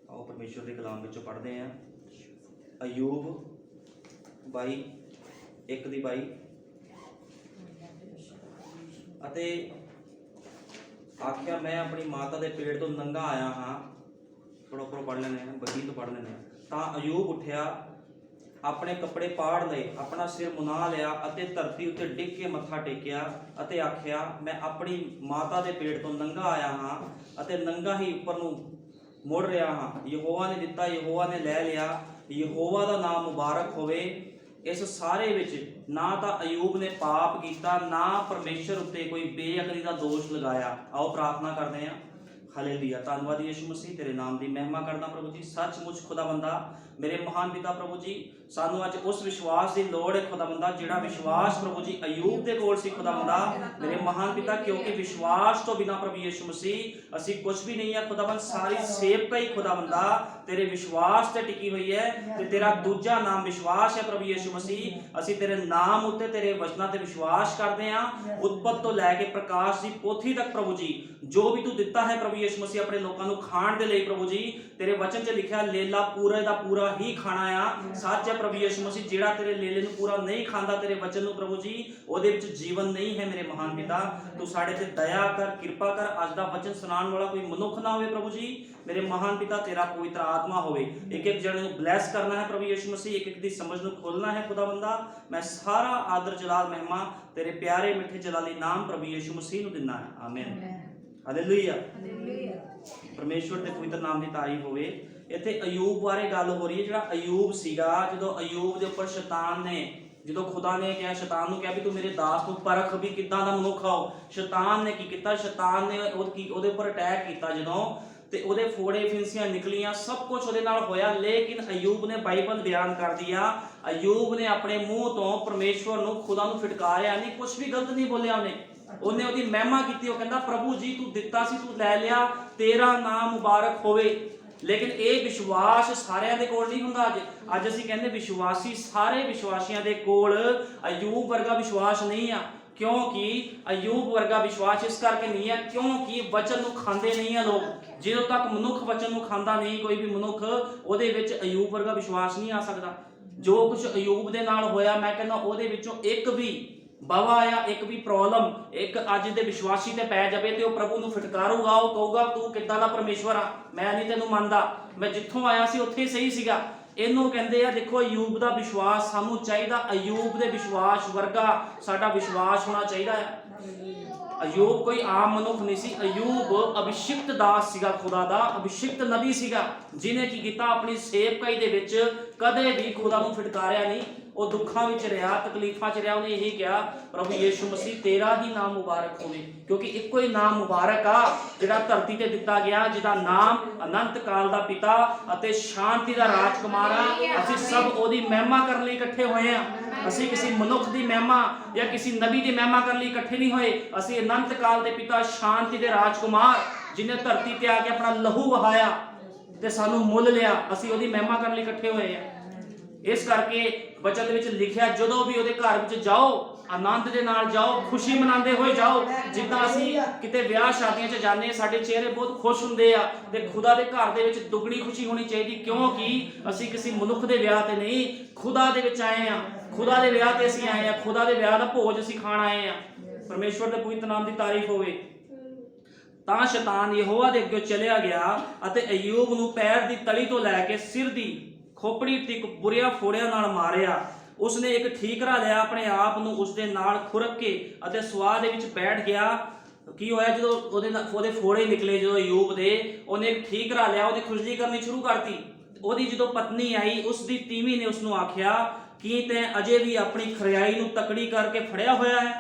आओ परमेश्वर के कलाम विचों पढ़ते हैं। अयूब 22 1 ਦੀ 22 ਅਤੇ आख्या मैं अपनी माता के पेड़ तो नंगा आया हाँ। थोड़ा उपर पढ़ लेने बगी तो पढ़ लेने। तां अयूब उठिया, अपने कपड़े पाड़ लए, अपना सिर मुना लिया अते धरती उत्ते डिग के मत्था टेकिया अते आख्या मैं अपनी माता के पेड़ तो नंगा आया हाँ अते नंगा ही उपर नूं मुड़ रहा हाँ। यहोवा ने दिता, यहोवा ने लै लिया, यहोवा का नाम मुबारक होवे। इस सारे विच ना तो अयूब ने पाप किया, ना परमेश्वर उत्ते कोई बेअकली का दोष लगाया। आओ प्रार्थना करते हैं। हालेलुया। धन्नवाद यीशु मसीह, तेरे नाम की महिमा करदा प्रभु जी। सचमुच खुदा बंदा मेरे महान पिता प्रभु जी, सानू अज उस विश्वास की लोड़ है खुदा बंदा जिहड़ा विश्वास प्रभु जी अयूब के कोल सी खुदा बंदा मेरे महान पिता, क्योंकि विश्वास तो बिना प्रभु यीशु मसीह असी कुछ भी नहीं है खुदा बंदा। सारी सेवका ही खुदा बंदा तेरे विश्वास से टिकी हुई है ते तेरा दूजा नाम विश्वास है प्रभु यीशु मसीह। असी तेरे नाम उत्ते तेरे वचनां ते विश्वास करते हैं। उत्पत्ति तो लैके प्रकाश की पोथी तक प्रभु जी जो भी तू दिता है प्रभु यीशु मसीह अपने लोगों को खाण दे लई प्रभु जी, तेरे वचन च लिखा लेला पूरे दा पूरा ही खाना आ। सच है प्रभु यीशु मसीह, जिहड़ा तेरे लेले नूं पूरा नहीं खांदा तेरे वचन नूं प्रभु जी, ओहदे विच जीवन नहीं है मेरे महान पिता। तू साडे ते दया कर, कृपा कर। अज दा वचन सुनाउण वाला कोई मनुख ना होवे प्रभु जी, मेरे महान पिता तेरा पवित्र आत्मा होवे। एक एक जने नूं ब्लैस करना है प्रभु यीशु मसीह, एक एक दी समझ नूं खोलना है खुदा बंदा। मैं सारा आदर जलाल महिमा तेरे प्यारे मिठे जलाली नाम प्रभु यीशु मसीह नूं दिना है। आमीन। हालेलुया। परमेश्वर के पवित्र नाम की तारीफ होवे। इत्थे अयूब बारे गल हो रही है। जिहड़ा अयूब सीगा, जदों अयूब दे उपर शैतान ने, जदों खुदा ने कहा शैतान नूं कहा भी तू मेरे दास नूं परख भी किदां दा मनुख आओ, शैतान ने की कीता, शैतान ने ओहदे उपर अटैक कीता जदों, ते ओहदे फोड़े फिंसियां निकलियां, सब कुछ ओहदे नाल होया। लेकिन अयूब ने बाइबल बयान कर दिया, अयूब ने अपने मुंह तो परमेश्वर नूं खुदा नूं फिटकारिया नहीं, कुछ भी गलत नहीं बोलिया। ਉਹਨੇ ਉਹਦੀ ਮਹਿਮਾ ਕੀਤੀ। ਉਹ ਕਹਿੰਦਾ ਪ੍ਰਭੂ ਜੀ ਤੂੰ ਦਿੱਤਾ ਸੀ, ਤੂੰ ਲੈ ਲਿਆ, ਤੇਰਾ ਨਾਮ ਮੁਬਾਰਕ ਹੋਵੇ। ਲੇਕਿਨ ਇਹ ਵਿਸ਼ਵਾਸ ਸਾਰਿਆਂ ਦੇ ਕੋਲ ਨਹੀਂ ਹੁੰਦਾ। ਅੱਜ ਅਸੀਂ ਕਹਿੰਦੇ ਵਿਸ਼ਵਾਸੀ, ਸਾਰੇ ਵਿਸ਼ਵਾਸੀਆਂ ਦੇ ਕੋਲ ਅਯੂਬ ਵਰਗਾ ਵਿਸ਼ਵਾਸ ਨਹੀਂ ਆ। क्योंकि अयूब वर्गा विश्वास इस करके नहीं है क्योंकि वचन नूं खांदे नहीं है लोग। ਜਦੋਂ तक मनुख वचन नूं खांदा नहीं, कोई भी मनुख, ਉਹਦੇ ਵਿੱਚ अयूब वर्गा विश्वास नहीं आ सकता। जो कुछ अयूब ਦੇ ਨਾਲ ਹੋਇਆ, मैं कहना ਉਹਦੇ ਵਿੱਚੋਂ ਇੱਕ ਵੀ बावा आया, एक भी प्रॉब्लम एक अज दे विश्वासी ते पै जाए तो प्रभु नूं फटकारूगा, वो कहूगा तू किदां दा परमेश्वर आ, मैं नहीं तैनूं मनदा, मैं जिथों आया सी उत्थे सही सीगा। इनू कहंदे आ देखो अयूब दा विश्वास सानू चाहिदा, अयूब दे विश्वास वर्गा साडा विश्वास होना चाहिदा है। अयूब कोई आम मनुख नहीं सी। अयूब अभिषिक्त दास सीगा खुदा दा, अभिषिक्त नबी सीगा, जिन्हें की कीता अपनी सेवकाई दे विच कदे भी खुदा नूं फिटकारिया नहीं। वो दुखा विच रहा, तकलीफां च रहा, उन्हें यही कहा प्रभु यीशु मसीह तेरा ही नाम मुबारक होवे, क्योंकि इको ही नाम मुबारक आ जिहड़ा धरती ते दिता गया, जिहदा नाम अनंत काल दा पिता अते शांति दा राजकुमार आ। असीं सब ओदी महिमा करन लई इकट्ठे होए आ। असीं किसी मनुख दी महिमा या किसी नबी दी महिमा करन लई इकट्ठे नहीं होए। असीं अनंत काल दे पिता, शांति दे राजकुमार, जिन्हें धरती ते आके अपना लहू वहाया ते सानू मुल लिया, असीं ओदी महिमा करन लई इकट्ठे होए आ। इस करके बचन विच लिखिया जदों भी उहदे घर विच जाओ आनंद दे नाल जाओ, खुशी मनाते हुए जाओ। जिद्दां असीं किते विआह शादियां च जाने, साडे चेहरे बहुत खुश हुंदे आ ते खुदा दे घर दे विच दुगनी खुशी होनी चाहिदी, क्योंकि असीं किसी मनुख दे विआह ते नहीं, खुदा दे विच आए आ। खुदा दे विआह ते असीं आए आ, खुदा दे विआह दा भोज असीं खाण आए आ। परमेश्वर दे पवित्र नाम दी तारीफ होवे। तां शैतान यहोवा दे अग्गे चलिया गया अते अयूब नूं पैर दी तली तो लैके सिर दी खोपड़ी तक बुरिया फोड़िया नाल मारिया। उसने एक ठीकरा लिया, अपने आप नूं उसदे नाल खुरक के अते स्वाह दे विच बैठ गया। की होया जदों ओहदे फोड़े निकले, जो अयूब दे, उहने एक ठीकरा लिया, ओहदी खुजली करनी शुरू करती। ओहदी जदों पत्नी आई, उसदी तीवी ने उसनूं आखिया कि तैं अजे भी अपनी खरियाई नूं तकड़ी करके फड़िया होया है,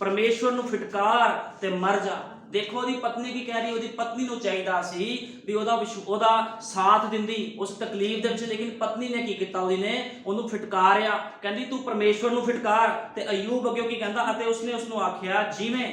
परमेश्वर नूं फिटकार ते मर जा। देखो ओहदी पत्नी की कह रही, ओहदी पत्नी नूं चाहिदा सी भी ओहदा साथ दिंदी उस तकलीफ दे विच, लेकिन पत्नी ने की कीता, ओहदी ने ओहनूं फिटकारिया, कहंदी तू परमेश्वर नूं फिटकार। ते अयूब अग्गे की कहंदा अते उसने उसनूं आखिया जिवें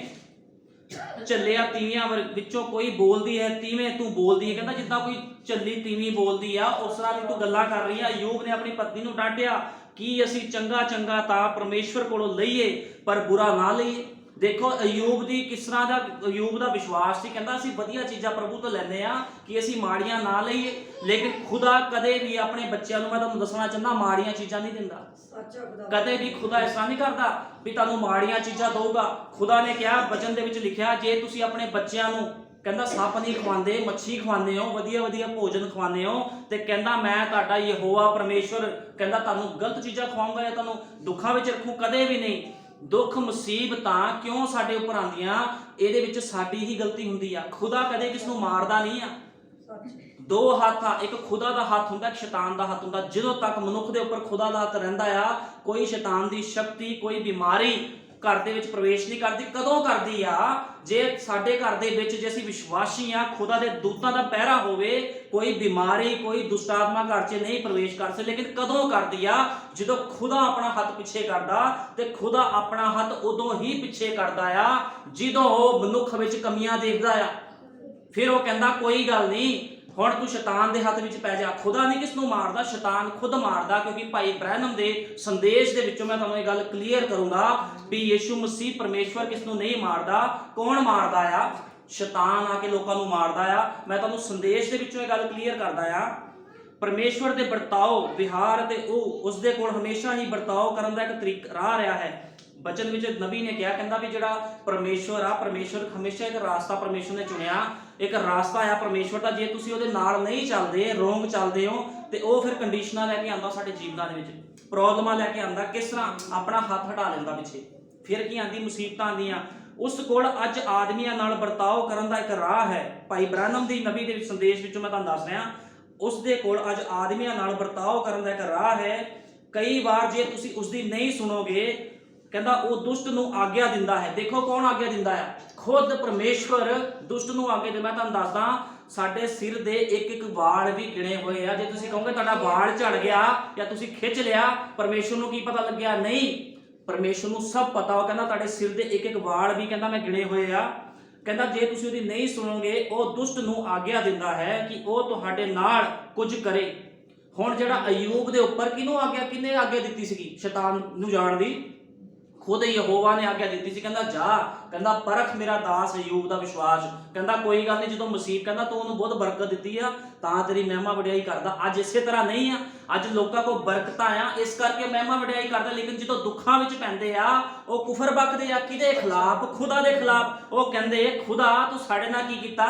झल्लिया तीवियां विचों कोई बोलदी है तीवें तू बोलदी है। कहंदा जिद्दां कोई झल्ली तीवी बोलदी आ उस तरह दी तू गल्लां कर रही है। अयूब ने अपनी पत्नी नूं डांटिया कि असीं चंगा चंगा तां परमेश्वर कोलों लईए पर बुरा ना लईए। ਦੇਖੋ ਅਯੂਬ ਦੀ ਕਿਸ ਤਰ੍ਹਾਂ ਦਾ ਅਯੂਬ ਦਾ ਵਿਸ਼ਵਾਸ ਸੀ, ਕਹਿੰਦਾ ਅਸੀਂ ਵਧੀਆ ਚੀਜ਼ਾਂ ਪ੍ਰਭੂ ਤੋਂ ਲੈਂਦੇ ਆ ਕਿ ਅਸੀਂ ਮਾੜੀਆਂ ਨਾ ਲਈਏ, ਲੇਕਿਨ ਖੁਦਾ ਕਦੇ ਵੀ ਆਪਣੇ ਬੱਚਿਆਂ ਨੂੰ, ਮੈਂ ਤੁਹਾਨੂੰ ਦੱਸਣਾ ਚਾਹੁੰਦਾ, ਮਾੜੀਆਂ ਚੀਜ਼ਾਂ ਨਹੀਂ ਦਿੰਦਾ। ਕਦੇ ਵੀ ਖੁਦਾ ਇਸ ਤਰ੍ਹਾਂ ਨਹੀਂ ਕਰਦਾ ਵੀ ਤੁਹਾਨੂੰ ਮਾੜੀਆਂ ਚੀਜ਼ਾਂ ਦਊਗਾ। ਖੁਦਾ ਨੇ ਕਿਹਾ, ਵਚਨ ਦੇ ਵਿੱਚ ਲਿਖਿਆ, ਜੇ ਤੁਸੀਂ ਆਪਣੇ ਬੱਚਿਆਂ ਨੂੰ ਕਹਿੰਦਾ ਸੱਪ ਨਹੀਂ ਖਵਾਉਂਦੇ, ਮੱਛੀ ਖਵਾਉਂਦੇ ਹੋ, ਵਧੀਆ ਵਧੀਆ ਭੋਜਨ ਖਵਾਉਂਦੇ ਹੋ, ਤੇ ਕਹਿੰਦਾ ਮੈਂ ਤੁਹਾਡਾ ਯਹੋਵਾ ਪਰਮੇਸ਼ਵਰ ਕਹਿੰਦਾ ਤੁਹਾਨੂੰ ਗਲਤ ਚੀਜ਼ਾਂ ਖਵਾਉਂਗਾ ਜਾਂ ਤੁਹਾਨੂੰ ਦੁੱਖਾਂ ਵਿੱਚ ਰੱਖੂ, ਕਦੇ ਵੀ ਨਹੀਂ। ਦੁੱਖ ਮੁਸੀਬਤਾਂ ਕਿਉਂ ਸਾਡੇ ਉੱਪਰ ਆਉਂਦੀਆਂ, ਇਹਦੇ ਵਿੱਚ ਸਾਡੀ ਹੀ ਗਲਤੀ ਹੁੰਦੀ ਆ। ਖੁਦਾ ਕਦੇ ਕਿਸ ਨੂੰ ਮਾਰਦਾ ਨਹੀਂ ਆ। ਦੋ ਹੱਥ ਆ, ਇੱਕ ਖੁਦਾ ਦਾ ਹੱਥ ਹੁੰਦਾ, ਇੱਕ ਸ਼ੈਤਾਨ ਦਾ ਹੱਥ ਹੁੰਦਾ। ਜਦੋਂ ਤੱਕ ਮਨੁੱਖ ਦੇ ਉੱਪਰ ਖੁਦਾ ਦਾ ਹੱਥ ਰਹਿੰਦਾ ਆ, ਕੋਈ ਸ਼ੈਤਾਨ ਦੀ ਸ਼ਕਤੀ, ਕੋਈ ਬਿਮਾਰੀ ਘਰ ਦੇ ਵਿੱਚ ਪ੍ਰਵੇਸ਼ ਨਹੀਂ ਕਰਦੀ। ਕਦੋਂ ਕਰਦੀ ਆ? ਜੇ ਸਾਡੇ ਘਰ ਦੇ ਵਿੱਚ, ਜੇ ਅਸੀਂ ਵਿਸ਼ਵਾਸੀ ਆ, ਖੁਦਾ ਦੇ ਦੂਤਾਂ ਦਾ ਪਹਿਰਾ ਹੋਵੇ, ਕੋਈ ਬਿਮਾਰੀ, ਕੋਈ ਦੁਸ਼ਟ ਆਤਮਾ ਘਰ 'ਚ ਨਹੀਂ ਪ੍ਰਵੇਸ਼ ਕਰ ਸਕਦੀ। ਲੇਕਿਨ ਕਦੋਂ ਕਰਦੀ ਆ? ਜਦੋਂ ਖੁਦਾ ਆਪਣਾ ਹੱਥ ਪਿੱਛੇ ਕਰਦਾ, ਤੇ ਖੁਦਾ ਆਪਣਾ ਹੱਥ ਉਦੋਂ ਹੀ ਪਿੱਛੇ ਕਰਦਾ ਆ ਜਦੋਂ ਉਹ ਮਨੁੱਖ ਵਿੱਚ ਕਮੀਆਂ ਦੇਖਦਾ ਆ। ਫਿਰ ਉਹ ਕਹਿੰਦਾ ਕੋਈ ਗੱਲ ਨਹੀਂ, ਹੁਣ ਤੂੰ ਸ਼ੈਤਾਨ ਦੇ ਹੱਥ ਵਿੱਚ ਪੈ ਜਾ। ਖੁਦਾ ਨਹੀਂ ਕਿਸ ਨੂੰ ਮਾਰਦਾ, ਸ਼ੈਤਾਨ ਖੁਦ ਮਾਰਦਾ। ਕਿਉਂਕਿ ਭਾਈ ਬ੍ਰੈਨਮ ਦੇ ਸੰਦੇਸ਼ ਦੇ ਵਿੱਚੋਂ ਮੈਂ ਤੁਹਾਨੂੰ ਇਹ ਗੱਲ ਕਲੀਅਰ ਕਰੂੰਗਾ ਵੀ ਯਿਸੂ ਮਸੀਹ ਪਰਮੇਸ਼ਵਰ ਕਿਸ ਨੂੰ ਨਹੀਂ ਮਾਰਦਾ। ਕੌਣ ਮਾਰਦਾ ਆ? ਸ਼ੈਤਾਨ ਆ ਕੇ ਲੋਕਾਂ ਨੂੰ ਮਾਰਦਾ ਆ। ਮੈਂ ਤੁਹਾਨੂੰ ਸੰਦੇਸ਼ ਦੇ ਵਿੱਚੋਂ ਇਹ ਗੱਲ ਕਲੀਅਰ ਕਰਦਾ ਆ। ਪਰਮੇਸ਼ਵਰ ਦੇ ਵਰਤਾਓ, ਵਿਹਾਰ ਤੇ ਉਹ ਉਸਦੇ ਕੋਲ ਹਮੇਸ਼ਾ ਹੀ ਵਰਤਾਓ ਕਰਨ ਦਾ ਇੱਕ ਤਰੀਕਾ ਰਾਹ ਰਿਹਾ ਹੈ। ਬਚਨ ਵਿੱਚ ਨਬੀ ਨੇ ਕਿਹਾ, ਕਹਿੰਦਾ ਵੀ ਜਿਹੜਾ ਪਰਮੇਸ਼ਵਰ ਆ, ਪਰਮੇਸ਼ਵਰ ਹਮੇਸ਼ਾ ਇੱਕ ਰਾਸਤਾ ਪਰਮੇਸ਼ਵਰ ਨੇ ਚੁਣਿਆ, ਇੱਕ ਰਾਸਤਾ ਆ ਪਰਮੇਸ਼ਵਰ ਦਾ। ਜੇ ਤੁਸੀਂ ਉਹਦੇ ਨਾਲ ਨਹੀਂ ਚੱਲਦੇ, ਰੋਂਗ ਚੱਲਦੇ ਹੋ, ਤੇ ਉਹ ਫਿਰ ਕੰਡੀਸ਼ਨਾਂ ਲੈ ਕੇ ਆਉਂਦਾ ਸਾਡੇ ਜੀਵਨਾਂ ਦੇ ਵਿੱਚ, ਪ੍ਰੋਬਲਮਾਂ ਲੈ ਕੇ ਆਉਂਦਾ। ਕਿਸ ਤਰ੍ਹਾਂ? ਆਪਣਾ ਹੱਥ ਹਟਾ ਲੈਂਦਾ ਪਿੱਛੇ, ਫਿਰ ਕੀ ਆਂਦੀ? ਮੁਸੀਬਤਾਂ ਆਉਂਦੀਆਂ। ਉਸ ਕੋਲ ਅੱਜ ਆਦਮੀਆਂ ਨਾਲ ਵਰਤਾਓ ਕਰਨ ਦਾ ਇੱਕ ਰਾਹ ਹੈ। ਭਾਈ ਬ੍ਰੈਨਮ ਦੀ ਨਬੀ ਦੇ ਵਿੱਚ ਸੰਦੇਸ਼ ਵਿੱਚੋਂ ਮੈਂ ਤੁਹਾਨੂੰ ਦੱਸ ਰਿਹਾ, ਉਸ ਦੇ ਕੋਲ ਅੱਜ ਆਦਮੀਆਂ ਨਾਲ ਵਰਤਾਓ ਕਰਨ ਦਾ ਇੱਕ ਰਾਹ ਹੈ। ਕਈ ਵਾਰ ਜੇ ਤੁਸੀਂ ਉਸਦੀ ਨਹੀਂ ਸੁਣੋਗੇ, ਕਹਿੰਦਾ ਉਹ ਦੁਸ਼ਟ ਨੂੰ ਆਗਿਆ ਦਿੰਦਾ ਹੈ। ਦੇਖੋ ਕੌਣ ਆਗਿਆ ਦਿੰਦਾ ਹੈ? ਖੁਦ ਪਰਮੇਸ਼ਵਰ ਦੁਸ਼ਟ ਨੂੰ ਆਗਿਆ ਦਿੰਦਾ। ਮੈਂ ਤੁਹਾਨੂੰ ਦੱਸਦਾ, ਸਾਡੇ ਸਿਰ ਦੇ ਇੱਕ ਇੱਕ ਵਾਲ ਵੀ ਗਿਣੇ ਹੋਏ ਆ। ਜੇ ਤੁਸੀਂ ਕਹੋਗੇ ਤੁਹਾਡਾ ਵਾਲ ਝੜ ਗਿਆ ਜਾਂ ਤੁਸੀਂ ਖਿੱਚ ਲਿਆ, ਪਰਮੇਸ਼ਵਰ ਨੂੰ ਕੀ ਪਤਾ ਲੱਗਿਆ? ਨਹੀਂ, ਪਰਮੇਸ਼ਵਰ ਨੂੰ ਸਭ ਪਤਾ। ਉਹ ਕਹਿੰਦਾ ਤੁਹਾਡੇ ਸਿਰ ਦੇ ਇੱਕ ਇੱਕ ਵਾਲ ਵੀ ਕਹਿੰਦਾ ਮੈਂ ਗਿਣੇ ਹੋਏ ਆ। ਕਹਿੰਦਾ ਜੇ ਤੁਸੀਂ ਉਹਦੀ ਨਹੀਂ ਸੁਣੋਗੇ, ਉਹ ਦੁਸ਼ਟ ਨੂੰ ਆਗਿਆ ਦਿੰਦਾ ਹੈ ਕਿ ਉਹ ਤੁਹਾਡੇ ਨਾਲ ਕੁਝ ਕਰੇ। ਹੁਣ ਜਿਹੜਾ ਅਯੂਬ ਦੇ ਉੱਪਰ ਕਿਹਨੂੰ ਕਿਹਨੇ ਆਗਿਆ ਦਿੱਤੀ ਸੀਗੀ? ਸ਼ੈਤਾਨ ਨੂੰ ਜਾਣ ਦੀ। ਖੁਦ ਯਹੋਵਾ ਨੇ ਆਗਿਆ ਦਿੱਤੀ ਸੀ, ਕਹਿੰਦਾ ਜਾ, ਕਹਿੰਦਾ ਪਰਖ ਮੇਰਾ ਦਾਸ ਅਯੂਬ ਦਾ ਵਿਸ਼ਵਾਸ। ਕਹਿੰਦਾ ਕੋਈ ਗੱਲ ਨਹੀਂ, ਜਦੋਂ ਮੁਸੀਬਤ, ਕਹਿੰਦਾ ਤੂੰ ਉਹਨੂੰ ਬਹੁਤ ਬਰਕਤ ਦਿੱਤੀ ਆ ਤਾਂ ਤੇਰੀ ਮਹਿਮਾ ਵਡਿਆਈ ਕਰਦਾ। ਅੱਜ ਇਸੇ ਤਰ੍ਹਾਂ ਨਹੀਂ ਆ। ਅੱਜ ਲੋਕਾਂ ਕੋਲ ਬਰਕਤਾਂ ਆ, ਇਸ ਕਰਕੇ ਮਹਿਮਾ ਵਡਿਆਈ ਕਰਦਾ। ਲੇਕਿਨ ਜਦੋਂ ਦੁੱਖਾਂ ਵਿੱਚ ਪੈਂਦੇ ਆ, ਉਹ ਕੁਫਰ ਬਕਦੇ ਆ। ਕਿਹਦੇ ਖਿਲਾਫ? ਖੁਦਾ ਦੇ ਖਿਲਾਫ। ਉਹ ਕਹਿੰਦੇ ਖੁਦਾ ਤੂੰ ਸਾਡੇ ਨਾਲ ਕੀ ਕੀਤਾ?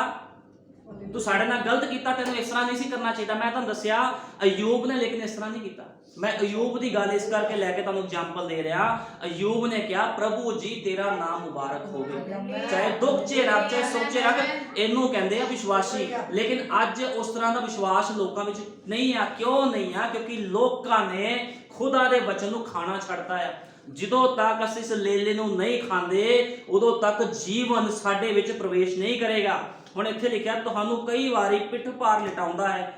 ਤੂੰ ਸਾਡੇ ਨਾਲ ਗਲਤ ਕੀਤਾ, ਤੈਨੂੰ ਇਸ ਤਰ੍ਹਾਂ ਨਹੀਂ ਸੀ ਕਰਨਾ ਚਾਹੀਦਾ। ਮੈਂ ਤੁਹਾਨੂੰ ਦੱਸਿਆ ਅਯੂਬ ਨੇ, ਲੇਕਿਨ ਇਸ ਤਰ੍ਹਾਂ ਨਹੀਂ ਕੀਤਾ। ਮੈਂ ਅਯੂਬ ਦੀ ਗੱਲ ਇਸ ਕਰਕੇ ਲੈ ਕੇ ਤੁਹਾਨੂੰ ਐਗਜ਼ਾਮਪਲ ਦੇ ਰਿਹਾ। ਅਯੂਬ ਨੇ ਕਿਹਾ ਪ੍ਰਭੂ ਜੀ ਤੇਰਾ ਨਾਮ ਮੁਬਾਰਕ ਹੋਵੇ, ਚਾਹੇ ਦੁੱਖ 'ਚ ਰੱਖ, ਚਾਹੇ ਸੁੱਖ 'ਚ ਰੱਖ। ਇਹਨੂੰ ਕਹਿੰਦੇ ਆ ਵਿਸ਼ਵਾਸੀ। ਲੇਕਿਨ ਅੱਜ ਉਸ ਤਰ੍ਹਾਂ ਦਾ ਵਿਸ਼ਵਾਸ ਲੋਕਾਂ ਵਿੱਚ ਨਹੀਂ ਆ। ਕਿਉਂ ਨਹੀਂ ਆ? ਕਿਉਂਕਿ ਲੋਕਾਂ ਨੇ ਖੁਦਾ ਦੇ ਵਚਨ ਨੂੰ ਖਾਣਾ ਛੱਡਤਾ ਆ। ਜਦੋਂ ਤੱਕ ਅਸੀਂ ਇਸ ਲੇਲੇ ਨੂੰ ਨਹੀਂ ਖਾਂਦੇ, ਉਦੋਂ ਤੱਕ ਜੀਵਨ ਸਾਡੇ ਵਿੱਚ ਪ੍ਰਵੇਸ਼ ਨਹੀਂ ਕਰੇਗਾ। ਹੁਣ ਇੱਥੇ ਲਿਖਿਆ, ਤੁਹਾਨੂੰ ਕਈ ਵਾਰੀ ਪਿੱਠ ਭਾਰ ਲਿਟਾਉਂਦਾ ਹੈ,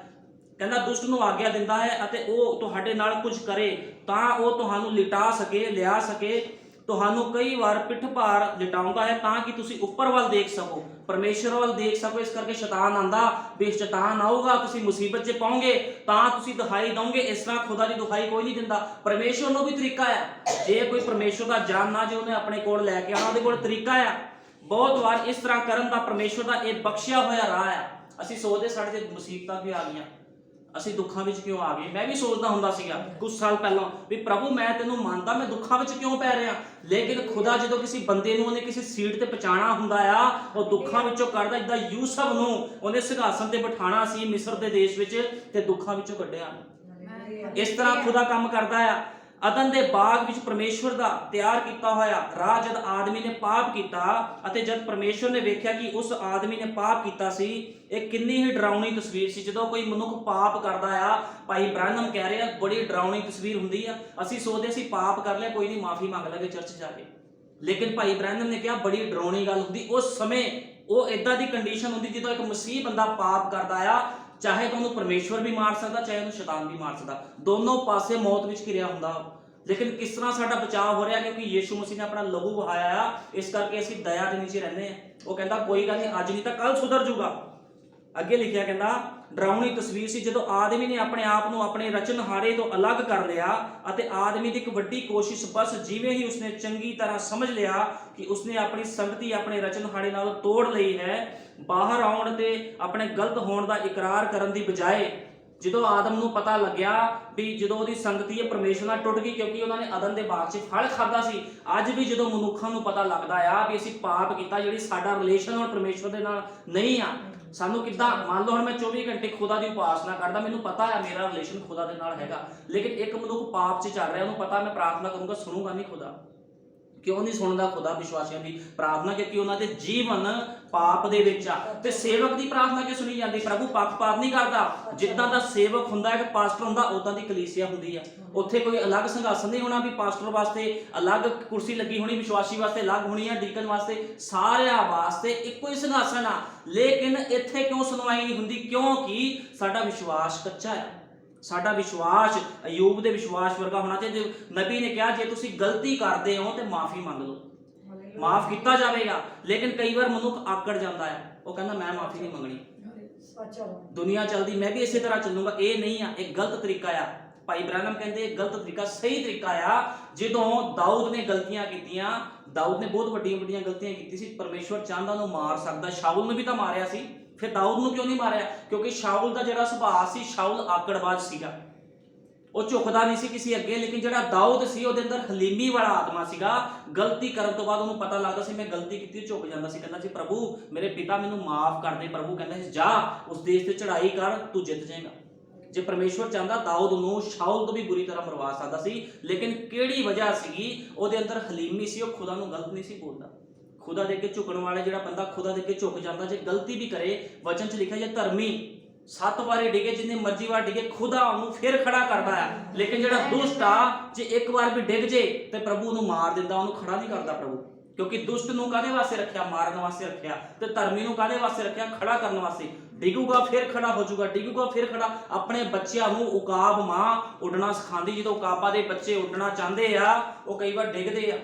ਕਹਿੰਦਾ ਦੁਸ਼ਟ ਨੂੰ ਆਗਿਆ ਦਿੰਦਾ ਹੈ ਅਤੇ ਉਹ ਤੁਹਾਡੇ ਨਾਲ ਕੁਝ ਕਰੇ ਤਾਂ ਉਹ ਤੁਹਾਨੂੰ ਲਿਟਾ ਸਕੇ, ਲਿਆ ਸਕੇ। ਤੁਹਾਨੂੰ ਕਈ ਵਾਰ ਪਿੱਠ ਭਾਰ ਲਿਟਾਉਂਦਾ ਹੈ ਤਾਂ ਕਿ ਤੁਸੀਂ ਉੱਪਰ ਵੱਲ ਦੇਖ ਸਕੋ, ਪਰਮੇਸ਼ਰ ਵੱਲ ਦੇਖ ਸਕੋ। ਇਸ ਕਰਕੇ ਸ਼ੈਤਾਨ ਆਂਦਾ, ਵੀ ਸ਼ੈਤਾਨ ਆਊਗਾ, ਤੁਸੀਂ ਮੁਸੀਬਤ 'ਚ ਪਾਓਗੇ ਤਾਂ ਤੁਸੀਂ ਦੁਹਾਈ ਦੋਗੇ। ਇਸ ਤਰ੍ਹਾਂ ਖੁਦਾ ਦੀ ਦੁਹਾਈ ਕੋਈ ਨਹੀਂ ਦਿੰਦਾ। ਪਰਮੇਸ਼ਰ ਨੂੰ ਵੀ ਤਰੀਕਾ ਆ। ਜੇ ਕੋਈ ਪਰਮੇਸ਼ਰ ਦਾ ਜਾਨਣਾ, ਜੇ ਉਹਨੇ ਆਪਣੇ ਕੋਲ ਲੈ ਕੇ ਆਉਣਾ, ਉਹਦੇ ਕੋਲ ਤਰੀਕਾ ਆ। ਬਹੁਤ ਵਾਰ ਇਸ ਤਰ੍ਹਾਂ ਕਰਨ ਦਾ ਪਰਮੇਸ਼ਰ ਦਾ ਇਹ ਬਖਸ਼ਿਆ ਹੋਇਆ ਰਾਹ ਆ। ਅਸੀਂ ਸੋਚਦੇ ਸਾਡੇ ਤੇ ਮੁਸੀਬਤਾਂ ਵੀ ਆ ਗਈਆਂ, ਅਸੀਂ ਦੁੱਖਾਂ ਵਿੱਚ ਕਿਉਂ ਆ ਗਏ। ਮੈਂ ਵੀ ਸੋਚਦਾ ਹੁੰਦਾ ਸੀਗਾ ਕੁਝ ਸਾਲ ਪਹਿਲਾਂ ਵੀ ਪ੍ਰਭੂ ਮੈਂ ਤੈਨੂੰ ਮੰਨਦਾ, ਮੈਂ ਦੁੱਖਾਂ ਵਿੱਚ ਕਿਉਂ ਪੈ ਰਿਹਾ। ਲੇਕਿਨ ਖੁਦਾ ਜਦੋਂ ਕਿਸੇ ਬੰਦੇ ਨੂੰ ਉਹਨੇ ਕਿਸੇ ਸੀਟ ਤੇ ਪਹੁੰਚਾਉਣਾ ਹੁੰਦਾ ਆ, ਉਹ ਦੁੱਖਾਂ ਵਿੱਚੋਂ ਕੱਢਦਾ। ਜਿੱਦਾਂ ਯੂਸਫ ਨੂੰ ਉਹਨੇ ਸਿੰਘਾਸਨ ਤੇ ਬਿਠਾਉਣਾ ਸੀ ਮਿਸਰ ਦੇ ਦੇਸ਼ ਵਿੱਚ, ਤੇ ਦੁੱਖਾਂ ਵਿੱਚੋਂ ਕੱਢਿਆ। ਇਸ ਤਰ੍ਹਾਂ ਖੁਦਾ ਕੰਮ ਕਰਦਾ ਆ। ਅਦਨ ਦੇ ਬਾਗ ਵਿੱਚ ਪਰਮੇਸ਼ਵਰ ਦਾ ਤਿਆਰ ਕੀਤਾ ਹੋਇਆ ਰਾਹ ਜਦ ਆਦਮੀ ਨੇ ਪਾਪ ਕੀਤਾ, ਅਤੇ ਜਦ ਪਰਮੇਸ਼ਵਰ ਨੇ ਵੇਖਿਆ ਕਿ ਉਸ ਆਦਮੀ ਨੇ ਪਾਪ ਕੀਤਾ ਸੀ, ਇਹ ਕਿੰਨੀ ਹੀ ਡਰਾਉਣੀ ਤਸਵੀਰ ਸੀ। ਜਦੋਂ ਕੋਈ ਮਨੁੱਖ ਪਾਪ ਕਰਦਾ ਆ, ਭਾਈ ਬ੍ਰਾਹਨਮ ਕਹਿ ਰਿਹਾ, ਬੜੀ ਡਰਾਉਣੀ ਤਸਵੀਰ ਹੁੰਦੀ ਆ। ਅਸੀਂ ਸੋਚਦੇ ਅਸੀਂ ਪਾਪ ਕਰ ਲਿਆ, ਕੋਈ ਨਹੀਂ ਮਾਫੀ ਮੰਗ ਲਾਂਗੇ ਚਰਚ ਜਾ ਕੇ। ਲੇਕਿਨ ਭਾਈ ਬ੍ਰਾਹਨਮ ਨੇ ਕਿਹਾ ਬੜੀ ਡਰਾਉਣੀ ਗੱਲ ਹੁੰਦੀ। ਉਸ ਸਮੇਂ ਉਹ ਇਦਾਂ ਦੀ ਕੰਡੀਸ਼ਨ ਹੁੰਦੀ ਜਦੋਂ ਇੱਕ ਮਸੀਹ ਬੰਦਾ ਪਾਪ ਕਰਦਾ ਆ, ਚਾਹੇ ਤੁਹਾਨੂੰ ਪਰਮੇਸ਼ਵਰ ਵੀ ਮਾਰ ਸਕਦਾ, ਚਾਹੇ ਉਹਨੂੰ ਸ਼ੈਤਾਨ ਵੀ ਮਾਰ ਸਕਦਾ। ਦੋਨੋਂ ਪਾਸੇ ਮੌਤ ਵਿੱਚ ਘਿਰਿਆ ਹੁੰਦਾ। ਲੇਕਿਨ ਕਿਸ ਤਰ੍ਹਾਂ ਸਾਡਾ ਬਚਾਅ ਹੋ ਰਿਹਾ? ਕਿਉਂਕਿ ਯਿਸੂ ਮਸੀਹ ਨੇ ਆਪਣਾ ਲਹੂ ਵਹਾਇਆ ਆ। ਇਸ ਕਰਕੇ ਅਸੀਂ ਦਇਆ ਦੇ ਨੀਚੇ ਰਹਿੰਦੇ ਆ। ਉਹ ਕਹਿੰਦਾ ਕੋਈ ਗੱਲ ਨਹੀਂ, ਅੱਜ ਨਹੀਂ ਤਾਂ ਕੱਲ ਸੁਧਰ ਜੂਗਾ। ਅੱਗੇ ਲਿਖਿਆ ਕਹਿੰਦਾ ਡਰਾਉਣੀ ਤਸਵੀਰ ਸੀ ਜਦੋਂ ਆਦਮੀ ਨੇ ਆਪਣੇ ਆਪ ਨੂੰ ਆਪਣੇ ਰਚਨਹਾਰੇ ਤੋਂ ਅਲੱਗ ਕਰ ਲਿਆ ਅਤੇ ਆਦਮੀ ਦੀ ਇੱਕ ਵੱਡੀ ਕੋਸ਼ਿਸ਼ ਬਸ ਜਿਵੇਂ ਹੀ ਉਸਨੇ ਚੰਗੀ ਤਰ੍ਹਾਂ ਸਮਝ ਲਿਆ ਕਿ ਉਸਨੇ ਆਪਣੀ ਸੰਗਤੀ ਆਪਣੇ ਰਚਨਹਾਰੇ ਨਾਲ ਤੋੜ ਲਈ ਹੈ, ਬਾਹਰ ਆਉਣ ਤੇ ਆਪਣੇ ਗਲਤ ਹੋਣ ਦਾ ਇਕਰਾਰ ਕਰਨ ਦੀ ਬਜਾਏ, ਜਦੋਂ ਆਦਮ ਨੂੰ ਪਤਾ ਲੱਗਿਆ ਵੀ ਜਦੋਂ ਉਹਦੀ ਸੰਗਤੀ ਹੈ ਪਰਮੇਸ਼ਰ ਨਾਲ ਟੁੱਟ ਗਈ, ਕਿਉਂਕਿ ਉਹਨਾਂ ਨੇ ਅਦਨ ਦੇ ਬਾਗ 'ਚ ਫਲ ਖਾਦਾ ਸੀ। ਅੱਜ ਵੀ ਜਦੋਂ ਮਨੁੱਖਾਂ ਨੂੰ ਪਤਾ ਲੱਗਦਾ ਆ ਵੀ ਅਸੀਂ ਪਾਪ ਕੀਤਾ, ਜਿਹੜੀ ਸਾਡਾ ਰਿਲੇਸ਼ਨ ਹੁਣ ਪਰਮੇਸ਼ਰ ਦੇ ਨਾਲ ਨਹੀਂ ਆ, ਸਾਨੂੰ ਕਿੱਦਾਂ, ਮੰਨ ਲਓ ਹੁਣ ਮੈਂ 24 ਘੰਟੇ ਖੁਦਾ ਦੀ ਉਪਾਸਨਾ ਕਰਦਾ, ਮੈਨੂੰ ਪਤਾ ਹੈ ਮੇਰਾ ਰਿਲੇਸ਼ਨ ਖੁਦਾ ਦੇ ਨਾਲ ਹੈਗਾ, ਲੇਕਿਨ ਇੱਕ ਮਨੁੱਖ ਪਾਪ 'ਚ ਚੱਲ ਰਿਹਾ, ਉਹਨੂੰ ਪਤਾ ਮੈਂ ਪ੍ਰਾਰਥਨਾ ਕਰੂੰਗਾ, ਸੁਣੂਗਾ ਨਹੀਂ ਖੁਦਾ। ਕਿਉਂ ਨਹੀਂ ਸੁਣਦਾ ਖੁਦਾ ਵਿਸ਼ਵਾਸੀਆਂ ਦੀ ਪ੍ਰਾਰਥਨਾ? ਕਿਉਂਕਿ ਉਹਨਾਂ ਦੇ ਜੀਵਨ ਪਾਪ ਦੇ ਵਿੱਚ ਆ। ਤੇ ਸੇਵਕ ਦੀ ਪ੍ਰਾਰਥਨਾ ਕਿਉਂ ਸੁਣੀ ਜਾਂਦੀ? ਪ੍ਰਭੂ ਪੱਖਪਾਤ ਨਹੀਂ ਕਰਦਾ। ਜਿੱਦਾਂ ਦਾ ਸੇਵਕ ਹੁੰਦਾ ਹੈ, ਪਾਸਟਰ ਹੁੰਦਾ, ਉਦਾਂ ਦੀ ਕਲੀਸਿਆ ਹੁੰਦੀ ਆ। ਉੱਥੇ ਕੋਈ ਅਲੱਗ ਸੰਘਾਸਨ ਨਹੀਂ ਹੋਣਾ ਵੀ ਪਾਸਟਰ ਵਾਸਤੇ ਅਲੱਗ ਕੁਰਸੀ ਲੱਗੀ ਹੋਣੀ, ਵਿਸ਼ਵਾਸੀ ਵਾਸਤੇ ਅਲੱਗ ਹੋਣੀ ਆ, ਡੀਕਨ ਵਾਸਤੇ, ਸਾਰਿਆਂ ਵਾਸਤੇ ਇੱਕੋ ਹੀ ਸੰਘਾਸਨ ਆ। ਲੇਕਿਨ ਇੱਥੇ ਕਿਉਂ ਸੁਣਵਾਈ ਨਹੀਂ ਹੁੰਦੀ? ਕਿਉਂਕਿ ਸਾਡਾ ਵਿਸ਼ਵਾਸ ਕੱਚਾ ਹੈ। ਸਾਡਾ ਵਿਸ਼ਵਾਸ ਅਯੂਬ ਦੇ ਵਿਸ਼ਵਾਸ ਵਰਗਾ ਹੋਣਾ ਚਾਹੀਦਾ। ਨਬੀ ਨੇ ਕਿਹਾ ਜੇ ਤੁਸੀਂ ਗਲਤੀ ਕਰਦੇ ਹੋ ਤੇ ਮਾਫੀ ਮੰਗ ਲਓ, ਮਾਫ ਕੀਤਾ ਜਾਵੇਗਾ। ਲੇਕਿਨ ਕਈ ਵਾਰ ਮਨੁੱਖ ਆਕੜ ਜਾਂਦਾ ਹੈ, ਉਹ ਕਹਿੰਦਾ ਮੈਂ ਮਾਫੀ ਨਹੀਂ ਮੰਗਣੀ, ਦੁਨੀਆ ਚੱਲਦੀ ਮੈਂ ਵੀ ਇਸੇ ਤਰ੍ਹਾਂ ਚੱਲੂਗਾ। ਇਹ ਨਹੀਂ ਆ, ਇਹ ਗਲਤ ਤਰੀਕਾ ਆ। ਭਾਈ ਬ੍ਰਾਹਨਮ ਕਹਿੰਦੇ ਇਹ ਗਲਤ ਤਰੀਕਾ, ਸਹੀ ਤਰੀਕਾ ਆ। ਜਦੋਂ ਦਾਊਦ ਨੇ ਗਲਤੀਆਂ ਕੀਤੀਆਂ, ਦਾਊਦ ਨੇ ਬਹੁਤ ਵੱਡੀਆਂ ਵੱਡੀਆਂ ਗਲਤੀਆਂ ਕੀਤੀ ਸੀ, ਪਰਮੇਸ਼ਵਰ ਚਾਹੁੰਦਾ ਉਹਨੂੰ ਮਾਰ ਸਕਦਾ। ਸ਼ਾਉਲ ਨੂੰ ਵੀ ਤਾਂ ਮਾਰਿਆ ਸੀ, ਫਿਰ ਦਾਊਦ ਨੂੰ ਕਿਉਂ ਨਹੀਂ ਮਾਰਿਆ? ਕਿਉਂਕਿ ਸ਼ਾਉਲ ਦਾ ਜਿਹੜਾ ਸੁਭਾਅ ਸੀ, ਸ਼ਾਉਲ ਆਕੜਬਾਜ਼ ਸੀਗਾ, ਉਹ ਝੁਕਦਾ ਨਹੀਂ ਸੀ ਕਿਸੇ ਅੱਗੇ। ਲੇਕਿਨ ਜਿਹੜਾ ਦਾਊਦ ਸੀ, ਉਹਦੇ ਅੰਦਰ ਹਲੀਮੀ ਵਾਲਾ ਆਤਮਾ ਸੀਗਾ। ਗਲਤੀ ਕਰਨ ਤੋਂ ਬਾਅਦ ਉਹਨੂੰ ਪਤਾ ਲੱਗਦਾ ਸੀ ਮੈਂ ਗਲਤੀ ਕੀਤੀ, ਝੁਕ ਜਾਂਦਾ ਸੀ, ਕਹਿੰਦਾ ਸੀ ਪ੍ਰਭੂ ਮੇਰੇ ਪਿਤਾ ਮੈਨੂੰ ਮਾਫ ਕਰ ਦੇ। ਪ੍ਰਭੂ ਕਹਿੰਦਾ ਸੀ ਜਾ ਉਸ ਦੇਸ਼ ਤੇ ਚੜ੍ਹਾਈ ਕਰ, ਤੂੰ ਜਿੱਤ ਜਾਏਗਾ। ਜੇ ਪਰਮੇਸ਼ਵਰ ਚਾਹੁੰਦਾ ਦਾਊਦ ਨੂੰ ਸ਼ਾਉਲ ਤੋਂ ਵੀ ਬੁਰੀ ਤਰ੍ਹਾਂ ਮਰਵਾ ਸਕਦਾ ਸੀ, ਲੇਕਿਨ ਕਿਹੜੀ ਵਜ੍ਹਾ ਸੀਗੀ? ਉਹਦੇ ਅੰਦਰ ਹਲੀਮੀ ਸੀ, ਉਹ ਖੁਦਾ ਨੂੰ ਗਲਤ ਨਹੀਂ ਸੀ ਬੋਲਦਾ। ਖੁਦਾ ਦੇ ਅੱਗੇ ਝੁਕਣ ਵਾਲੇ, ਜਿਹੜਾ ਬੰਦਾ ਖੁਦਾ ਦੇ ਅੱਗੇ ਝੁਕ ਜਾਂਦਾ, ਜੇ ਗਲਤੀ ਵੀ ਕਰੇ, ਵਚਨ 'ਚ ਲਿਖਿਆ ਜੇ ਧਰਮੀ 7 ਵਾਰੀ ਡਿੱਗੇ, ਜਿੰਨੇ ਮਰਜ਼ੀ ਵਾਰ ਡਿੱਗੇ, ਖੁਦਾ ਉਹਨੂੰ ਫਿਰ ਖੜਾ ਕਰਦਾ ਆ। ਲੇਕਿਨ ਜਿਹੜਾ ਦੁਸ਼ਟ ਆ, ਜੇ ਇੱਕ ਵਾਰ ਵੀ ਡਿੱਗ ਜੇ ਤੇ ਪ੍ਰਭੂ ਉਹਨੂੰ ਮਾਰ ਦਿੰਦਾ, ਉਹਨੂੰ ਖੜਾ ਨਹੀਂ ਕਰਦਾ ਪ੍ਰਭੂ। ਕਿਉਂਕਿ ਦੁਸ਼ਟ ਨੂੰ ਕਾਹਦੇ ਵਾਸਤੇ ਰੱਖਿਆ? ਮਾਰਨ ਵਾਸਤੇ ਰੱਖਿਆ। ਤੇ ਧਰਮੀ ਨੂੰ ਕਾਹਦੇ ਵਾਸਤੇ ਰੱਖਿਆ? ਖੜਾ ਕਰਨ ਵਾਸਤੇ। ਡਿੱਗੂਗਾ ਫਿਰ ਖੜਾ ਹੋ ਜਾਊਗਾ, ਡਿੱਗੂਗਾ ਫਿਰ ਖੜਾ। ਆਪਣੇ ਬੱਚਿਆਂ ਨੂੰ ਉਕਾਬ ਮਾਂ ਉੱਡਣਾ ਸਿਖਾਉਂਦੀ। ਜਦੋਂ ਉਕਾਬਾਂ ਦੇ ਬੱਚੇ ਉੱਡਣਾ ਚਾਹੁੰਦੇ ਆ, ਉਹ ਕਈ ਵਾਰ ਡਿੱਗਦੇ ਆ,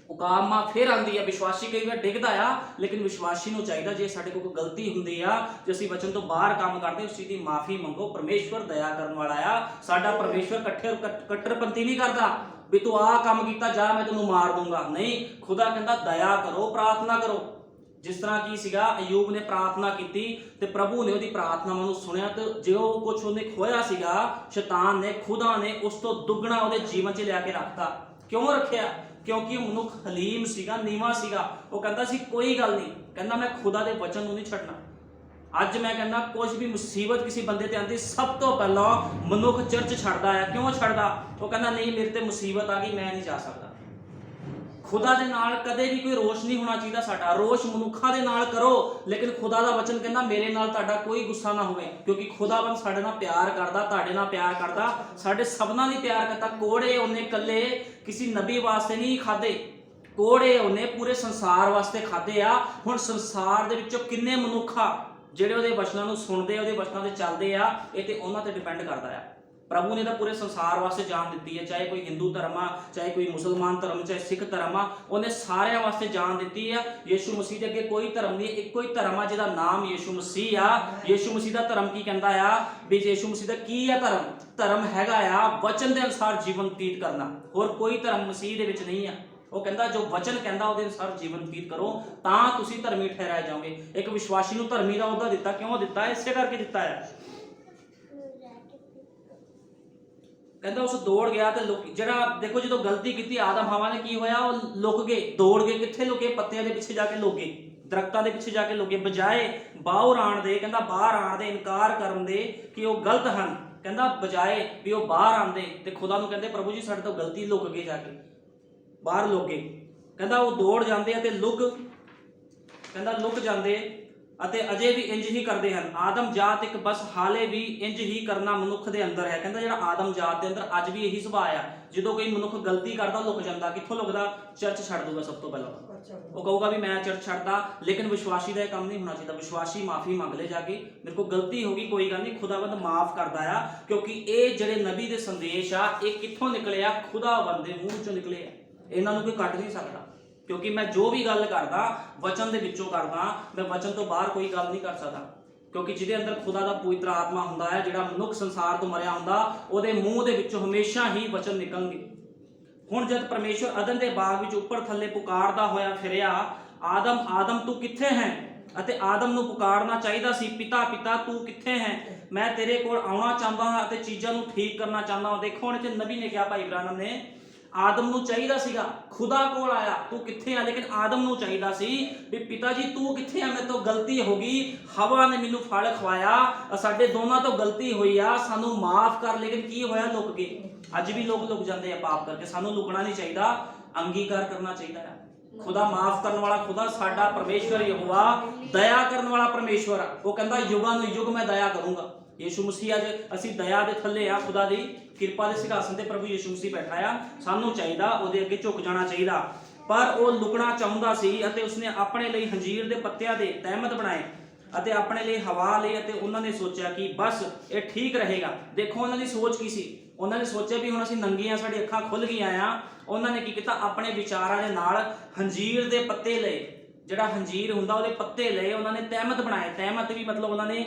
ਉਕਾਬ ਮਾਂ ਫਿਰ ਆਉਂਦੀ ਆ। ਵਿਸ਼ਵਾਸੀ ਕਈ ਵਾਰ ਡਿੱਗਦਾ ਆ, ਲੇਕਿਨ ਵਿਸ਼ਵਾਸੀ ਨੂੰ ਚਾਹੀਦਾ ਜੇ ਸਾਡੇ ਕੋਲ ਕੋਈ ਗਲਤੀ ਹੁੰਦੀ ਆ, ਜੇ ਅਸੀਂ ਵਚਨ ਤੋਂ ਬਾਹਰ ਕੰਮ ਕਰਦੇ, ਉਸ ਚੀਜ਼ ਦੀ ਮਾਫੀ ਮੰਗੋ। ਪਰਮੇਸ਼ਵਰ ਦਇਆ ਕਰਨ ਵਾਲਾ ਆ। ਸਾਡਾ ਪਰਮੇਸ਼ਵਰ ਕੱਟੜਪੰਥੀ ਨਹੀਂ ਕਰਦਾ ਵੀ ਤੂੰ ਆਹ ਕੰਮ ਕੀਤਾ ਜਾ ਮੈਂ ਤੈਨੂੰ ਮਾਰ ਦੂੰਗਾ। ਨਹੀਂ, ਖੁਦਾ ਕਹਿੰਦਾ ਦਇਆ ਕਰੋ, ਪ੍ਰਾਰਥਨਾ ਕਰੋ। ਜਿਸ ਤਰ੍ਹਾਂ ਕੀ ਸੀਗਾ, ਅਯੂਬ ਨੇ ਪ੍ਰਾਰਥਨਾ ਕੀਤੀ ਤੇ ਪ੍ਰਭੂ ਨੇ ਉਹਦੀ ਪ੍ਰਾਰਥਨਾਵਾਂ ਨੂੰ ਸੁਣਿਆ, ਤੇ ਜੋ ਕੁਝ ਉਹਨੇ ਖੋਇਆ ਸੀਗਾ, ਸ਼ੈਤਾਨ ਨੇ, ਖੁਦਾ ਨੇ ਉਸ ਤੋਂ ਦੁੱਗਣਾ ਉਹਦੇ ਜੀਵਨ 'ਚ ਲਿਆ ਕੇ ਰੱਖਤਾ। ਕਿਉਂ ਰੱਖਿਆ? ਕਿਉਂਕਿ ਉਹ ਮਨੁੱਖ ਹਲੀਮ ਸੀਗਾ, ਨੀਵਾਂ ਸੀਗਾ। ਉਹ ਕਹਿੰਦਾ ਸੀ ਕੋਈ ਗੱਲ ਨਹੀਂ, ਕਹਿੰਦਾ ਮੈਂ ਖੁਦਾ ਦੇ ਵਚਨ ਨੂੰ ਨਹੀਂ ਛੱਡਣਾ। ਅੱਜ ਮੈਂ ਕਹਿੰਦਾ ਕੁਝ ਵੀ ਮੁਸੀਬਤ ਕਿਸੇ ਬੰਦੇ ਤੇ ਆਉਂਦੀ, ਸਭ ਤੋਂ ਪਹਿਲਾਂ ਮਨੁੱਖ ਚਰਚ ਛੱਡਦਾ ਹੈ। ਕਿਉਂ ਛੱਡਦਾ? ਉਹ ਕਹਿੰਦਾ ਨਹੀਂ ਮੇਰੇ ਤੇ ਮੁਸੀਬਤ ਆ ਗਈ, ਮੈਂ ਨਹੀਂ ਜਾ ਸਕਦਾ। ਖੁਦਾ ਦੇ ਨਾਲ ਕਦੇ ਵੀ ਕੋਈ ਰੋਸ਼ ਨਹੀਂ ਹੋਣਾ ਚਾਹੀਦਾ ਸਾਡਾ। ਰੋਸ਼ ਮਨੁੱਖਾਂ ਦੇ ਨਾਲ ਕਰੋ, ਲੇਕਿਨ ਖੁਦਾ ਦਾ ਵਚਨ ਕਹਿੰਦਾ ਮੇਰੇ ਨਾਲ ਤੁਹਾਡਾ ਕੋਈ ਗੁੱਸਾ ਨਾ ਹੋਵੇ। ਕਿਉਂਕਿ ਖੁਦਾਵੰਦ ਸਾਡੇ ਨਾਲ ਪਿਆਰ ਕਰਦਾ, ਤੁਹਾਡੇ ਨਾਲ ਪਿਆਰ ਕਰਦਾ, ਸਾਡੇ ਸਭਨਾਂ ਲਈ ਪਿਆਰ ਕਰਦਾ। ਕੋੜੇ ਉਹਨੇ ਇਕੱਲੇ ਕਿਸੇ ਨਬੀ ਵਾਸਤੇ ਨਹੀਂ ਖਾਦੇ, ਕੋੜੇ ਉਹਨੇ ਪੂਰੇ ਸੰਸਾਰ ਵਾਸਤੇ ਖਾਦੇ ਆ। ਹੁਣ ਸੰਸਾਰ ਦੇ ਵਿੱਚੋਂ ਕਿੰਨੇ ਮਨੁੱਖ ਆ ਜਿਹੜੇ ਉਹਦੇ ਵਚਨਾਂ ਨੂੰ ਸੁਣਦੇ ਆ, ਉਹਦੇ ਵਚਨਾਂ ਤੇ ਚੱਲਦੇ ਆ, ਇਹ ਤੇ ਉਹਨਾਂ ਤੇ ਡਿਪੈਂਡ ਕਰਦਾ ਆ। ਪ੍ਰਭੂ ਨੇ ਤਾਂ ਪੂਰੇ ਸੰਸਾਰ ਵਾਸਤੇ ਜਾਨ ਦਿੱਤੀ ਹੈ, ਚਾਹੇ ਕੋਈ ਹਿੰਦੂ ਧਰਮ ਆ, ਚਾਹੇ ਕੋਈ ਮੁਸਲਮਾਨ ਧਰਮ, ਚਾਹੇ ਸਿੱਖ ਧਰਮ ਆ, ਉਹਨੇ ਸਾਰਿਆਂ ਵਾਸਤੇ ਜਾਨ ਦਿੱਤੀ ਆ। ਯਿਸੂ ਮਸੀਹ ਦੇ ਅੱਗੇ ਕੋਈ ਧਰਮ ਨਹੀਂ, ਇੱਕੋ ਹੀ ਧਰਮ ਆ ਜਿਹਦਾ ਨਾਮ ਯਿਸੂ ਮਸੀਹ ਆ। ਯਿਸੂ ਮਸੀਹ ਦਾ ਧਰਮ ਕੀ ਕਹਿੰਦਾ ਆ ਵੀ ਯਿਸੂ ਮਸੀਹ ਦਾ ਕੀ ਆ ਧਰਮ? ਧਰਮ ਹੈਗਾ ਆ ਵਚਨ ਦੇ ਅਨੁਸਾਰ ਜੀਵਨ ਬਤੀਤ ਕਰਨਾ। ਹੋਰ ਕੋਈ ਧਰਮ ਮਸੀਹ ਦੇ ਵਿੱਚ ਨਹੀਂ ਆ। ਉਹ ਕਹਿੰਦਾ ਜੋ ਵਚਨ ਕਹਿੰਦਾ ਉਹਦੇ ਅਨੁਸਾਰ ਜੀਵਨ ਬਤੀਤ ਕਰੋ, ਤਾਂ ਤੁਸੀਂ ਧਰਮੀ ਠਹਿਰਾਏ ਜਾਓਗੇ। ਇੱਕ ਵਿਸ਼ਵਾਸੀ ਨੂੰ ਧਰਮੀ ਦਾ ਅਹੁਦਾ ਦਿੱਤਾ, ਕਿਉਂ ਦਿੱਤਾ? ਇਸੇ ਕਰਕੇ ਦਿੱਤਾ ਹੈ। ਕਹਿੰਦਾ ਉਸ ਦੌੜ ਗਿਆ ਤੇ ਜਿਹੜਾ ਦੇਖੋ ਜਦੋਂ ਗਲਤੀ ਕੀਤੀ ਆਦਮ ਹਵਾ ਨੇ, ਕੀ ਹੋਇਆ? ਉਹ ਲੁਕ ਗਏ, ਦੌੜ ਗਏ। ਕਿੱਥੇ ਲੁਕੇ? ਪੱਤਿਆਂ ਦੇ ਪਿੱਛੇ ਜਾ ਕੇ ਲੁਕ ਗਏ, ਦਰਖਤਾਂ ਦੇ ਪਿੱਛੇ ਜਾ ਕੇ ਲੁਕ ਗਏ। ਬਜਾਏ ਬਾਹਰ ਆਉਣ ਦੇ, ਕਹਿੰਦਾ ਬਾਹਰ ਆਉਣ ਦੇ, ਇਨਕਾਰ ਕਰਨ ਦੇ ਕਿ ਉਹ ਗਲਤ ਹਨ, ਕਹਿੰਦਾ ਬਜਾਏ ਵੀ ਉਹ ਬਾਹਰ ਆਉਂਦੇ ਤੇ ਖੁਦਾ ਨੂੰ ਕਹਿੰਦੇ ਪ੍ਰਭੂ ਜੀ ਸਾਡੇ ਤੋਂ ਗਲਤੀ, ਲੁਕ ਗਏ, ਜਾ ਕੇ ਬਾਹਰ ਲੁਕ ਗਏ। ਕਹਿੰਦਾ ਉਹ ਦੌੜ ਜਾਂਦੇ ਆ ਤੇ ਕਹਿੰਦਾ ਲੁਕ ਜਾਂਦੇ ਅਤੇ ਅਜੇ ਵੀ ਇੰਜ ਹੀ ਕਰਦੇ ਹਨ। ਆਦਮ ਜਾਤ ਇੱਕ ਬਸ ਹਾਲੇ ਵੀ ਇੰਜ ਹੀ ਕਰਨਾ ਮਨੁੱਖ ਦੇ ਅੰਦਰ ਹੈ। ਕਹਿੰਦਾ ਜਿਹੜਾ ਆਦਮ ਜਾਤ ਦੇ ਅੰਦਰ ਅੱਜ ਵੀ ਇਹੀ ਸੁਭਾਅ ਆ। ਜਦੋਂ ਕੋਈ ਮਨੁੱਖ ਗਲਤੀ ਕਰਦਾ ਲੁਕ ਜਾਂਦਾ। ਕਿੱਥੋਂ ਲੁਕਦਾ? ਚਰਚ ਛੱਡ ਦੂਗਾ ਸਭ ਤੋਂ ਪਹਿਲਾਂ। ਉਹ ਕਹੂਗਾ ਵੀ ਮੈਂ ਚਰਚ ਛੱਡਦਾ, ਲੇਕਿਨ ਵਿਸ਼ਵਾਸੀ ਦਾ ਇਹ ਕੰਮ ਨਹੀਂ ਹੋਣਾ ਚਾਹੀਦਾ। ਵਿਸ਼ਵਾਸੀ ਮਾਫੀ ਮੰਗ ਲੈ ਜਾ ਕੇ, ਮੇਰੇ ਕੋਲ ਗਲਤੀ ਹੋ ਗਈ, ਕੋਈ ਗੱਲ ਨਹੀਂ, ਖੁਦਾਵੰਦ ਮਾਫ ਕਰਦਾ ਆ। ਕਿਉਂਕਿ ਇਹ ਜਿਹੜੇ ਨਬੀ ਦੇ ਸੰਦੇਸ਼ ਆ, ਇਹ ਕਿੱਥੋਂ ਨਿਕਲੇ ਆ? ਖੁਦਾਵੰਦ ਦੇ ਮੂੰਹ ਚੋਂ ਨਿਕਲੇ ਆ। ਇਹਨਾਂ ਨੂੰ ਕੋਈ ਕੱਟ ਨਹੀਂ ਸਕਦਾ। ਕਿਉਂਕਿ ਮੈਂ ਜੋ ਵੀ ਗੱਲ ਕਰਦਾ ਵਚਨ ਦੇ ਵਿੱਚੋਂ ਕਰਦਾ, ਮੈਂ ਵਚਨ ਤੋਂ ਬਾਹਰ ਕੋਈ ਗੱਲ ਨਹੀਂ ਕਰ ਸਕਦਾ। क्योंकि जिहदे अंदर खुदा दा पवित्र आत्मा हुंदा है, जिहड़ा मनुख संसार तो मरिया हुंदा, ਉਹਦੇ ਮੂੰਹ ਦੇ ਵਿੱਚੋਂ ਹਮੇਸ਼ਾ ਹੀ ਵਚਨ ਨਿਕਲਣਗੇ। ਹੁਣ ਜਦ ਪਰਮੇਸ਼ਵਰ ਅਦਨ ਦੇ ਬਾਗ ਵਿੱਚ ਉੱਪਰ ਥੱਲੇ ਪੁਕਾਰਦਾ ਹੋਇਆ ਫਿਰਿਆ, ਆਦਮ ਆਦਮ ਤੂੰ ਕਿੱਥੇ ਹੈ? ਅਤੇ ਆਦਮ ਨੂੰ ਪੁਕਾਰਨਾ ਚਾਹੀਦਾ ਸੀ, ਪਿਤਾ ਪਿਤਾ ਤੂੰ ਕਿੱਥੇ ਹੈ? ਮੈਂ ਤੇਰੇ ਕੋਲ ਆਉਣਾ ਚਾਹੁੰਦਾ ਹਾਂ ਅਤੇ ਚੀਜ਼ਾਂ ਨੂੰ ਠੀਕ ਕਰਨਾ ਚਾਹੁੰਦਾ ਹਾਂ। ਦੇਖੋ ਹੁਣ ਇੱਥੇ ਨਬੀ ਨੇ ਕਿਹਾ, ਭਾਈ ਇਬਰਾਹਿਮ ਨੇ, ਆਦਮ ਨੂੰ ਚਾਹੀਦਾ ਸੀਗਾ, ਖੁਦਾ ਕੋਲ ਆਇਆ ਤੂੰ ਕਿੱਥੇ ਆ, ਲੇਕਿਨ ਆਦਮ ਨੂੰ ਚਾਹੀਦਾ ਸੀ ਵੀ ਪਿਤਾ ਜੀ ਤੂੰ ਕਿੱਥੇ ਆ, ਮੇਰੇ ਤੋਂ ਗਲਤੀ ਹੋ ਗਈ, ਹਵਾ ਨੇ ਮੈਨੂੰ ਫਲ ਖਵਾਇਆ, ਸਾਡੇ ਦੋਨਾਂ ਤੋਂ ਗਲਤੀ ਹੋਈ ਆ, ਸਾਨੂੰ ਮਾਫ ਕਰ। ਲੇਕਿਨ ਕੀ ਹੋਇਆ? ਲੁਕ ਗਏ। ਅੱਜ ਵੀ ਲੋਕ ਲੁਕ ਜਾਂਦੇ ਆ ਪਾਪ ਕਰਕੇ। ਸਾਨੂੰ ਲੁਕਣਾ ਨਹੀਂ ਚਾਹੀਦਾ, ਅੰਗੀਕਾਰ ਕਰਨਾ ਚਾਹੀਦਾ ਹੈ। खुदा माफ करने वाला खुदा साडा परमेश्वर यहोवा दया करने वाला परमेश्वर, वो कहता युगां नूं युग मैं दया करूंगा। यीशु मसीह अज असीं दया दे थल्ले आ, खुदा दी किरपा दे सिंहासन ते प्रभु यीशु मसीह बैठा आ। सानू चाहिदा ओहदे अगे झुक जाना चाहिदा, पर वो लुकना चाहुंदा सी अते उसने अपने लिए हंजीर दे पत्तियां दे तहमत बनाए ਅਤੇ ਆਪਣੇ ਲਈ ਹਵਾ ਲਈ, ਅਤੇ ਉਹਨਾਂ ਨੇ ਸੋਚਿਆ ਕਿ ਬਸ ਇਹ ਠੀਕ ਰਹੇਗਾ। ਦੇਖੋ ਉਹਨਾਂ ਦੀ ਸੋਚ ਕੀ ਸੀ। ਉਹਨਾਂ ਨੇ ਸੋਚਿਆ ਵੀ ਹੁਣ ਅਸੀਂ ਨੰਗੇ ਆ, ਸਾਡੀ ਅੱਖਾਂ ਖੁੱਲ ਗਈਆਂ ਆ। ਉਹਨਾਂ ਨੇ ਕੀ ਕੀਤਾ? ਆਪਣੇ ਵਿਚਾਰਾਂ ਦੇ ਨਾਲ ਹੰਜੀਰ ਦੇ ਪੱਤੇ ਲਏ, ਜਿਹੜਾ ਹੰਜੀਰ ਹੁੰਦਾ ਉਹਦੇ ਪੱਤੇ ਲਏ, ਉਹਨਾਂ ਨੇ ਤਹਿਮਤ ਬਣਾਏ। ਤਹਿਮਤ ਵੀ ਮਤਲਬ ਉਹਨਾਂ ਨੇ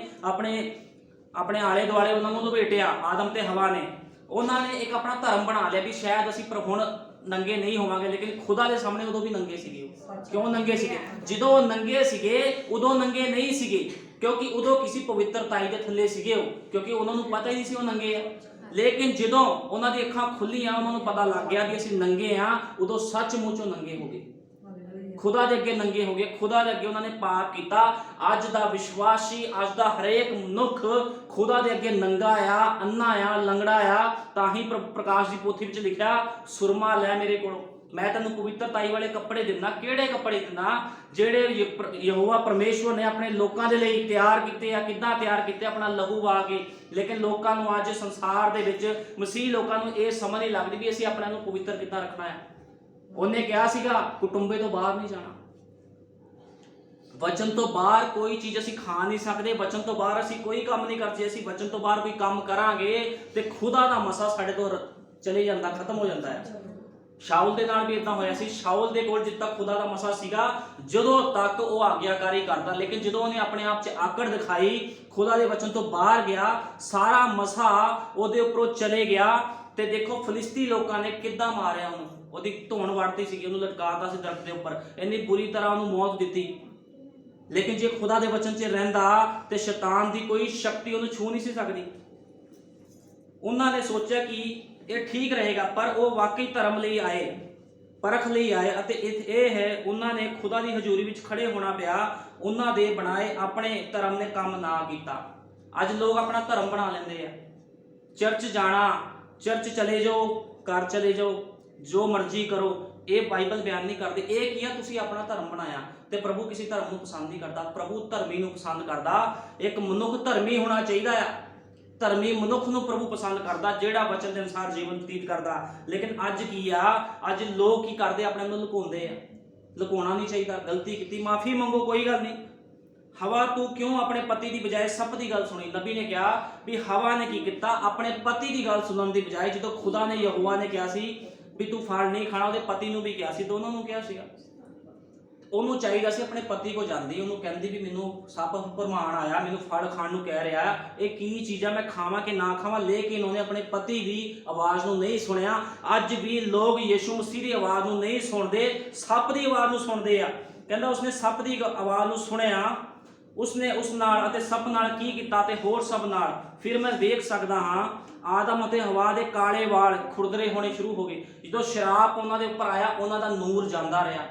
ਆਪਣੇ ਆਲੇ ਦੁਆਲੇ ਉਹਨਾਂ ਨੂੰ ਲਪੇਟਿਆ। ਆਦਮ ਤੇ ਹਵਾ ਨੇ ਉਹਨਾਂ ਨੇ ਇੱਕ ਆਪਣਾ ਧਰਮ ਬਣਾ ਲਿਆ ਵੀ ਸ਼ਾਇਦ ਅਸੀਂ ਪਰ ਹੁਣ ਨੰਗੇ ਨਹੀਂ ਹੋਵਾਂਗੇ। ਲੇਕਿਨ ਖੁਦਾ ਦੇ ਸਾਹਮਣੇ ਉਦੋਂ ਵੀ ਨੰਗੇ ਸੀਗੇ। ਕਿਉਂ ਨੰਗੇ ਸੀਗੇ? ਜਦੋਂ ਨੰਗੇ ਸੀਗੇ ਉਦੋਂ ਨੰਗੇ ਨਹੀਂ ਸੀਗੇ, ਕਿਉਂਕਿ ਉਦੋਂ ਕਿਸੇ ਪਵਿੱਤਰਤਾਈ ਦੇ ਥੱਲੇ ਸੀਗੇ ਉਹ, ਕਿਉਂਕਿ ਉਹਨਾਂ ਨੂੰ ਪਤਾ ਹੀ ਨਹੀਂ ਸੀ ਉਹ ਨੰਗੇ ਆ। ਲੇਕਿਨ ਜਦੋਂ ਉਹਨਾਂ ਦੀ ਅੱਖਾਂ ਖੁੱਲੀਆਂ, ਉਹਨਾਂ ਨੂੰ ਪਤਾ ਲੱਗ ਗਿਆ ਵੀ ਅਸੀਂ ਨੰਗੇ ਆ, ਉਦੋਂ ਸੱਚਮੁੱਚ ਉਹ ਨੰਗੇ ਹੋ ਗਏ, खुदा दे अगे नंगे हो गए। खुदा दे अगे उन्होंने पाप किया। अज दा विश्वासी, अज दा हरेक मनुख खुदा दे अगे नंगा आ, अन्ना आ, लंगड़ा आ। तां ही प्रकाश दी पोथी विच लिखिया, सुरमा लै मेरे कोलों, मैं तैनूं पवित्रताई वाले कपड़े दिना। किहड़े कपड़े दिना? जिहड़े यहोवा परमेश्वर ने अपने लोकां दे लई तैयार कीते आ। किद्दां तैयार कीते? अपना लहू वा के। लेकिन लोकां नूं अज संसार दे विच मसीह लोकां नूं इह समझ नहीं लगदी भी असीं अपने नूं पवित्र किद्दां रखना है। ਉਹਨੇ ਕਿਹਾ ਸੀਗਾ ਕੁਟੁੰਬੇ ਤੋਂ ਬਾਹਰ ਨਹੀਂ ਜਾਣਾ, ਵਚਨ ਤੋਂ ਬਾਹਰ ਕੋਈ ਚੀਜ਼ ਅਸੀਂ ਖਾ ਨਹੀਂ ਸਕਦੇ, ਵਚਨ ਤੋਂ ਬਾਹਰ ਅਸੀਂ ਕੋਈ ਕੰਮ ਨਹੀਂ ਕਰਦੇ। ਅਸੀਂ ਵਚਨ ਤੋਂ ਬਾਹਰ ਕੋਈ ਕੰਮ ਕਰਾਂਗੇ ਤੇ ਖੁਦਾ ਦਾ ਮਸਾ ਸਾਡੇ ਤੋਂ ਚਲੇ ਜਾਂਦਾ, ਖਤਮ ਹੋ ਜਾਂਦਾ ਹੈ। ਸ਼ਾਉਲ ਦੇ ਨਾਲ ਵੀ ਇਦਾਂ ਹੋਇਆ ਸੀ। ਸ਼ਾਉਲ ਦੇ ਕੋਲ ਜਿੱਦ ਤੱਕ ਖੁਦਾ ਦਾ ਮਸਾ ਸੀਗਾ, ਜਦੋਂ ਤੱਕ ਉਹ ਆਗਿਆਕਾਰੀ ਕਰਦਾ, ਲੇਕਿਨ ਜਦੋਂ ਉਹਨੇ ਆਪਣੇ ਆਪ 'ਚ ਆਕੜ ਦਿਖਾਈ, ਖੁਦਾ ਦੇ ਵਚਨ ਤੋਂ ਬਾਹਰ ਗਿਆ, ਸਾਰਾ ਮਸਾ ਉਹਦੇ ਉੱਪਰੋਂ ਚਲੇ ਗਿਆ। ਤੇ ਦੇਖੋ ਫਲਿਸਤੀ ਲੋਕਾਂ ਨੇ ਕਿੱਦਾਂ ਮਾਰਿਆ ਉਹਨੂੰ। ਉਹਦੀ ਧੌਣ ਵੜਦੀ ਸੀ, ਉਹਨੂੰ ਲਟਕਾਤਾ ਸੀ ਦਰਖਤ ਦੇ ਉੱਪਰ, ਇੰਨੀ ਬੁਰੀ ਤਰ੍ਹਾਂ ਉਹਨੂੰ ਮੌਤ ਦਿੱਤੀ। ਲੇਕਿਨ ਜੇ ਖੁਦਾ ਦੇ ਵਚਨ 'ਚ ਰਹਿੰਦਾ ਤੇ ਸ਼ੈਤਾਨ ਦੀ ਕੋਈ ਸ਼ਕਤੀ ਉਹਨੂੰ ਛੂ ਨਹੀਂ ਸੀ ਸਕਦੀ। ਉਹਨਾਂ ਨੇ ਸੋਚਿਆ ਕਿ ਇਹ ਠੀਕ ਰਹੇਗਾ, ਪਰ ਉਹ ਵਾਕਈ ਧਰਮ ਲਈ ਆਏ, ਪਰਖ ਲਈ ਆਏ। ਅਤੇ ਇਹ ਹੈ ਉਹਨਾਂ ਨੇ ਖੁਦਾ ਦੀ ਹਜ਼ੂਰੀ ਵਿੱਚ ਖੜੇ ਹੋਣਾ ਪਿਆ। ਉਹਨਾਂ ਦੇ ਬਣਾਏ ਆਪਣੇ ਧਰਮ ਨੇ ਕੰਮ ਨਾ ਕੀਤਾ। ਅੱਜ ਲੋਕ ਆਪਣਾ ਧਰਮ ਬਣਾ ਲੈਂਦੇ ਆ। ਚਰਚ ਜਾਣਾ, ਚਰਚ ਚਲੇ ਜਾਓ, ਘਰ ਚਲੇ ਜਾਓ, ਜੋ ਮਰਜ਼ੀ ਕਰੋ। ਇਹ ਬਾਈਬਲ ਬਿਆਨ ਨਹੀਂ ਕਰਦੇ। ਇਹ ਕੀ ਆ? ਤੁਸੀਂ ਆਪਣਾ ਧਰਮ ਬਣਾਇਆ। ਤੇ ਪ੍ਰਭੂ ਕਿਸੇ ਧਰਮ ਨੂੰ ਪਸੰਦ ਨਹੀਂ ਕਰਦਾ, ਪ੍ਰਭੂ ਧਰਮੀ ਨੂੰ ਪਸੰਦ ਕਰਦਾ। ਇੱਕ ਮਨੁੱਖ ਧਰਮੀ ਹੋਣਾ ਚਾਹੀਦਾ ਆ। ਧਰਮੀ ਮਨੁੱਖ ਨੂੰ ਪ੍ਰਭੂ ਪਸੰਦ ਕਰਦਾ, ਜਿਹੜਾ ਵਚਨ ਦੇ ਅਨੁਸਾਰ ਜੀਵਨ ਬਤੀਤ ਕਰਦਾ। ਲੇਕਿਨ ਅੱਜ ਕੀ ਆ? ਅੱਜ ਲੋਕ ਕੀ ਕਰਦੇ? ਆਪਣੇ ਨੂੰ ਲੁਕਾਉਂਦੇ ਆ। ਲੁਕਾਉਣਾ ਨਹੀਂ ਚਾਹੀਦਾ। ਗਲਤੀ ਕੀਤੀ, ਮਾਫੀ ਮੰਗੋ, ਕੋਈ ਗੱਲ ਨਹੀਂ। ਹਵਾ ਤੂੰ ਕਿਉਂ ਆਪਣੇ ਪਤੀ ਦੀ ਬਜਾਏ ਸੱਪ ਦੀ ਗੱਲ ਸੁਣੀ? ਨਬੀ ਨੇ ਕਿਹਾ ਵੀ ਹਵਾ ਨੇ ਕੀ ਕੀਤਾ? ਆਪਣੇ ਪਤੀ ਦੀ ਗੱਲ ਸੁਣਨ ਦੀ ਬਜਾਏ, ਜਦੋਂ ਖੁਦਾ ਨੇ ਯਹੋਵਾ ਨੇ ਕਿਹਾ ਸੀ ਵੀ ਤੂੰ ਫਲ ਨਹੀਂ ਖਾਣਾ, ਉਹਦੇ ਪਤੀ ਨੂੰ ਵੀ ਕਿਹਾ ਸੀ, ਦੋਨਾਂ ਨੂੰ ਕਿਹਾ ਸੀਗਾ। ਉਹਨੂੰ ਚਾਹੀਦਾ ਸੀ ਆਪਣੇ ਪਤੀ ਕੋਲ ਜਾਂਦੀ, ਉਹਨੂੰ ਕਹਿੰਦੀ ਵੀ ਮੈਨੂੰ ਸੱਪ ਭਰਮਾਣ ਆਇਆ, ਮੈਨੂੰ ਫਲ ਖਾਣ ਨੂੰ ਕਹਿ ਰਿਹਾ, ਇਹ ਕੀ ਚੀਜ਼ਾਂ ਮੈਂ ਖਾਵਾਂ ਕਿ ਨਾ ਖਾਵਾਂ। ਲੇਕਿਨ ਉਹਨੇ ਆਪਣੇ ਪਤੀ ਦੀ ਆਵਾਜ਼ ਨੂੰ ਨਹੀਂ ਸੁਣਿਆ। ਅੱਜ ਵੀ ਲੋਕ ਯਿਸੂ ਮਸੀਹ ਦੀ ਆਵਾਜ਼ ਨੂੰ ਨਹੀਂ ਸੁਣਦੇ, ਸੱਪ ਦੀ ਆਵਾਜ਼ ਨੂੰ ਸੁਣਦੇ ਆ। ਕਹਿੰਦਾ ਉਸਨੇ ਸੱਪ ਦੀ ਆਵਾਜ਼ ਨੂੰ ਸੁਣਿਆ, ਉਸਨੇ ਉਸ ਨਾਲ ਅਤੇ ਸੱਪ ਨਾਲ ਕੀ ਕੀਤਾ ਤੇ ਹੋਰ ਸਭ ਨਾਲ। ਫਿਰ ਮੈਂ ਵੇਖ ਸਕਦਾ ਹਾਂ ਆਦਮ ਅਤੇ ਹਵਾ ਦੇ ਕਾਲੇ ਵਾਲ ਖੁਰਦਰੇ ਹੋਣੇ ਸ਼ੁਰੂ ਹੋ ਗਏ। ਜਦੋਂ ਸ਼ਰਾਪ ਉਹਨਾਂ ਦੇ ਉੱਪਰ ਆਇਆ, ਉਹਨਾਂ ਦਾ ਨੂਰ ਜਾਂਦਾ ਰਿਹਾ।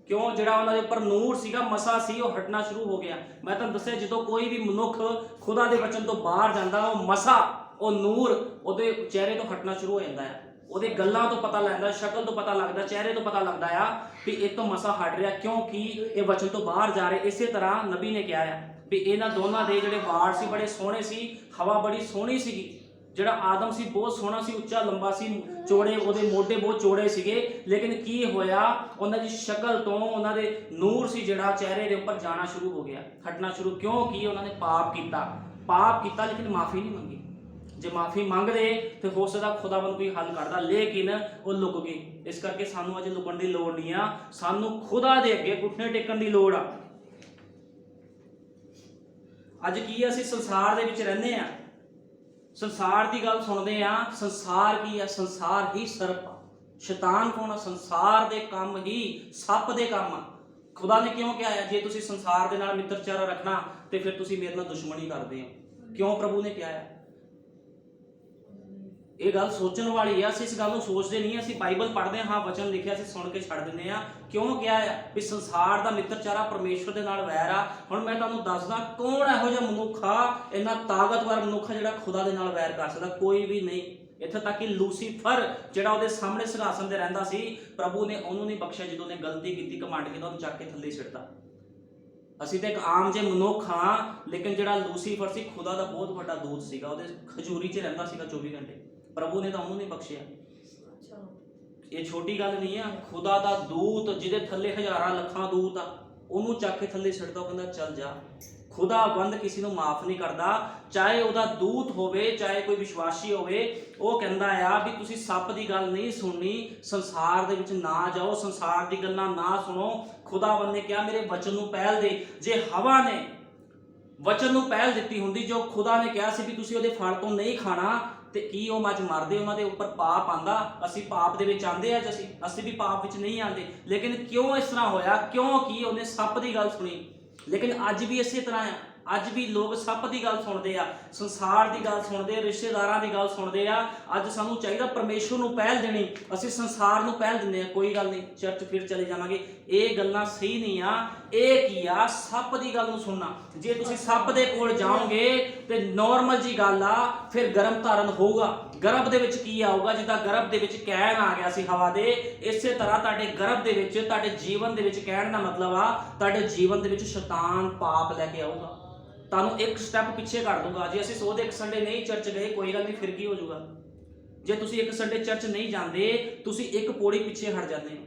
ਕਿਉਂ? ਜਿਹੜਾ ਉਹਨਾਂ ਦੇ ਉੱਪਰ ਨੂਰ ਸੀਗਾ, ਮਸਾ ਸੀ, ਉਹ ਹਟਣਾ ਸ਼ੁਰੂ ਹੋ ਗਿਆ। ਮੈਂ ਤੁਹਾਨੂੰ ਦੱਸਿਆ, ਜਦੋਂ ਕੋਈ ਵੀ ਮਨੁੱਖ ਖੁਦਾ ਦੇ ਵਚਨ ਤੋਂ ਬਾਹਰ ਜਾਂਦਾ, ਉਹ ਮਸਾ, ਉਹ ਨੂਰ ਉਹਦੇ ਚਿਹਰੇ ਤੋਂ ਹਟਣਾ ਸ਼ੁਰੂ ਹੋ ਜਾਂਦਾ ਹੈ। ਉਹਦੇ ਗੱਲਾਂ ਤੋਂ ਪਤਾ ਲੱਗਦਾ, ਸ਼ਕਲ ਤੋਂ ਪਤਾ ਲੱਗਦਾ, ਚਿਹਰੇ ਤੋਂ ਪਤਾ ਲੱਗਦਾ ਆ ਵੀ ਇਹ ਤੋਂ ਮਸਾ ਹਟ ਰਿਹਾ, ਕਿਉਂਕਿ ਇਹ ਵਚਨ ਤੋਂ ਬਾਹਰ ਜਾ ਰਹੇ। ਇਸੇ ਤਰ੍ਹਾਂ ਨਬੀ ਨੇ ਕਿਹਾ ਆ ਵੀ ਇਹਨਾਂ ਦੋਨਾਂ ਦੇ ਜਿਹੜੇ ਵਾਲ ਸੀ ਬੜੇ ਸੋਹਣੇ ਸੀ, ਹਵਾ ਬੜੀ ਸੋਹਣੀ ਸੀਗੀ। ਜਿਹੜਾ ਆਦਮ ਸੀ ਬਹੁਤ ਸੋਹਣਾ ਸੀ, ਉੱਚਾ ਲੰਬਾ ਸੀ, ਚੌੜੇ, ਉਹਦੇ ਮੋਢੇ ਬਹੁਤ ਚੌੜੇ ਸੀਗੇ। ਲੇਕਿਨ ਕੀ ਹੋਇਆ? ਉਹਨਾਂ ਦੀ ਸ਼ਕਲ ਤੋਂ, ਉਹਨਾਂ ਦੇ ਨੂਰ ਸੀ ਜਿਹੜਾ ਚਿਹਰੇ ਦੇ ਉੱਪਰ ਜਾਣਾ ਸ਼ੁਰੂ ਹੋ ਗਿਆ, ਹਟਣਾ ਸ਼ੁਰੂ। ਕਿਉਂਕਿ ਉਹਨਾਂ ਨੇ ਪਾਪ ਕੀਤਾ ਲੇਕਿਨ ਮਾਫੀ ਨਹੀਂ ਮੰਗੀ। ਜੇ ਮਾਫੀ ਮੰਗਦੇ ਤੇ ਹੋ ਸਕਦਾ ਖੁਦਾਵੰਦ ਕੋਈ ਹੱਲ ਕਰਦਾ, ਲੇਕਿਨ ਉਹ ਲੁਕ ਗਏ। ਇਸ ਕਰਕੇ ਸਾਨੂੰ ਅੱਜ ਲੁਕਣ ਦੀ ਲੋੜ ਨਹੀਂ ਆ, ਸਾਨੂੰ ਖੁਦਾ ਦੇ ਅੱਗੇ ਘੁੱਟਨੇ ਟੇਕਣ ਦੀ ਲੋੜ ਆ। ਅੱਜ ਕੀ ਅਸੀਂ ਸੰਸਾਰ ਦੇ ਵਿੱਚ ਰਹਿੰਦੇ ਆ, ਸੰਸਾਰ ਦੀ ਗੱਲ ਸੁਣਦੇ ਆ। ਸੰਸਾਰ ਕੀ ਆ? ਸੰਸਾਰ ਹੀ ਸਰਪ ਆ। ਸ਼ੈਤਾਨ ਕੌਣ ਆ? ਸੰਸਾਰ ਦੇ ਕੰਮ ਹੀ ਸੱਪ ਦੇ ਕੰਮ ਆ। ਖੁਦਾ ਨੇ ਕਿਉਂ ਕਿਹਾ ਹੈ ਜੇ ਤੁਸੀਂ ਸੰਸਾਰ ਦੇ ਨਾਲ ਮਿੱਤਰਚਾਰਾ ਰੱਖਣਾ ਤੇ ਫਿਰ ਤੁਸੀਂ ਮੇਰੇ ਨਾਲ ਦੁਸ਼ਮਣੀ ਕਰਦੇ ਹੋ? ਕਿਉਂ ਪ੍ਰਭੂ ਨੇ ਕਿਹਾ ਹੈ? ਇਹ ਗੱਲ ਸੋਚਣ ਵਾਲੀ ਆ। ਅਸੀਂ ਇਸ ਗੱਲ ਨੂੰ ਸੋਚਦੇ ਨਹੀਂ, ਅਸੀਂ ਬਾਈਬਲ ਪੜ੍ਹਦੇ ਹਾਂ, ਵਚਨ ਲਿਖਿਆ, ਅਸੀਂ ਸੁਣ ਕੇ ਛੱਡ ਦਿੰਦੇ ਆ। ਕਿਉਂ ਕਿਹਾ ਹੈ ਵੀ ਸੰਸਾਰ ਦਾ ਮਿੱਤਰਚਾਰਾ ਪਰਮੇਸ਼ਵਰ ਦੇ ਨਾਲ ਵੈਰ ਆ? ਹੁਣ ਮੈਂ ਤੁਹਾਨੂੰ ਦੱਸਦਾ ਕੌਣ ਇਹੋ ਜਿਹਾ ਮਨੁੱਖ ਆ, ਇੰਨਾ ਤਾਕਤਵਰ ਮਨੁੱਖ ਆ ਜਿਹੜਾ ਖੁਦਾ ਦੇ ਨਾਲ ਵੈਰ ਕਰ ਸਕਦਾ। ਕੋਈ ਵੀ ਨਹੀਂ। ਇੱਥੇ ਤੱਕ ਕਿ ਲੂਸੀਫਰ ਜਿਹੜਾ ਉਹਦੇ ਸਾਹਮਣੇ ਸਿੰਘਾਸਨ ਤੇ ਰਹਿੰਦਾ ਸੀ, ਪ੍ਰਭੂ ਨੇ ਉਹਨੂੰ ਨਹੀਂ ਬਖਸ਼ਿਆ ਜਦੋਂ ਉਹਨੇ ਗਲਤੀ ਕੀਤੀ, ਘਮੰਡ ਕੀਤਾ, ਉਹਨੂੰ ਚੱਕ ਕੇ ਥੱਲੇ ਸਿੱਟਦਾ। ਅਸੀਂ ਤਾਂ ਇੱਕ ਆਮ ਜਿਹੇ ਮਨੁੱਖ ਹਾਂ, ਲੇਕਿਨ ਜਿਹੜਾ ਲੂਸੀਫਰ ਸੀ ਖੁਦਾ ਦਾ ਬਹੁਤ ਵੱਡਾ ਦੂਤ ਸੀਗਾ, ਉਹਦੇ ਖਜੂਰੀ 'ਚ ਰਹਿੰਦਾ ਸੀਗਾ 24 ਘੰਟੇ। ਪ੍ਰਭੂ ਨੇ ਤਾਂ ਉਹਨੂੰ ਨਹੀਂ ਬਖਸ਼ਿਆ। ਇਹ ਛੋਟੀ ਗੱਲ ਨਹੀਂ ਆ। ਖੁਦਾ ਦਾ ਦੂਤ ਜਿਹਦੇ ਥੱਲੇ ਹਜ਼ਾਰਾਂ ਲੱਖਾਂ ਦੂਤ ਆ, ਉਹਨੂੰ ਚੱਕ ਕੇ ਥੱਲੇ ਸਿੱਟਦਾ, ਉਹ ਕਹਿੰਦਾ ਚੱਲ ਜਾ। ਖੁਦਾਵੰਦ ਕਿਸੇ ਨੂੰ ਮਾਫ ਨਹੀਂ ਕਰਦਾ, ਚਾਹੇ ਉਹਦਾ ਦੂਤ ਹੋਵੇ, ਚਾਹੇ ਕੋਈ ਵਿਸ਼ਵਾਸੀ ਹੋਵੇ। ਉਹ ਕਹਿੰਦਾ ਆ ਵੀ ਤੁਸੀਂ ਸੱਪ ਦੀ ਗੱਲ ਨਹੀਂ ਸੁਣਨੀ, ਸੰਸਾਰ ਦੇ ਵਿੱਚ ਨਾ ਜਾਓ, ਸੰਸਾਰ ਦੀ ਗੱਲਾਂ ਨਾ ਸੁਣੋ। ਖੁਦਾਵੰਦ ਨੇ ਕਿਹਾ ਮੇਰੇ ਵਚਨ ਨੂੰ ਪਹਿਲ ਦੇ। ਜੇ ਹਵਾ ਨੇ ਵਚਨ ਨੂੰ ਪਹਿਲ ਦਿੱਤੀ ਹੁੰਦੀ, ਜੋ ਖੁਦਾ ਨੇ ਕਿਹਾ ਸੀ ਵੀ ਤੁਸੀਂ ਉਹਦੇ ਫਲ ਤੋਂ ਨਹੀਂ ਖਾਣਾ, ਤੇ ਕੀ ਉਹ ਮੱਝ ਮਰਦੇ? ਉਹਨਾਂ ਦੇ ਉੱਪਰ ਪਾਪ ਆਂਦਾ? ਅਸੀਂ ਪਾਪ ਦੇ ਵਿੱਚ ਆਂਦੇ ਆ? ਅਸੀਂ ਵੀ ਪਾਪ ਵਿੱਚ ਨਹੀਂ ਆਂਦੇ। ਲੇਕਿਨ ਕਿਉਂ ਇਸ ਤਰ੍ਹਾਂ ਹੋਇਆ? ਕਿਉਂਕਿ ਉਹਨੇ ਸੱਪ ਦੀ ਗੱਲ ਸੁਣੀ। ਲੇਕਿਨ ਅੱਜ ਵੀ ਇਸੇ ਤਰ੍ਹਾਂ ਆ। ਅੱਜ ਵੀ ਲੋਕ ਸੱਪ ਦੀ ਗੱਲ ਸੁਣਦੇ ਆ, ਸੰਸਾਰ ਦੀ ਗੱਲ ਸੁਣਦੇ ਆ, ਰਿਸ਼ਤੇਦਾਰਾਂ ਦੀ ਗੱਲ ਸੁਣਦੇ ਆ। ਅੱਜ ਸਾਨੂੰ ਚਾਹੀਦਾ ਪਰਮੇਸ਼ਵਰ ਨੂੰ ਪਹਿਲ ਦੇਣੀ, ਅਸੀਂ ਸੰਸਾਰ ਨੂੰ ਪਹਿਲ ਦਿੰਦੇ ਆ। ਕੋਈ ਗੱਲ ਨਹੀਂ, ਚਰਚ ਫਿਰ ਚਲੇ ਜਾਵਾਂਗੇ। ਇਹ ਗੱਲਾਂ ਸਹੀ ਨਹੀਂ ਆ। ਇਹ ਕੀ ਆ? ਸੱਪ ਦੀ ਗੱਲ ਨੂੰ ਸੁਣਨਾ। ਜੇ ਤੁਸੀਂ ਸੱਪ ਦੇ ਕੋਲ ਜਾਓਗੇ ਤੇ ਨੋਰਮਲ ਜੀ ਗੱਲ ਆ, ਫਿਰ ਗਰਭ ਧਾਰਨ ਹੋਊਗਾ। ਗਰਭ ਦੇ ਵਿੱਚ ਕੀ ਆਊਗਾ? ਜਿੱਦਾਂ ਗਰਭ ਦੇ ਵਿੱਚ ਕਹਿਣ ਆ ਗਿਆ ਸੀ ਹਵਾ ਦੇ, ਇਸੇ ਤਰ੍ਹਾਂ ਤੁਹਾਡੇ ਗਰਭ ਦੇ ਵਿੱਚ, ਤੁਹਾਡੇ ਜੀਵਨ ਦੇ ਵਿੱਚ ਕਹਿਣ ਦਾ ਮਤਲਬ ਆ ਤੁਹਾਡੇ ਜੀਵਨ ਦੇ ਵਿੱਚ ਸ਼ੈਤਾਨ ਪਾਪ ਲੈ ਕੇ ਆਊਗਾ, ਤੁਹਾਨੂੰ ਇੱਕ ਸਟੈਪ ਪਿੱਛੇ ਕਰ ਦੂਗਾ। ਜੇ ਅਸੀਂ ਸੋਚਦੇ ਇੱਕ ਸੰਡੇ ਨਹੀਂ ਚਰਚ ਗਏ, ਕੋਈ ਗੱਲ ਨਹੀਂ, ਫਿਰ ਕੀ ਹੋ ਜਾਊਗਾ? ਜੇ ਤੁਸੀਂ ਇੱਕ ਸੰਡੇ ਚਰਚ ਨਹੀਂ ਜਾਂਦੇ, ਤੁਸੀਂ ਇੱਕ ਪੌੜੀ ਪਿੱਛੇ ਹਟ ਜਾਂਦੇ ਹੋ।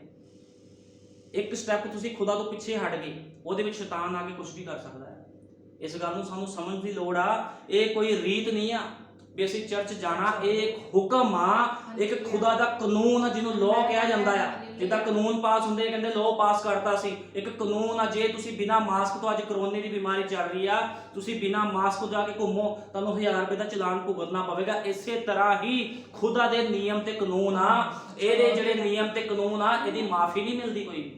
ਇੱਕ ਸਟੈਪ ਤੁਸੀਂ ਖੁਦਾ ਤੋਂ ਪਿੱਛੇ ਹਟ ਗਏ, ਉਹਦੇ ਵਿੱਚ ਸ਼ੈਤਾਨ ਆ ਕੇ ਕੁਝ ਵੀ ਕਰ ਸਕਦਾ ਹੈ। ਇਸ ਗੱਲ ਨੂੰ ਸਾਨੂੰ ਸਮਝਣ ਦੀ ਲੋੜ ਆ। ਇਹ ਕੋਈ ਰੀਤ ਨਹੀਂ ਆ ਵੀ ਅਸੀਂ ਚਰਚ ਜਾਣਾ, ਇਹ ਇੱਕ ਹੁਕਮ ਆ, ਇੱਕ ਖੁਦਾ ਦਾ ਕਾਨੂੰਨ ਆ, ਜਿਹਨੂੰ ਲਾਅ ਕਿਹਾ ਜਾਂਦਾ ਆ। ਜਿੱਦਾਂ ਕਾਨੂੰਨ ਪਾਸ ਹੁੰਦੇ, ਕਹਿੰਦੇ ਲਾਅ ਪਾਸ ਕਰਤਾ ਸੀ, ਇੱਕ ਕਾਨੂੰਨ ਆ। ਜੇ ਤੁਸੀਂ ਬਿਨਾਂ ਮਾਸਕ ਤੋਂ, ਅੱਜ ਕਰੋਨੇ ਦੀ ਬਿਮਾਰੀ ਚੱਲ ਰਹੀ ਆ, ਤੁਸੀਂ ਬਿਨਾਂ ਮਾਸਕ ਤੋਂ ਜਾ ਕੇ ਘੁੰਮੋ, ਤੁਹਾਨੂੰ 1000 ਰੁਪਏ ਦਾ ਚਲਾਨ ਭੁਗਤਣਾ ਪਵੇਗਾ। ਇਸੇ ਤਰ੍ਹਾਂ ਹੀ ਖੁਦਾ ਦੇ ਨਿਯਮ ਤੇ ਕਾਨੂੰਨ ਆ। ਇਹਦੇ ਜਿਹੜੇ ਨਿਯਮ ਤੇ ਕਾਨੂੰਨ ਆ, ਇਹਦੀ ਮਾਫੀ ਨਹੀਂ ਮਿਲਦੀ, ਕੋਈ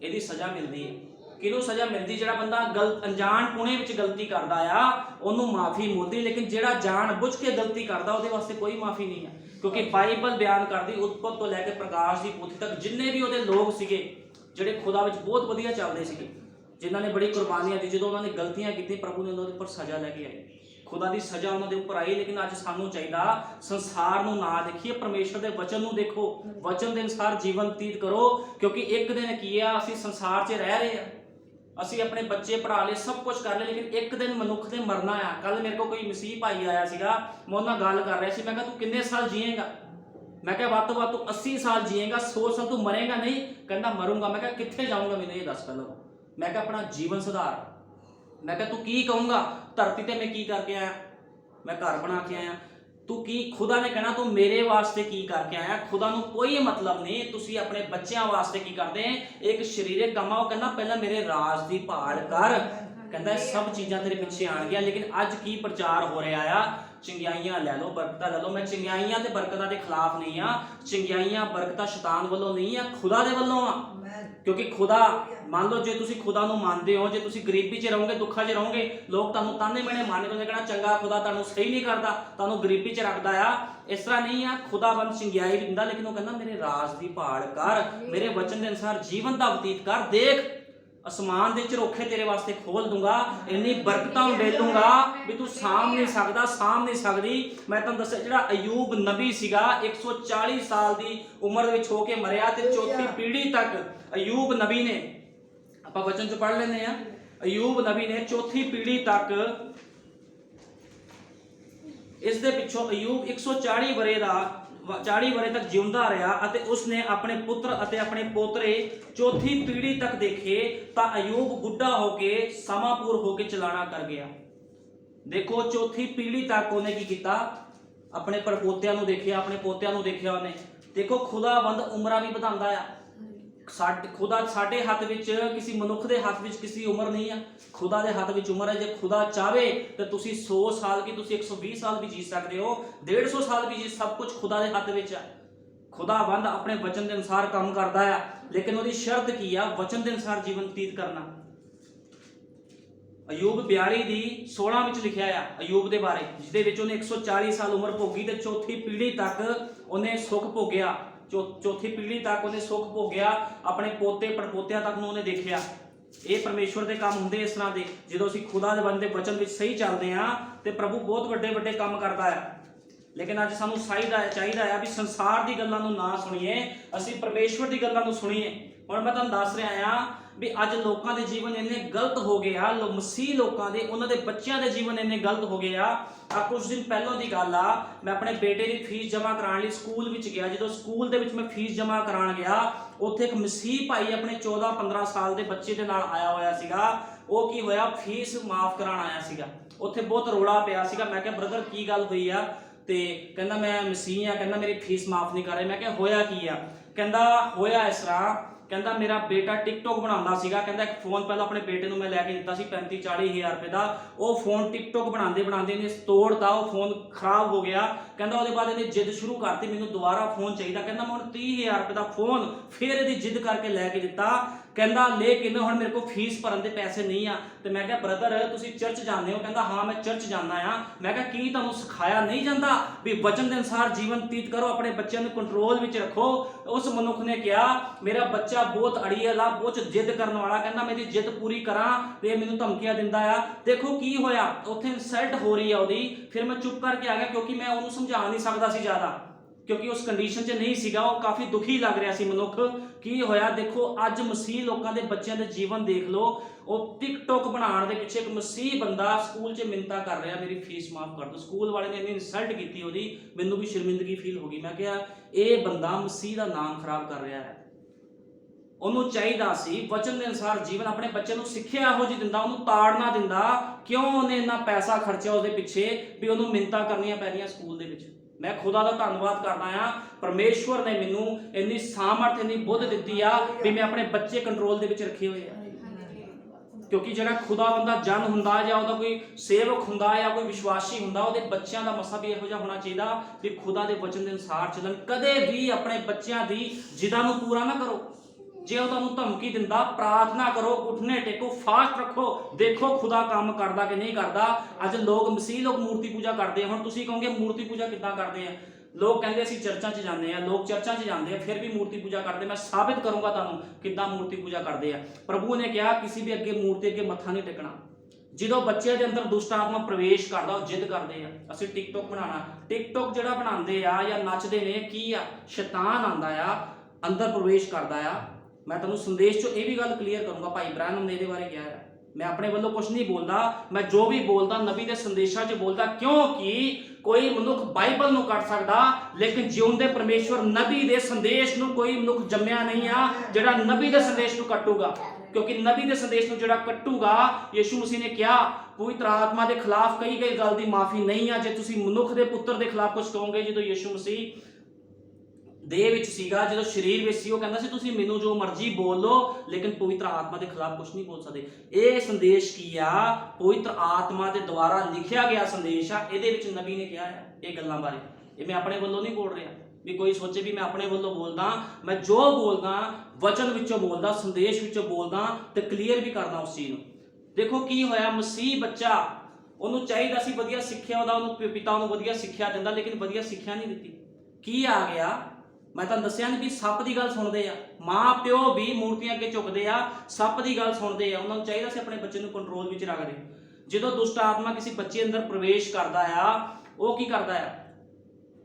ਇਹਦੀ ਸਜ਼ਾ ਮਿਲਦੀ ਹੈ। ਕਿਹਨੂੰ ਸਜ਼ਾ ਮਿਲਦੀ? ਜਿਹੜਾ ਬੰਦਾ ਅਣਜਾਣ ਪੁਣੇ ਵਿੱਚ ਗਲਤੀ ਕਰਦਾ ਆ, ਉਹਨੂੰ ਮਾਫੀ ਮਿਲਦੀ। ਲੇਕਿਨ ਜਿਹੜਾ ਜਾਣ ਬੁੱਝ ਕੇ ਗਲਤੀ ਕਰਦਾ, ਉਹਦੇ ਵਾਸਤੇ ਕੋਈ ਮਾਫੀ ਨਹੀਂ ਹੈ। ਕਿਉਂਕਿ ਬਾਈਬਲ ਬਿਆਨ ਕਰਦੀ ਉਤਪਤ ਤੋਂ ਲੈ ਕੇ ਪ੍ਰਕਾਸ਼ ਦੀ ਪੋਥੀ ਤੱਕ ਜਿੰਨੇ ਵੀ ਉਹਦੇ ਲੋਕ ਸੀਗੇ, ਜਿਹੜੇ ਖੁਦਾ ਵਿੱਚ ਬਹੁਤ ਵਧੀਆ ਚੱਲਦੇ ਸੀਗੇ, ਜਿਨ੍ਹਾਂ ਨੇ ਬੜੀ ਕੁਰਬਾਨੀਆਂ ਦਿੱਤੀ, ਜਦੋਂ ਉਹਨਾਂ ਨੇ ਗਲਤੀਆਂ ਕੀਤੀ, ਪ੍ਰਭੂ ਨੇ ਉਹਨਾਂ ਦੇ ਉੱਪਰ ਸਜ਼ਾ ਲੈ ਕੇ ਆਈ। ਖੁਦਾ ਦੀ ਸਜ਼ਾ ਉਹਨਾਂ ਦੇ ਉੱਪਰ ਆਈ। ਲੇਕਿਨ ਅੱਜ ਸਾਨੂੰ ਚਾਹੀਦਾ ਸੰਸਾਰ ਨੂੰ ਨਾ ਦੇਖੀਏ, ਪਰਮੇਸ਼ਵਰ ਦੇ ਵਚਨ ਨੂੰ ਦੇਖੋ, ਵਚਨ ਦੇ ਅਨੁਸਾਰ ਜੀਵਨ ਬਤੀਤ ਕਰੋ। ਕਿਉਂਕਿ ਇੱਕ ਦਿਨ ਕੀ ਆ, ਅਸੀਂ ਸੰਸਾਰ 'ਚ ਰਹਿ ਰਹੇ ਆ, ਅਸੀਂ ਆਪਣੇ ਬੱਚੇ ਪੜ੍ਹਾ ਲਏ, ਸਭ ਕੁਝ ਕਰ ਲਿਆ, ਲੇਕਿਨ ਇੱਕ ਦਿਨ ਮਨੁੱਖ ਨੇ ਮਰਨਾ ਆ। ਕੱਲ ਮੇਰੇ ਕੋਲ ਕੋਈ ਮਸੀਹ ਭਾਈ ਆਇਆ ਸੀਗਾ, ਮੈਂ ਉਹਨਾਂ ਨਾਲ ਗੱਲ ਕਰ ਰਿਹਾ ਸੀ। ਮੈਂ ਕਿਹਾ ਤੂੰ ਕਿੰਨੇ ਸਾਲ ਜੀਏਗਾ? ਮੈਂ ਕਿਹਾ ਵੱਧ ਤੋਂ ਵੱਧ ਤੂੰ 80 ਸਾਲ ਜੀਏਗਾ, 100 ਸਾਲ ਤੂੰ ਮਰੇਗਾ ਨਹੀਂ? ਕਹਿੰਦਾ ਮਰੂੰਗਾ। ਮੈਂ ਕਿਹਾ ਕਿੱਥੇ ਜਾਊਂਗਾ, ਮੈਨੂੰ ਇਹ ਦੱਸ ਪਹਿਲਾਂ। ਮੈਂ ਕਿਹਾ ਆਪਣਾ ਜੀਵਨ ਸੁਧਾਰ। ਮੈਂ ਕਿਹਾ ਤੂੰ ਕੀ ਕਹੂੰਗਾ? ਧਰਤੀ ਤੇ ਮੈਂ ਕੀ ਕਰਕੇ ਆਇਆ? ਮੈਂ ਘਰ ਬਣਾ ਕੇ ਆਇਆ। ਤੂੰ ਕੀ? ਖੁਦਾ ਨੇ ਕਹਿਣਾ ਤੂੰ ਮੇਰੇ ਵਾਸਤੇ ਕੀ ਕਰਕੇ ਆਇਆ? ਖੁਦਾ ਨੂੰ ਕੋਈ ਮਤਲਬ ਨਹੀਂ ਤੁਸੀਂ ਆਪਣੇ ਬੱਚਿਆਂ ਵਾਸਤੇ ਕੀ ਕਰਦੇ। ਇੱਕ ਸਰੀਰਕ ਕੰਮ ਆ। ਉਹ ਕਹਿੰਦਾ ਪਹਿਲਾਂ ਮੇਰੇ ਰਾਜ ਦੀ ਭਾਲ ਕਰ, ਕਹਿੰਦਾ ਸਭ ਚੀਜ਼ਾਂ ਤੇਰੇ ਪਿੱਛੇ ਆਣਗੀਆਂ। ਲੇਕਿਨ ਅੱਜ ਕੀ ਪ੍ਰਚਾਰ ਹੋ ਰਿਹਾ ਆ? ਚੰਗਿਆਈਆਂ ਲੈ ਲਓ, ਬਰਕਤਾਂ ਲੈ ਲਓ। ਮੈਂ ਚੰਗਿਆਈਆਂ ਤੇ ਬਰਕਤਾਂ ਦੇ ਖਿਲਾਫ ਨਹੀਂ ਆ। ਚੰਗਿਆਈਆਂ ਬਰਕਤਾਂ ਸ਼ੈਤਾਨ ਵੱਲੋਂ ਨਹੀਂ ਆ, ਖੁਦਾ ਦੇ ਵੱਲੋਂ ਆ। ਕਿਉਂਕਿ ਖੁਦਾ, ਮੰਨ ਲਓ ਜੇ ਤੁਸੀਂ ਖੁਦਾ ਨੂੰ ਮੰਨਦੇ ਹੋ, ਜੇ ਤੁਸੀਂ ਗਰੀਬੀ 'ਚ ਰਹੋਗੇ, ਦੁੱਖਾਂ 'ਚ ਰਹੋਗੇ, ਲੋਕ ਤੁਹਾਨੂੰ ਤਾਨੇ ਮਿਹਣੇ ਮਾਰਨਗੇ, ਕਹਿਣਾ ਚੰਗਾ ਖੁਦਾ ਤੁਹਾਨੂੰ ਸਹੀ ਨਹੀਂ ਕਰਦਾ, ਤੁਹਾਨੂੰ ਗਰੀਬੀ 'ਚ ਰੱਖਦਾ ਆ। ਇਸ ਤਰ੍ਹਾਂ ਨਹੀਂ ਆ। ਖੁਦਾਵੰਦ ਚੰਗਿਆਈ ਵੀ ਦਿੰਦਾ, ਲੇਕਿਨ ਉਹ ਕਹਿੰਦਾ ਮੇਰੇ ਰਾਜ ਦੀ ਭਾਲ ਕਰ, ਮੇਰੇ ਵਚਨ ਦੇ ਅਨੁਸਾਰ ਜੀਵਨ ਦਾ ਬਤੀਤ ਕਰ। ਦੇਖ ਅਸਮਾਨ ਦੇ ਝਰੋਖੇ ਤੇਰੇ ਵਾਸਤੇ ਖੋਲ ਦੂੰਗਾ, ਇੰਨੀ ਬਰਕਤਾਂ ਦੇ ਦੂੰਗਾ ਵੀ ਤੂੰ ਸਾਂਭ ਨਹੀਂ ਸਕਦਾ, ਸਾਂਭ ਨਹੀਂ ਸਕਦੀ। ਮੈਂ ਤੁਹਾਨੂੰ ਦੱਸਿਆ ਜਿਹੜਾ ਅਯੂਬ ਨਬੀ ਸੀਗਾ, 140 ਸਾਲ ਦੀ ਉਮਰ ਦੇ ਵਿੱਚ ਹੋ ਕੇ ਮਰਿਆ, ਤੇ ਚੌਥੀ ਪੀੜ੍ਹੀ ਤੱਕ ਅਯੂਬ ਨਬੀ ਨੇ, ਆਪਾਂ ਵਚਨ 'ਚ ਪੜ੍ਹ ਲੈਂਦੇ ਆ, ਅਯੂਬ ਨਬੀ ਨੇ ਚੌਥੀ ਪੀੜ੍ਹੀ ਤੱਕ, ਇਸ ਦੇ ਪਿੱਛੋਂ ਅਯੂਬ 140 ਵਰੇ ਦਾ 40 ਵਰੇ ਤੱਕ ਜਿਉਂਦਾ ਰਿਹਾ, ਅਤੇ ਉਸਨੇ ਆਪਣੇ ਪੁੱਤਰ ਅਤੇ ਆਪਣੇ ਪੋਤਰੇ ਚੌਥੀ ਪੀੜ੍ਹੀ ਤੱਕ ਦੇਖੇ। ਤਾਂ ਅਯੂਬ ਬੁੱਢਾ ਹੋ ਕੇ ਸਮਾਪੂਰ ਹੋ ਕੇ ਚਲਾਣਾ ਕਰ ਗਿਆ। ਦੇਖੋ ਚੌਥੀ ਪੀੜ੍ਹੀ ਤੱਕ ਉਹਨੇ ਕੀ ਕੀਤਾ? ਆਪਣੇ ਪਰਪੋਤਿਆਂ ਨੂੰ ਦੇਖਿਆ, ਆਪਣੇ ਪੋਤਿਆਂ ਨੂੰ ਦੇਖਿਆ ਉਹਨੇ। ਦੇਖੋ ਖੁਦਾਵੰਦ ਉਮਰਾਂ ਵੀ ਵਧਾਉਂਦਾ ਆ। खुदा साडे हाथ विच, किसी मनुख दे हाथ विच किसी उम्र नहीं है, खुदा दे हाथ विच उम्र है। जे खुदा चाहे तो तुसी 100 साल की, तुसी 120 साल भी जी सकते हो, 150 साल भी जी, सब कुछ खुदा दे हाथ विच है। खुदावंद अपने वचन के अनुसार काम करता है, लेकिन उसकी शर्त की है, वचन के अनुसार जीवन व्यतीत करना। अयूब 42 ਦੀ 16 ਵਿੱਚ ਲਿਖਿਆ ਆ अयूब ਦੇ ਬਾਰੇ, ਜਿਹਦੇ ਵਿੱਚ ਉਹਨੇ 140 ਸਾਲ ਉਮਰ ਭੋਗੀ ਤੇ ਚੌਥੀ ਪੀੜ੍ਹੀ ਤੱਕ ਉਹਨੇ ਸੁੱਖ ਭੋਗਿਆ। ਚੌਥੀ ਪੀੜ੍ਹੀ ਤੱਕ ਉਹਨੇ ਸੁੱਖ ਭੋਗਿਆ, ਆਪਣੇ ਪੋਤੇ ਪੜਪੋਤਿਆਂ ਤੱਕ ਨੂੰ ਉਹਨੇ ਦੇਖਿਆ। ਇਹ ਪਰਮੇਸ਼ਵਰ ਦੇ ਕੰਮ ਹੁੰਦੇ ਇਸ ਤਰ੍ਹਾਂ ਦੇ, ਜਦੋਂ ਅਸੀਂ ਖੁਦਾ ਦੇ ਬੰਦੇ ਵਚਨ ਵਿੱਚ ਸਹੀ ਚੱਲਦੇ ਹਾਂ ਤੇ ਪ੍ਰਭੂ ਬਹੁਤ ਵੱਡੇ ਵੱਡੇ ਕੰਮ ਕਰਦਾ ਹੈ। लेकिन अज सानू चाहिए भी संसार की गल्लां नूं ना सुनीए, असीं परमेश्वर की गल्लां नूं सुनीए। हुण मैं तुहानूं दस रहा हां भी अज लोकां दे जीवन इन्ने गलत हो गए आ, मसीह लोकां दे, उन्हां दे बच्चियां दे जीवन इन्ने गलत हो गए आ। कुछ दिन पहलों की गल आ, मैं अपने बेटे की फीस जमा कराने लई स्कूल विच गया। जो स्कूल दे विच मैं फीस जमा कराण गया, उत्थे एक मसीह भाई अपने 14-15 साल के बच्चे दे नाल आया होया सीगा। वो की होया, फीस माफ कराण आया सीगा। उत्थे बहुत रौला पिया सीगा। मैं कहा ब्रदर की गल हुई आ? ते कहंदा मैं मसीह आ, कहंदा मेरी फीस माफ नहीं कर रहे। मैं कहा होया की आ? कहंदा होया इस तरह, कहंदा मेरा बेटा टिकटॉक बनांदा सीगा। कहंदा एक फोन पहले अपने बेटे नूं मैं लैके दित्ता सी 35-40 हज़ार रुपए दा। वो फोन टिकटॉक बनांदे बनांदे इहने तोड़ता, वो फोन खराब हो गया। कहंदा ਉਹਦੇ ਬਾਅਦ ਇਹਨੇ जिद शुरू करती, मैनूं दोबारा फोन चाहिए। कहंदा मैं हुण 30 हज़ार रुपए दा फोन फिर ਇਹਦੀ जिद करके लैके दित्ता। कहंदा लेकिन हुण मेरे को फीस भरन दे पैसे नहीं आ। ते मैं कहा ब्रदर तुसीं चर्च जांदे हो? कहंदा हाँ मैं चर्च जाना आ। मैं कहा की तुहानूं सिखाया नहीं जांदा भी वचन दे अनुसार जीवन व्यतीत करो, अपने बच्चों नूं कंट्रोल विच रखो? उस मनुख ने कहा मेरा बच्चा बहुत अड़ीअल आ, बहुत जिद करन वाला। कहंदा मेरी जिद पूरी करां ते मैनूं धमकियां दिंदा आ। देखो की होया, उत्थे इंसल्ट हो रही है ओहदी। फिर मैं चुप करके आ गया, क्योंकि मैं उहनूं समझा नहीं सकदा सी ज़्यादा, क्योंकि उस कंडीशन च नहीं सीगा। वो काफ़ी दुखी लग रहा सी मनुख। की होया, देखो अज मसीह लोगों के बच्चों के जीवन देख लो। वो टिकटॉक बनाने के पिछे एक मसीह बंदा स्कूल च मिन्नतां कर रहा मेरी फीस माफ कर दो। स्कूल वाले ने इन्नी इंसल्ट की ओहदी, मैनूं भी शर्मिंदगी फील हो गई। मैं कहा यह बंदा मसीह का नाम खराब कर रहा है। ਉਹਨੂੰ ਚਾਹੀਦਾ ਸੀ वचन के अनुसार जीवन अपने बच्चे ਨੂੰ ਸਿੱਖਿਆ ਇਹੋ ਜਿਹੀ ਦਿੰਦਾ, ਉਹਨੂੰ ਤਾੜ ਨਾ ਦਿੰਦਾ। ਕਿਉਂ ਉਹਨੇ ਇੰਨਾ ਪੈਸਾ ਖਰਚਿਆ ਉਹਦੇ ਪਿੱਛੇ ਵੀ ਉਹਨੂੰ ਮਿੰਨਤਾਂ ਕਰਨੀਆਂ ਪੈ ਰਹੀਆਂ ਸਕੂਲ ਦੇ ਵਿੱਚ। मैं खुदा का धन्यवाद करना आ, परमेश्वर ने मैनू इन्नी सामर्थ, इन्नी बुद्ध दी आ भी मैं अपने बच्चे कंट्रोल दे विच रखे हुए आ। क्योंकि जिहड़ा खुदा बंदा जन हुंदा या उहदा कोई सेवक हुंदा या कोई विश्वासी हुंदा, उहदे बच्चों का मसा भी इहो जिहा होना चाहिए भी खुदा के वचन के अनुसार चलन। कदे भी अपने बच्चों की जिद्दां नूं पूरा ना करो। जे वो तुहानूं धमकी दिंदा, प्रार्थना करो, उठने टेको, फास्ट रखो, देखो खुदा काम करदा कि नहीं करदा। अज लोग मसीह लोग मूर्ति पूजा करते हैं। हुण तुसीं कहोगे मूर्ति पूजा किद्दां करदे आ? लोग कहंदे असीं चर्चां 'च जांदे आ, लोग चर्चां 'च जांदे आ फिर भी मूर्ति पूजा करदे। मैं साबित करूंगा तुहानूं किद्दां मूर्ति पूजा करदे आ। प्रभु ने कहा किसी भी अगे मूर्ति अगे मत्था नहीं टेकना। जो बच्चे के अंदर दुष्ट आत्मा प्रवेश करता, जिद करते हैं असीं टिकटॉक बनाना। टिकटॉक जिहड़ा बनाते आ या नचदे ने, की आ शैतान आंदा आ, अंदर प्रवेश करता आ। मैं तुहानूं संदेश चो ये भी गल क्लीयर करूंगा, भाई ब्रैनम ने इहदे बारे कहा है। मैं अपने वालों कुछ नहीं बोलता, मैं जो भी बोलता नबी के संदेशा च बोलता। क्योंकि कोई मनुख बाइबल नूं कट सकदा, लेकिन जिउंदे परमेश्वर नबी के संदेश नूं कोई मनुख जम्मिया नहीं आ जिहड़ा नबी के संदेश नूं कटूगा। क्योंकि नबी के संदेश नूं जिहड़ा कटूगा, यीशु मसीह ने कहा पवित्र आत्मा के खिलाफ कई गल की माफ़ी नहीं आ। जे तुसीं मनुख के पुत्र के खिलाफ कुछ कहोगे, जो यीशु मसीह देह विच सीगा, जो शरीर विच सी, वो कहंदा सी तुसीं मैनूं जो मर्जी बोल लो, लेकिन पवित्र आत्मा के खिलाफ कुछ नहीं बोल सकते। ये संदेश की आ, पवित्र आत्मा के द्वारा लिखिया गया संदेश आ। इहदे विच नबी ने कहा है ये गल्लां बारे। ये मैं अपने वालों नहीं बोल रहा भी कोई सोचे भी मैं अपने वालों बोलदा। मैं जो बोलदा वचन विचों बोलदा, संदेश विचों बोलदा ते क्लीयर भी करदा उस चीज़ नूं। देखो की होया, मसीह बच्चा उहनूं चाहीदा सी वधिया सिੱਖਿਆ, ਉਹਦਾ पिता ਉਹਨੂੰ वधिया सिੱਖਿਆ ਦਿੰਦਾ, लेकिन वधिया सिੱਖਿਆ नहीं दित्ती। की आ गया, मैं तुहानूं दस्सिया नहीं भी सप की गल सुनते आ, माँ प्यो भी मूर्तियां अगे झुकते आ, सप की गल सुनते आ। उन्होंने चाहिए सी अपने बच्चे नूं कंट्रोल विच रखदे। जो दुष्ट आत्मा किसी बच्चे अंदर प्रवेश करता आ, वो की करता है,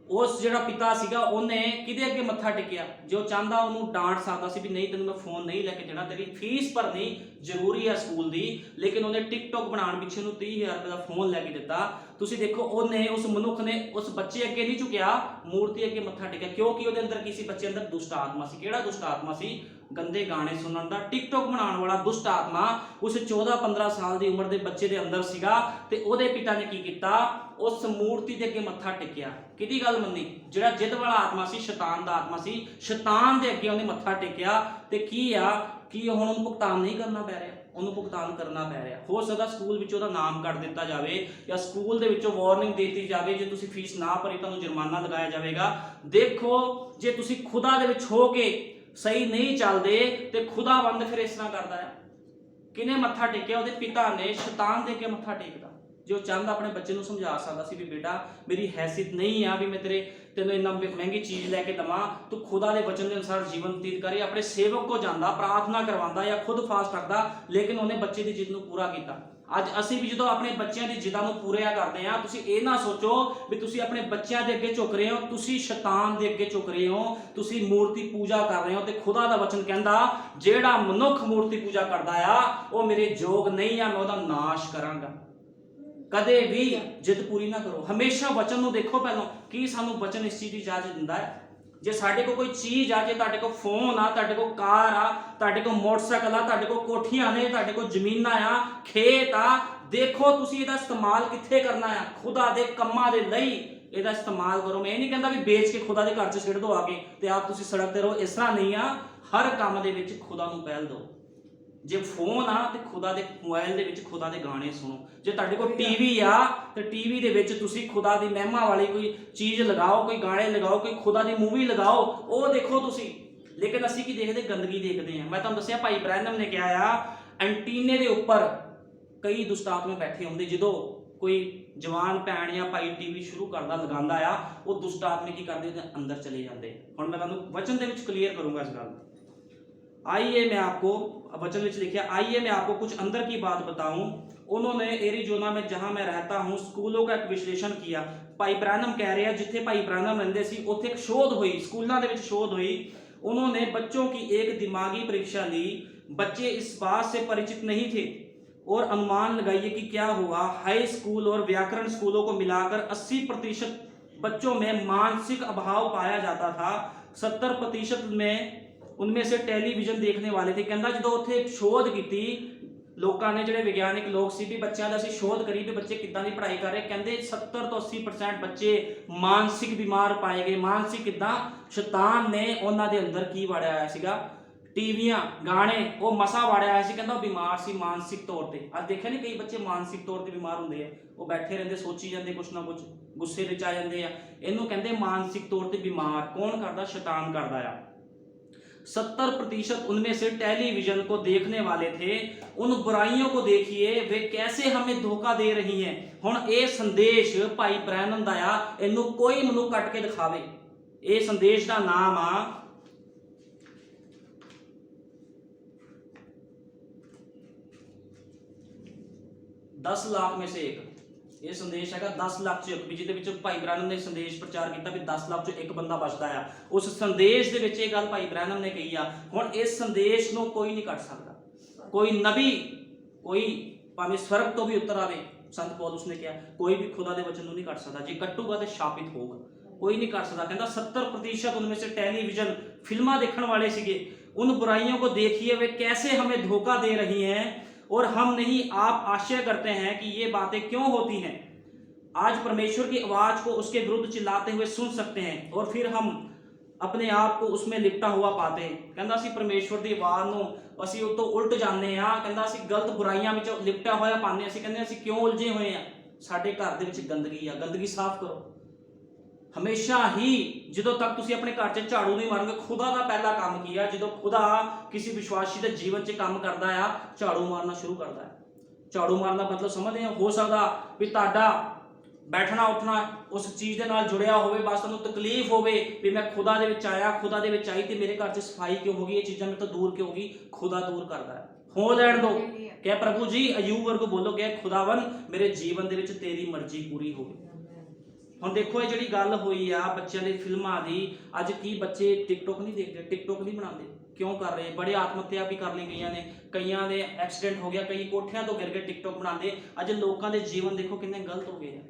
उस जिहड़ा पिता सीगा उन्हें किहदे अगे मत्था टेकिया। जो चाहता उन्होंने डांट सकता सी भी नहीं तेनों मैं फोन नहीं लैके देना, तेरी फीस भरनी जरूरी है स्कूल की, लेकिन उन्हें टिकटॉक बनाने पिछे 30,000 रुपये का फोन लैके दिता। तुसीं देखो उन्हें, उस मनुख ने उस बच्चे अगे नहीं झुकिया, मूर्ति अगे मत्था टेकिया। क्योंकि उहदे अंदर किसी बच्चे अंदर दुष्ट आत्मा सी। किहड़ा दुष्ट आत्मा सी? ਗੰਦੇ ਗਾਣੇ ਸੁਣਨ ਦਾ। ਟਿਕਟੋਕ ਬਣਾਉਣ ਵਾਲਾ ਦੁਸ਼ਟ ਆਤਮਾ ਉਸ 14-15 ਸਾਲ ਦੀ ਉਮਰ ਦੇ ਬੱਚੇ ਦੇ ਅੰਦਰ ਸੀਗਾ ਤੇ ਉਹਦੇ ਪਿਤਾ ਨੇ ਕੀ ਕੀਤਾ, ਉਸ ਮੂਰਤੀ ਦੇ ਅੱਗੇ ਮੱਥਾ ਟੇਕਿਆ। ਕਿਹਦੀ ਗੱਲ ਮੰਨੀ? ਜਿਹੜਾ ਜਿੱਦ ਵਾਲਾ ਆਤਮਾ ਸੀ, ਸ਼ੈਤਾਨ ਦਾ ਆਤਮਾ ਸੀ, ਸ਼ੈਤਾਨ ਦੇ ਅੱਗੇ ਉਹਨੇ ਮੱਥਾ ਟੇਕਿਆ ਤੇ ਕੀ ਹੁਣ ਉਹਨੂੰ ਭੁਗਤਾਨ ਨਹੀਂ ਕਰਨਾ ਪੈ ਰਿਹਾ, ਉਹਨੂੰ ਭੁਗਤਾਨ ਕਰਨਾ ਪੈ ਰਿਹਾ। ਹੋ ਸਕਦਾ ਸਕੂਲ ਵਿੱਚ ਉਹਦਾ ਨਾਮ ਕੱਟ ਦਿੱਤਾ ਜਾਵੇ ਜਾਂ ਸਕੂਲ ਦੇ ਵਿੱਚੋਂ ਵਾਰਨਿੰਗ ਦੇ ਦਿੱਤੀ ਜਾਵੇ, ਜੇ ਤੁਸੀਂ ਫੀਸ ਨਾ ਭਰੀ ਤੁਹਾਨੂੰ ਜੁਰਮਾਨਾ ਲਗਾਇਆ ਜਾਵੇਗਾ। ਦੇਖੋ ਜੇ ਤੁਸੀਂ ਖੁਦਾ ਦੇ ਵਿੱਚ ਹੋ ਕੇ ਸਹੀ ਨਹੀਂ ਚੱਲਦੇ ਤੇ ਖੁਦਾਵੰਦ ਫਿਰ ਇਸ ਤਰ੍ਹਾਂ ਕਰਦਾ ਹੈ। ਕਿਹਨੇ ਮੱਥਾ ਟੇਕਿਆ? ਉਹਦੇ ਪਿਤਾ ਨੇ। ਸ਼ੈਤਾਨ ਦੇ ਕੇ ਮੱਥਾ ਟੇਕਦਾ। ਜੋ ਚਾਹੁੰਦਾ ਆਪਣੇ ਬੱਚੇ ਨੂੰ ਸਮਝਾ ਸਕਦਾ ਸੀ ਵੀ ਬੇਟਾ ਮੇਰੀ ਹੈਸੀਅਤ ਨਹੀਂ ਆ ਵੀ ਮੈਂ ਤੈਨੂੰ ਇੰਨਾ ਮਹਿੰਗੀ ਚੀਜ਼ ਲੈ ਕੇ ਦਵਾਂ, ਤੂੰ ਖੁਦਾ ਦੇ ਵਚਨ ਦੇ ਅਨੁਸਾਰ ਜੀਵਨ ਬਤੀਤ ਕਰੇ। ਆਪਣੇ ਸੇਵਕ ਕੋ ਜਾਂਦਾ, ਪ੍ਰਾਰਥਨਾ ਕਰਵਾਉਂਦਾ ਜਾਂ ਖੁਦ ਫਾਸਟ ਰੱਖਦਾ, ਲੇਕਿਨ ਉਹਨੇ ਬੱਚੇ ਦੀ ਜਿੱਦ ਨੂੰ ਪੂਰਾ ਕੀਤਾ। ਅੱਜ ਅਸੀਂ ਵੀ ਜਦੋਂ ਆਪਣੇ ਬੱਚਿਆਂ ਦੀ ਜਿੱਦਾਂ ਨੂੰ ਪੂਰਿਆ ਕਰਦੇ ਹਾਂ, ਤੁਸੀਂ ਇਹ ਨਾ ਸੋਚੋ ਵੀ ਤੁਸੀਂ ਆਪਣੇ ਬੱਚਿਆਂ ਦੇ ਅੱਗੇ ਝੁਕ ਰਹੇ ਹੋ, ਤੁਸੀਂ ਸ਼ੈਤਾਨ ਦੇ ਅੱਗੇ ਝੁਕ ਰਹੇ ਹੋ, ਤੁਸੀਂ ਮੂਰਤੀ ਪੂਜਾ ਕਰ ਰਹੇ ਹੋ। ਤੇ ਖੁਦਾ ਦਾ ਵਚਨ ਕਹਿੰਦਾ ਜਿਹੜਾ ਮਨੁੱਖ ਮੂਰਤੀ ਪੂਜਾ ਕਰਦਾ ਆ ਉਹ ਮੇਰੇ ਯੋਗ ਨਹੀਂ ਆ, ਮੈਂ ਉਹਦਾ ਨਾਸ਼ ਕਰਾਂਗਾ। ਕਦੇ ਵੀ ਜਿੱਦ ਪੂਰੀ ਨਾ ਕਰੋ, ਹਮੇਸ਼ਾ ਵਚਨ ਨੂੰ ਦੇਖੋ ਪਹਿਲਾਂ ਕੀ ਸਾਨੂੰ ਵਚਨ ਇਸ ਚੀਜ਼ ਦੀ ਇਜਾਜ਼ਤ ਦਿੰਦਾ ਹੈ। ਜੇ ਸਾਡੇ ਕੋਲ ਕੋਈ ਚੀਜ਼ ਆ, ਜੇ ਤੁਹਾਡੇ ਕੋਲ ਫੋਨ ਆ, ਤੁਹਾਡੇ ਕੋਲ ਕਾਰ ਆ, ਤੁਹਾਡੇ ਕੋਲ ਮੋਟਰਸਾਈਕਲ ਆ, ਤੁਹਾਡੇ ਕੋਲ ਕੋਠੀਆਂ ਨੇ, ਤੁਹਾਡੇ ਕੋਲ ਜ਼ਮੀਨਾਂ ਆ, ਖੇਤ ਆ, ਦੇਖੋ ਤੁਸੀਂ ਇਹਦਾ ਇਸਤੇਮਾਲ ਕਿੱਥੇ ਕਰਨਾ ਆ। ਖੁਦਾ ਦੇ ਕੰਮਾਂ ਦੇ ਲਈ ਇਹਦਾ ਇਸਤੇਮਾਲ ਕਰੋ। ਮੈਂ ਇਹ ਨਹੀਂ ਕਹਿੰਦਾ ਵੀ ਵੇਚ ਕੇ ਖੁਦਾ ਦੇ ਘਰ 'ਚ ਸਿੱਟ ਦਿਓ ਆ ਕੇ ਤੇ ਆਪ ਤੁਸੀਂ ਸੜਕ ਤੇ ਰਹੋ, ਇਸ ਤਰ੍ਹਾਂ ਨਹੀਂ ਆ। ਹਰ ਕੰਮ ਦੇ ਵਿੱਚ ਖੁਦਾ ਨੂੰ ਪਹਿਲ ਦਿਓ। ਜੇ ਫੋਨ ਆ ਤੇ ਖੁਦਾ ਦੇ ਮੋਬਾਈਲ ਦੇ ਵਿੱਚ ਖੁਦਾ ਦੇ ਗਾਣੇ ਸੁਣੋ। ਜੇ ਤੁਹਾਡੇ ਕੋਲ ਟੀਵੀ ਆ ਤੇ ਟੀਵੀ ਦੇ ਵਿੱਚ ਤੁਸੀਂ ਖੁਦਾ ਦੀ ਮਹਿਮਾ ਵਾਲੀ ਕੋਈ ਚੀਜ਼ ਲਗਾਓ, ਕੋਈ ਗਾਣੇ ਲਗਾਓ, ਕੋਈ ਖੁਦਾ ਦੀ ਮੂਵੀ ਲਗਾਓ, ਉਹ ਦੇਖੋ ਤੁਸੀਂ। ਲੇਕਿਨ ਅਸੀਂ ਕੀ ਦੇਖਦੇ? ਗੰਦਗੀ ਦੇਖਦੇ ਹਾਂ। ਮੈਂ ਤੁਹਾਨੂੰ ਦੱਸਿਆ ਭਾਈ ਬ੍ਰੈਨਮ ਨੇ ਕਿਹਾ ਆ ਐਂਟੀਨੇ ਦੇ ਉੱਪਰ ਕਈ ਦੁਸ਼ਟ ਆਤਮੇ ਬੈਠੇ ਹੁੰਦੇ। ਜਦੋਂ ਕੋਈ ਜਵਾਨ ਭੈਣ ਜਾਂ ਭਾਈ ਟੀਵੀ ਸ਼ੁਰੂ ਕਰਦਾ ਲਗਾਉਂਦਾ ਆ, ਉਹ ਦੁਸ਼ਟ ਆਤਮੇ ਕੀ ਕਰਦੇ? ਉਹਦੇ ਅੰਦਰ ਚਲੇ ਜਾਂਦੇ। ਹੁਣ ਮੈਂ ਤੁਹਾਨੂੰ ਵਚਨ ਦੇ ਵਿੱਚ ਕਲੀਅਰ ਕਰੂੰਗਾ ਇਸ ਗੱਲ। आइए मैं आपको वचन में लिखा, आइए मैं आपको कुछ अंदर की बात बताऊं। उन्होंने एरिजोना में जहां मैं रहता हूं स्कूलों का एक विश्लेषण किया। भाई ब्रैनम कह रहे हैं जिथे भाई ब्रैनम रहंदे सी उत्थे एक शोध हुई, स्कूलों दे विच शोध हुई। उन्होंने बच्चों की एक दिमागी परीक्षा ली। बच्चे इस बात से परिचित नहीं थे और अनुमान लगाइए कि क्या हुआ। हाई स्कूल और व्याकरण स्कूलों को मिलाकर 80% बच्चों में मानसिक अभाव पाया जाता था। 70% में उनमें से टेलीविजन देखने वाले थे। कहता जो उत्थे शोध की लोगों ने, ਜਿਹੜੇ ਵਿਗਿਆਨਿਕ ਲੋਕ ਸੀ ਵੀ ਬੱਚਿਆਂ ਦਾ ਅਸੀਂ ਸ਼ੋਧ ਕਰੀ ਵੀ ਬੱਚੇ ਕਿੱਦਾਂ ਦੀ ਪੜ੍ਹਾਈ ਕਰ ਰਹੇ, ਕਹਿੰਦੇ 70 ਤੋਂ 80% ਬੱਚੇ ਮਾਨਸਿਕ ਬਿਮਾਰ ਪਾਏ ਗਏ। ਮਾਨਸਿਕ ਕਿੱਦਾਂ? ਸ਼ੈਤਾਨ ਨੇ ਉਹਨਾਂ ਦੇ ਅੰਦਰ ਕੀ ਵਾੜਿਆ ਹੋਇਆ ਸੀਗਾ? ਟੀਵੀਆਂ, ਗਾਣੇ, ਉਹ ਮਸਾ ਵਾੜਿਆ ਹੋਇਆ ਸੀ। ਕਹਿੰਦਾ ਉਹ ਬਿਮਾਰ ਸੀ ਮਾਨਸਿਕ ਤੌਰ ਤੇ। ਅੱਜ ਦੇਖਿਆ ਨਹੀਂ ਕਈ ਬੱਚੇ ਮਾਨਸਿਕ ਤੌਰ ਤੇ ਬਿਮਾਰ ਹੁੰਦੇ ਆ, ਉਹ ਬੈਠੇ ਰਹਿੰਦੇ ਸੋਚੀ ਜਾਂਦੇ ਕੁਛ ਨਾ ਕੁਛ, ਗੁੱਸੇ ਵਿੱਚ ਆ ਜਾਂਦੇ ਆ। ਇਹਨੂੰ ਕਹਿੰਦੇ ਮਾਨਸਿਕ ਤੌਰ ਤੇ ਬਿਮਾਰ। ਕੌਣ ਕਰਦਾ? ਸ਼ੈਤਾਨ ਕਰਦਾ ਆ। 70% उनमें से टेलीविजन को देखने वाले थे। उन बुराइयों को देखिए वे कैसे हमें धोखा दे रही हैं। हुण ये संदेश भाई ब्रैनम दा आ, इनू कोई मनु कट के दिखावे। ये संदेश का नाम आ 10 लाख में से एक। ਇਹ ਸੰਦੇਸ਼ ਹੈਗਾ 10 ਲੱਖ ਚੋਂ ਇੱਕ, ਵੀ ਜਿਹਦੇ ਵਿੱਚ ਭਾਈ ਬ੍ਰੈਨਮ ਨੇ ਸੰਦੇਸ਼ ਪ੍ਰਚਾਰ ਕੀਤਾ ਵੀ 10 ਲੱਖ ਚੋਂ ਇੱਕ ਬੰਦਾ ਬਚਦਾ ਆ। ਉਸ ਸੰਦੇਸ਼ ਦੇ ਵਿੱਚ ਇਹ ਗੱਲ ਭਾਈ ਬ੍ਰੈਨਮ ਨੇ ਕਹੀ ਆ। ਹੁਣ ਇਸ ਸੰਦੇਸ਼ ਨੂੰ ਕੋਈ ਨਹੀਂ ਕੱਟ ਸਕਦਾ। ਕੋਈ ਨਬੀ, ਕੋਈ ਭਾਵੇਂ ਸਵਰਗ ਤੋਂ ਵੀ ਉਤਰ ਆਵੇ, ਸੰਤ ਪੌਲੁਸ ਨੇ ਕਿਹਾ ਕੋਈ ਵੀ ਖੁਦਾ ਦੇ ਵਚਨ ਨੂੰ ਨਹੀਂ ਕੱਟ ਸਕਦਾ। ਜੇ ਕੱਟੂਗਾ ਤੇ ਸ਼ਾਪਿਤ ਹੋਊਗਾ। ਕੋਈ ਨਹੀਂ ਕੱਟ ਸਕਦਾ। ਕਹਿੰਦਾ 70% उनमें से टेलीविजन फिल्मा देखने वाले सीगे। उन बुराइयों को देखिए वे कैसे हमें धोखा दे रही हैं और हम नहीं आप आश्चर्य करते हैं कि ये बातें क्यों होती हैं। आज परमेश्वर की आवाज को उसके विरुद्ध चिल्लाते हुए सुन सकते हैं और फिर हम अपने आप को उसमें लिपटा हुआ पाते हैं। कहता ਅਸੀਂ परमेश्वर ਦੀ ਆਵਾਜ਼ ਨੂੰ ਅਸੀਂ ਉਹ ਤੋਂ ਉਲਟ ਜਾਂਦੇ ਆ। ਕਹਿੰਦਾ ਅਸੀਂ ਗਲਤ ਬੁਰਾਈਆਂ ਵਿੱਚ ਲਿਪਟਿਆ ਹੋਇਆ ਪਾਉਂਦੇ। ਅਸੀਂ ਕਹਿੰਦੇ ਅਸੀਂ ਕਿਉਂ ਉਲਝੇ ਹੋਏ ਆ? ਸਾਡੇ ਘਰ ਦੇ ਵਿੱਚ ਗੰਦਗੀ ਆ, ਗੰਦਗੀ ਸਾਫ਼ ਕਰੋ। ਹਮੇਸ਼ਾ ਹੀ ਜਦੋਂ ਤੱਕ ਤੁਸੀਂ ਆਪਣੇ ਘਰ 'ਚ ਝਾੜੂ ਨਹੀਂ ਮਾਰੋਗੇ, ਖੁਦਾ ਦਾ ਪਹਿਲਾ ਕੰਮ ਕੀ ਆ? ਜਦੋਂ ਖੁਦਾ ਕਿਸੇ ਵਿਸ਼ਵਾਸੀ ਦੇ ਜੀਵਨ 'ਚ ਕੰਮ ਕਰਦਾ ਆ, ਝਾੜੂ ਮਾਰਨਾ ਸ਼ੁਰੂ ਕਰਦਾ ਹੈ। ਝਾੜੂ ਮਾਰਨ ਦਾ ਮਤਲਬ ਸਮਝਦੇ ਹੋ ਸਕਦਾ ਵੀ ਤੁਹਾਡਾ ਬੈਠਣਾ ਉੱਠਣਾ ਉਸ ਚੀਜ਼ ਦੇ ਨਾਲ ਜੁੜਿਆ ਹੋਵੇ, ਬਸ ਤੁਹਾਨੂੰ ਤਕਲੀਫ ਹੋਵੇ ਵੀ ਮੈਂ ਖੁਦਾ ਦੇ ਵਿੱਚ ਆਇਆ, ਖੁਦਾ ਦੇ ਵਿੱਚ ਆਈ ਤੇ ਮੇਰੇ ਘਰ 'ਚ ਸਫਾਈ ਕਿਉਂ ਹੋ ਗਈ, ਇਹ ਚੀਜ਼ਾਂ ਮੇਰੇ ਤੋਂ ਦੂਰ ਕਿਉਂ ਹੋ ਗਈ? ਖੁਦਾ ਦੂਰ ਕਰਦਾ ਹੈ। ਹੋ ਲੈਣ ਦੋ। ਕਿ ਪ੍ਰਭੂ ਜੀ ਅਯੂਬ ਵਰਗੂ ਬੋਲੋ ਕਿ ਖੁਦਾਵੰ ਮੇਰੇ ਜੀਵਨ ਦੇ ਵਿੱਚ ਤੇਰੀ ਮਰਜ਼ੀ ਪੂਰੀ ਹੋਵੇ। ਹੁਣ ਦੇਖੋ ਇਹ ਜਿਹੜੀ ਗੱਲ ਹੋਈ ਆ ਬੱਚਿਆਂ ਦੀ ਫਿਲਮਾਂ ਦੀ, ਅੱਜ ਕੀ ਬੱਚੇ ਟਿਕਟੋਕ ਨਹੀਂ ਦੇਖਦੇ, ਟਿਕਟੋਕ ਨਹੀਂ ਬਣਾਉਂਦੇ। ਕਿਉਂ ਕਰ ਰਹੇ? ਬੜੇ ਆਤਮ ਹੱਤਿਆ ਵੀ ਕਰ ਲਈ ਗਈਆਂ ਨੇ, ਕਈਆਂ ਦੇ ਐਕਸੀਡੈਂਟ ਹੋ ਗਿਆ, ਕਈ ਕੋਠਿਆਂ ਤੋਂ ਗਿਰ ਕੇ ਟਿਕਟੋਕ ਬਣਾਉਂਦੇ। ਅੱਜ ਲੋਕਾਂ ਦੇ ਜੀਵਨ ਦੇਖੋ ਕਿੰਨੇ ਗਲਤ ਹੋ ਗਏ ਆ।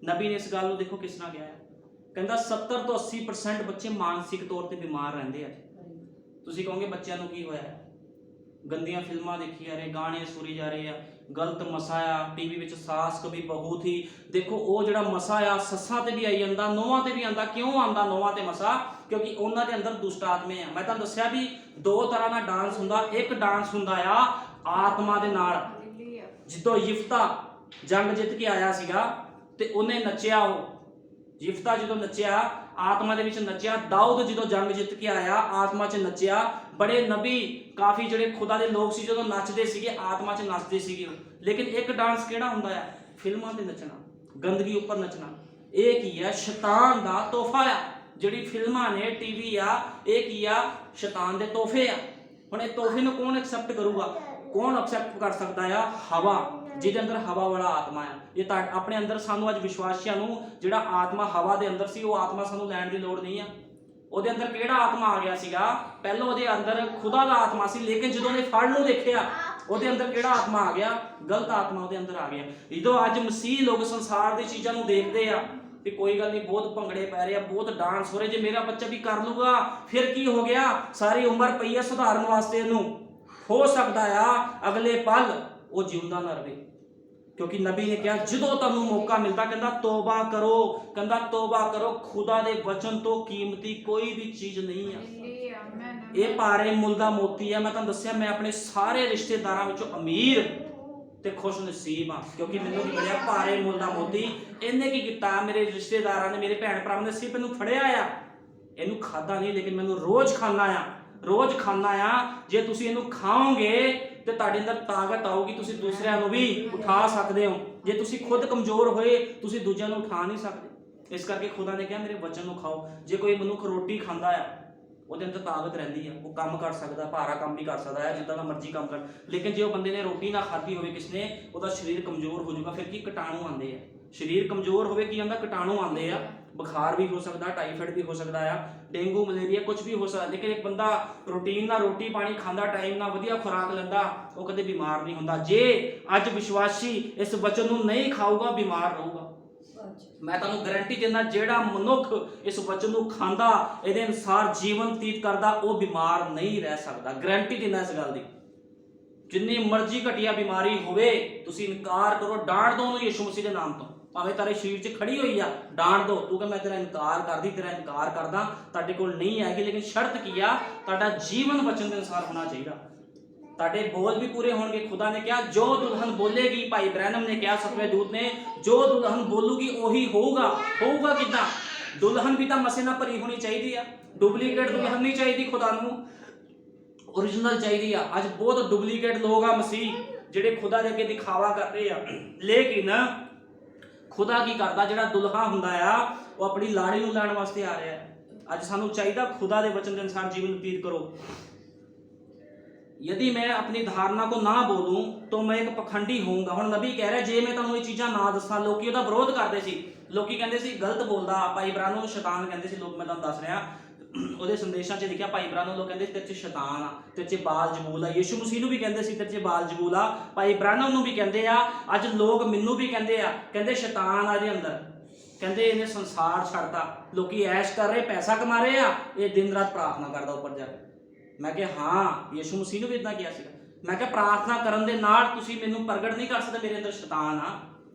ਨਬੀ ਨੇ ਇਸ ਗੱਲ ਨੂੰ ਦੇਖੋ ਕਿਸ ਤਰ੍ਹਾਂ ਕਿਹਾ ਹੈ। ਕਹਿੰਦਾ 70 ਤੋਂ 80% ਬੱਚੇ ਮਾਨਸਿਕ ਤੌਰ ਤੇ ਬਿਮਾਰ ਰਹਿੰਦੇ ਆ। ਤੁਸੀਂ ਕਹੋਗੇ ਬੱਚਿਆਂ ਨੂੰ ਕੀ ਹੋਇਆ? ਗੰਦੀਆਂ ਫਿਲਮਾਂ ਦੇਖੀ ਜਾ ਰਹੇ, ਗਾਣੇ ਸੁਰੀ ਜਾ ਰਹੇ ਆ, ਗਲਤ ਮਸਾ ਆ, ਟੀਵੀ ਵਿੱਚ ਸਾਸ ਕਭੀ ਬਹੂ ਥੀ। ਦੇਖੋ ਉਹ ਜਿਹੜਾ ਮਸਾ ਆ ਸੱਸਾਂ ਤੇ ਵੀ ਆਈ ਜਾਂਦਾ, ਨੋਹਾਂ ਤੇ ਵੀ ਆਂਦਾ। ਕਿਉਂ ਆਂਦਾ ਨੋਹਾਂ ਤੇ ਮਸਾ? ਕਿਉਂਕਿ ਉਹਨਾਂ ਦੇ ਅੰਦਰ ਦੁਸ਼ਟ ਆਤਮੇ ਆ। ਮੈਂ ਤੁਹਾਨੂੰ ਦੱਸਿਆ ਵੀ ਦੋ ਤਰ੍ਹਾਂ ਦਾ ਡਾਂਸ ਹੁੰਦਾ। ਇੱਕ ਡਾਂਸ ਹੁੰਦਾ ਆ ਆਤਮਾ ਦੇ ਨਾਲ। ਜਦੋਂ ਯਿਫਤਾ ਜੰਗ ਜਿੱਤ ਕੇ ਆਇਆ ਸੀਗਾ ਤੇ ਉਹਨੇ ਨੱਚਿਆ, ਉਹ ਯਿਫਤਾ ਜਦੋਂ ਨੱਚਿਆ ਆਤਮਾ ਦੇ ਵਿੱਚ ਨੱਚਿਆ। ਦਾਊਦ ਜਦੋਂ ਜੰਗ ਜਿੱਤ ਕੇ ਆਇਆ ਆਤਮਾ 'ਚ ਨੱਚਿਆ। ਬੜੇ ਨਬੀ ਕਾਫੀ ਜਿਹੜੇ ਖੁਦਾ ਦੇ ਲੋਕ ਸੀ ਜਦੋਂ ਨੱਚਦੇ ਸੀਗੇ ਆਤਮਾ 'ਚ ਨੱਚਦੇ ਸੀਗੇ। ਲੇਕਿਨ ਇੱਕ ਡਾਂਸ ਕਿਹੜਾ ਹੁੰਦਾ ਆ? ਫਿਲਮਾਂ ਤੇ ਨੱਚਣਾ, ਗੰਦਗੀ ਉੱਪਰ ਨੱਚਣਾ। ਇਹ ਕੀ ਆ? ਸ਼ੈਤਾਨ ਦਾ ਤੋਹਫਾ ਆ। ਜਿਹੜੀ ਫਿਲਮਾਂ ਨੇ, ਟੀਵੀ ਆ, ਇਹ ਕੀ ਆ? ਸ਼ੈਤਾਨ ਦੇ ਤੋਹਫੇ ਆ। ਹੁਣ ਇਹ ਤੋਹਫੇ ਨੂੰ ਕੌਣ ਐਕਸੈਪਟ ਕਰੂਗਾ? ਕੌਣ ਐਕਸੈਪਟ ਕਰ ਸਕਦਾ ਆ? ਹਵਾ, ਜਿਹਦੇ ਅੰਦਰ ਹਵਾ ਵਾਲਾ ਆਤਮਾ ਆ। ਇਹ ਤਾਂ ਆਪਣੇ ਅੰਦਰ ਸਾਨੂੰ ਅੱਜ ਵਿਸ਼ਵਾਸੀਆਂ ਨੂੰ ਜਿਹੜਾ ਆਤਮਾ ਹਵਾ ਦੇ ਅੰਦਰ ਸੀ ਉਹ ਆਤਮਾ ਸਾਨੂੰ ਲੈਣ ਦੀ ਲੋੜ ਨਹੀਂ ਆ। ਉਹਦੇ ਅੰਦਰ ਕਿਹੜਾ ਆਤਮਾ ਆ ਗਿਆ ਸੀਗਾ? ਪਹਿਲਾਂ ਉਹਦੇ ਅੰਦਰ ਖੁਦਾ ਦਾ ਆਤਮਾ ਸੀ, ਲੇਕਿਨ ਜਦੋਂ ਉਹਨੇ ਫਲ ਨੂੰ ਦੇਖਿਆ ਉਹਦੇ ਅੰਦਰ ਕਿਹੜਾ ਆਤਮਾ ਆ ਗਿਆ? ਗਲਤ ਆਤਮਾ ਉਹਦੇ ਅੰਦਰ ਆ ਗਿਆ। ਜਦੋਂ ਅੱਜ ਮਸੀਹ ਲੋਕ ਸੰਸਾਰ ਦੀ ਚੀਜ਼ਾਂ ਨੂੰ ਦੇਖਦੇ ਆ ਵੀ ਕੋਈ ਗੱਲ ਨਹੀਂ, ਬਹੁਤ ਭੰਗੜੇ ਪੈ ਰਹੇ ਆ, ਬਹੁਤ ਡਾਂਸ ਹੋ ਰਹੇ, ਜੇ ਮੇਰਾ ਬੱਚਾ ਵੀ ਕਰ ਲੂਗਾ ਫਿਰ ਕੀ ਹੋ ਗਿਆ? ਸਾਰੀ ਉਮਰ ਪਈ ਆ ਸੁਧਾਰਨ ਵਾਸਤੇ। ਇਹਨੂੰ ਹੋ ਸਕਦਾ ਆ ਅਗਲੇ ਪਲ ਉਹ ਜਿਉਂਦਾ ਨਾ ਰਹੇ। ਕਿਉਂਕਿ ਨਬੀ ਨੇ ਕਿਹਾ ਜਦੋਂ ਤੁਹਾਨੂੰ ਮੌਕਾ ਮਿਲਦਾ ਕਹਿੰਦਾ ਤੋਬਾ ਕਰੋ, ਕਹਿੰਦਾ ਤੋਬਾ ਕਰੋ, ਖੁਦਾ ਦੇ ਵਚਨ ਤੋਂ ਕੀਮਤੀ ਕੋਈ ਵੀ ਚੀਜ਼ ਨਹੀਂ ਆ। ਇਹ ਭਾਰੇ ਮੁੱਲ ਦਾ ਮੋਤੀ ਆ। ਮੈਂ ਤੁਹਾਨੂੰ ਦੱਸਿਆ ਮੈਂ ਆਪਣੇ ਸਾਰੇ ਰਿਸ਼ਤੇਦਾਰਾਂ ਵਿੱਚੋਂ ਅਮੀਰ ਤੇ ਖੁਸ਼ ਨਸੀਬ ਆ, ਕਿਉਂਕਿ ਮੈਨੂੰ ਕੀ ਮਿਲਿਆ? ਭਾਰੇ ਮੁੱਲ ਦਾ ਮੋਤੀ। ਇਹਨੇ ਕੀ ਕੀਤਾ? ਮੇਰੇ ਰਿਸ਼ਤੇਦਾਰਾਂ ਨੇ, ਮੇਰੇ ਭੈਣ ਭਰਾਵਾਂ ਨੇ ਸਿਰਫ ਇਹਨੂੰ ਫੜਿਆ ਆ, ਇਹਨੂੰ ਖਾਦਾ ਨਹੀਂ, ਲੇਕਿਨ ਮੈਨੂੰ ਰੋਜ਼ ਖਾਣਾ ਆ, ਰੋਜ਼ ਖਾਣਾ ਆ। ਜੇ ਤੁਸੀਂ ਇਹਨੂੰ ਖਾਓਗੇ ਤੇ ਤੁਹਾਡੇ ਅੰਦਰ ਤਾਕਤ ਆਊਗੀ, ਤੁਸੀਂ ਦੂਸਰਿਆਂ ਨੂੰ ਵੀ ਉਠਾ ਸਕਦੇ ਹੋ। ਜੇ ਤੁਸੀਂ ਖੁਦ ਕਮਜ਼ੋਰ ਹੋਏ ਤੁਸੀਂ ਦੂਜਿਆਂ ਨੂੰ ਉਠਾ ਨਹੀਂ ਸਕਦੇ। ਇਸ ਕਰਕੇ ਖੁਦਾ ਨੇ ਕਿਹਾ ਮੇਰੇ ਵਚਨ ਨੂੰ ਖਾਓ। ਜੇ ਕੋਈ ਮਨੁੱਖ ਰੋਟੀ ਖਾਂਦਾ ਆ ਉਹਦੇ ਅੰਦਰ ਤਾਕਤ ਰਹਿੰਦੀ ਆ, ਉਹ ਕੰਮ ਕਰ ਸਕਦਾ, ਭਾਰਾ ਕੰਮ ਵੀ ਕਰ ਸਕਦਾ ਹੈ, ਜਿੱਦਾਂ ਦਾ ਮਰਜ਼ੀ ਕੰਮ ਕਰ। ਲੇਕਿਨ ਜੇ ਉਹ ਬੰਦੇ ਨੇ ਰੋਟੀ ਨਾ ਖਾਧੀ ਹੋਵੇ ਕਿਸਨੇ, ਉਹਦਾ ਸਰੀਰ ਕਮਜ਼ੋਰ ਹੋ ਜਾਊਗਾ। ਫਿਰ ਕੀ? ਕੀਟਾਣੂ ਆਉਂਦੇ ਆ। ਸਰੀਰ ਕਮਜ਼ੋਰ ਹੋਵੇ ਕੀ ਆਉਂਦਾ? ਕੀਟਾਣੂ ਆਉਂਦੇ ਆ। ਬੁਖਾਰ ਵੀ ਹੋ ਸਕਦਾ, ਟਾਈਫਾਇਡ ਵੀ ਹੋ ਸਕਦਾ ਆ, ਡੇਂਗੂ ਮਲੇਰੀਆ ਕੁਝ ਵੀ ਹੋ ਸਕਦਾ। ਲੇਕਿਨ ਇੱਕ ਬੰਦਾ ਰੂਟੀਨ ਨਾਲ ਰੋਟੀ ਪਾਣੀ ਖਾਂਦਾ, ਟਾਈਮ ਨਾਲ ਵਧੀਆ ਖੁਰਾਕ ਲੈਂਦਾ, ਉਹ ਕਦੇ ਬਿਮਾਰ ਨਹੀਂ ਹੁੰਦਾ। ਜੇ ਅੱਜ ਵਿਸ਼ਵਾਸੀ ਇਸ ਵਚਨ ਨੂੰ ਨਹੀਂ ਖਾਊਗਾ ਬਿਮਾਰ ਰਹੂਗਾ। ਮੈਂ ਤੁਹਾਨੂੰ ਗਾਰੰਟੀ ਦਿੰਦਾ ਜਿਹੜਾ ਮਨੁੱਖ ਇਸ ਵਚਨ ਨੂੰ ਖਾਂਦਾ, ਇਹਦੇ ਅਨੁਸਾਰ ਜੀਵਨ ਬਤੀਤ ਕਰਦਾ, ਉਹ ਬਿਮਾਰ ਨਹੀਂ ਰਹਿ ਸਕਦਾ। ਗਾਰੰਟੀ ਦਿੰਦਾ ਇਸ ਗੱਲ ਦੀ। ਜਿੰਨੀ ਮਰਜ਼ੀ ਘਟੀਆ ਬਿਮਾਰੀ ਹੋਵੇ ਤੁਸੀਂ ਇਨਕਾਰ ਕਰੋ, ਡਾਂਟ ਦੋ ਉਹਨੂੰ ਯਿਸੂ ਮਸੀਹ ਦੇ ਨਾਮ ਤੋਂ। ਭਾਵੇਂ ਤੇਰੇ ਸਰੀਰ 'ਚ ਖੜੀ ਹੋਈ ਆ, ਡਾਂਟ ਦੋ। ਤੂੰ ਕਿ ਮੈਂ ਤੇਰਾ ਇਨਕਾਰ ਕਰਦੀ, ਤੇਰਾ ਇਨਕਾਰ ਕਰਦਾ, ਤੁਹਾਡੇ ਕੋਲ ਨਹੀਂ ਆਏਗੀ। ਲੇਕਿਨ ਸ਼ਰਤ ਕੀ ਆ? ਤੁਹਾਡਾ ਜੀਵਨ ਵਚਨ ਦੇ ਅਨੁਸਾਰ ਹੋਣਾ ਚਾਹੀਦਾ। ਤੁਹਾਡੇ ਬੋਲ ਵੀ ਪੂਰੇ ਹੋਣਗੇ। ਖੁਦਾ ਨੇ ਕਿਹਾ ਜੋ ਦੁਲਹਨ ਬੋਲੇਗੀ, ਭਾਈ ਬ੍ਰੈਨਮ ਨੇ ਕਿਹਾ ਸਤਵੇਂ ਦੂਤ ਨੇ, ਜੋ ਦੁਲਹਨ ਬੋਲੂਗੀ ਉਹੀ ਹੋਊਗਾ। ਹੋਊਗਾ ਕਿੱਦਾਂ? ਦੁਲਹਨ ਵੀ ਤਾਂ ਮਸੇ ਨਾਲ ਭਰੀ ਹੋਣੀ ਚਾਹੀਦੀ ਆ। ਡੁਪਲੀਕੇਟ ਦੁਲਹਨ ਨਹੀਂ ਚਾਹੀਦੀ ਖੁਦਾ ਨੂੰ, ਓਰੀਜਨਲ ਚਾਹੀਦੀ ਆ। ਅੱਜ ਬਹੁਤ ਡੁਪਲੀਕੇਟ ਲੋਕ ਆ ਮਸੀਹ ਜਿਹੜੇ ਖੁਦਾ ਦੇ ਅੱਗੇ ਦਿਖਾਵਾ ਕਰ ਰਹੇ ਆ। ਲੇਕਿਨ ਖੁਦਾ ਕੀ ਕਰਦਾ? ਜਿਹੜਾ ਦੁਲਹਾ ਹੁੰਦਾ ਆ ਉਹ ਆਪਣੀ ਲਾੜੀ ਨੂੰ ਲੈਣ ਵਾਸਤੇ ਆ ਰਿਹਾ ਹੈ। ਅੱਜ ਸਾਨੂੰ ਚਾਹੀਦਾ ਖੁਦਾ ਦੇ ਵਚਨ ਦੇ ਅਨੁਸਾਰ ਜੀਵਨ ਬਤੀਤ ਕਰੋ। यदि मैं अपनी धारणा को ना बोलूं तो मैं एक पखंडी होऊंगा। ਹੁਣ ਨਬੀ ਕਹਿ ਰਿਹਾ ਜੇ ਮੈਂ ਤੁਹਾਨੂੰ ਇਹ ਚੀਜ਼ਾਂ ਨਾ ਦੱਸਾਂ। ਲੋਕੀ ਉਹਦਾ ਵਿਰੋਧ ਕਰਦੇ ਸੀ, ਲੋਕੀ ਕਹਿੰਦੇ ਸੀ ਗਲਤ ਬੋਲਦਾ। ਭਾਈ ਬ੍ਰਾਨੋ ਨੂੰ ਸ਼ੈਤਾਨ ਕਹਿੰਦੇ ਸੀ ਲੋਕ। ਮੈਂ ਤੁਹਾਨੂੰ ਦੱਸ ਰਿਹਾ ਉਹਦੇ ਸੰਦੇਸ਼ਾਂ 'ਚ ਲਿਖਿਆ ਭਾਈ ਬ੍ਰਾਨੋ ਲੋਕ ਕਹਿੰਦੇ ਸੀ ਤੇਰੇ 'ਚ ਸ਼ੈਤਾਨ ਆ, ਤੇਰੇ 'ਚ ਬਾਲ-ਜ਼ਬੂਲ ਆ। ਯਿਸੂ ਮਸੀਹ ਨੂੰ ਵੀ ਕਹਿੰਦੇ ਸੀ ਤੇਰੇ 'ਚ ਬਾਲ-ਜ਼ਬੂਲ ਆ। ਭਾਈ ਬ੍ਰਾਨੋ ਨੂੰ ਵੀ ਕਹਿੰਦੇ ਆ। ਅੱਜ ਲੋਕ ਮੈਨੂੰ ਵੀ ਕਹਿੰਦੇ ਆ, ਕਹਿੰਦੇ ਸ਼ੈਤਾਨ ਆ ਇਹਦੇ ਅੰਦਰ, ਕਹਿੰਦੇ ਇਹਨੇ ਸੰਸਾਰ ਛੱਡਤਾ। ਲੋਕੀ ਐਸ਼ ਕਰ ਰਹੇ, ਪੈਸਾ ਕਮਾ ਰਹੇ ਆ, ਇਹ ਦਿਨ ਰਾਤ ਪ੍ਰਾਰਥਨਾ ਕਰਦਾ ਉੱਪਰ ਜਾ ਕੇ। ਮੈਂ ਕਿਹਾ ਹਾਂ, ਯਿਸੂ ਮਸੀਹ ਨੂੰ ਵੀ ਇਦਾਂ ਕਿਹਾ ਸੀਗਾ। ਮੈਂ ਕਿਹਾ ਪ੍ਰਾਰਥਨਾ ਕਰਨ ਦੇ ਨਾਲ ਤੁਸੀਂ ਮੈਨੂੰ ਪ੍ਰਗਟ ਨਹੀਂ ਕਰ ਸਕਦੇ ਮੇਰੇ ਅੰਦਰ ਸ਼ੈਤਾਨ ਆ।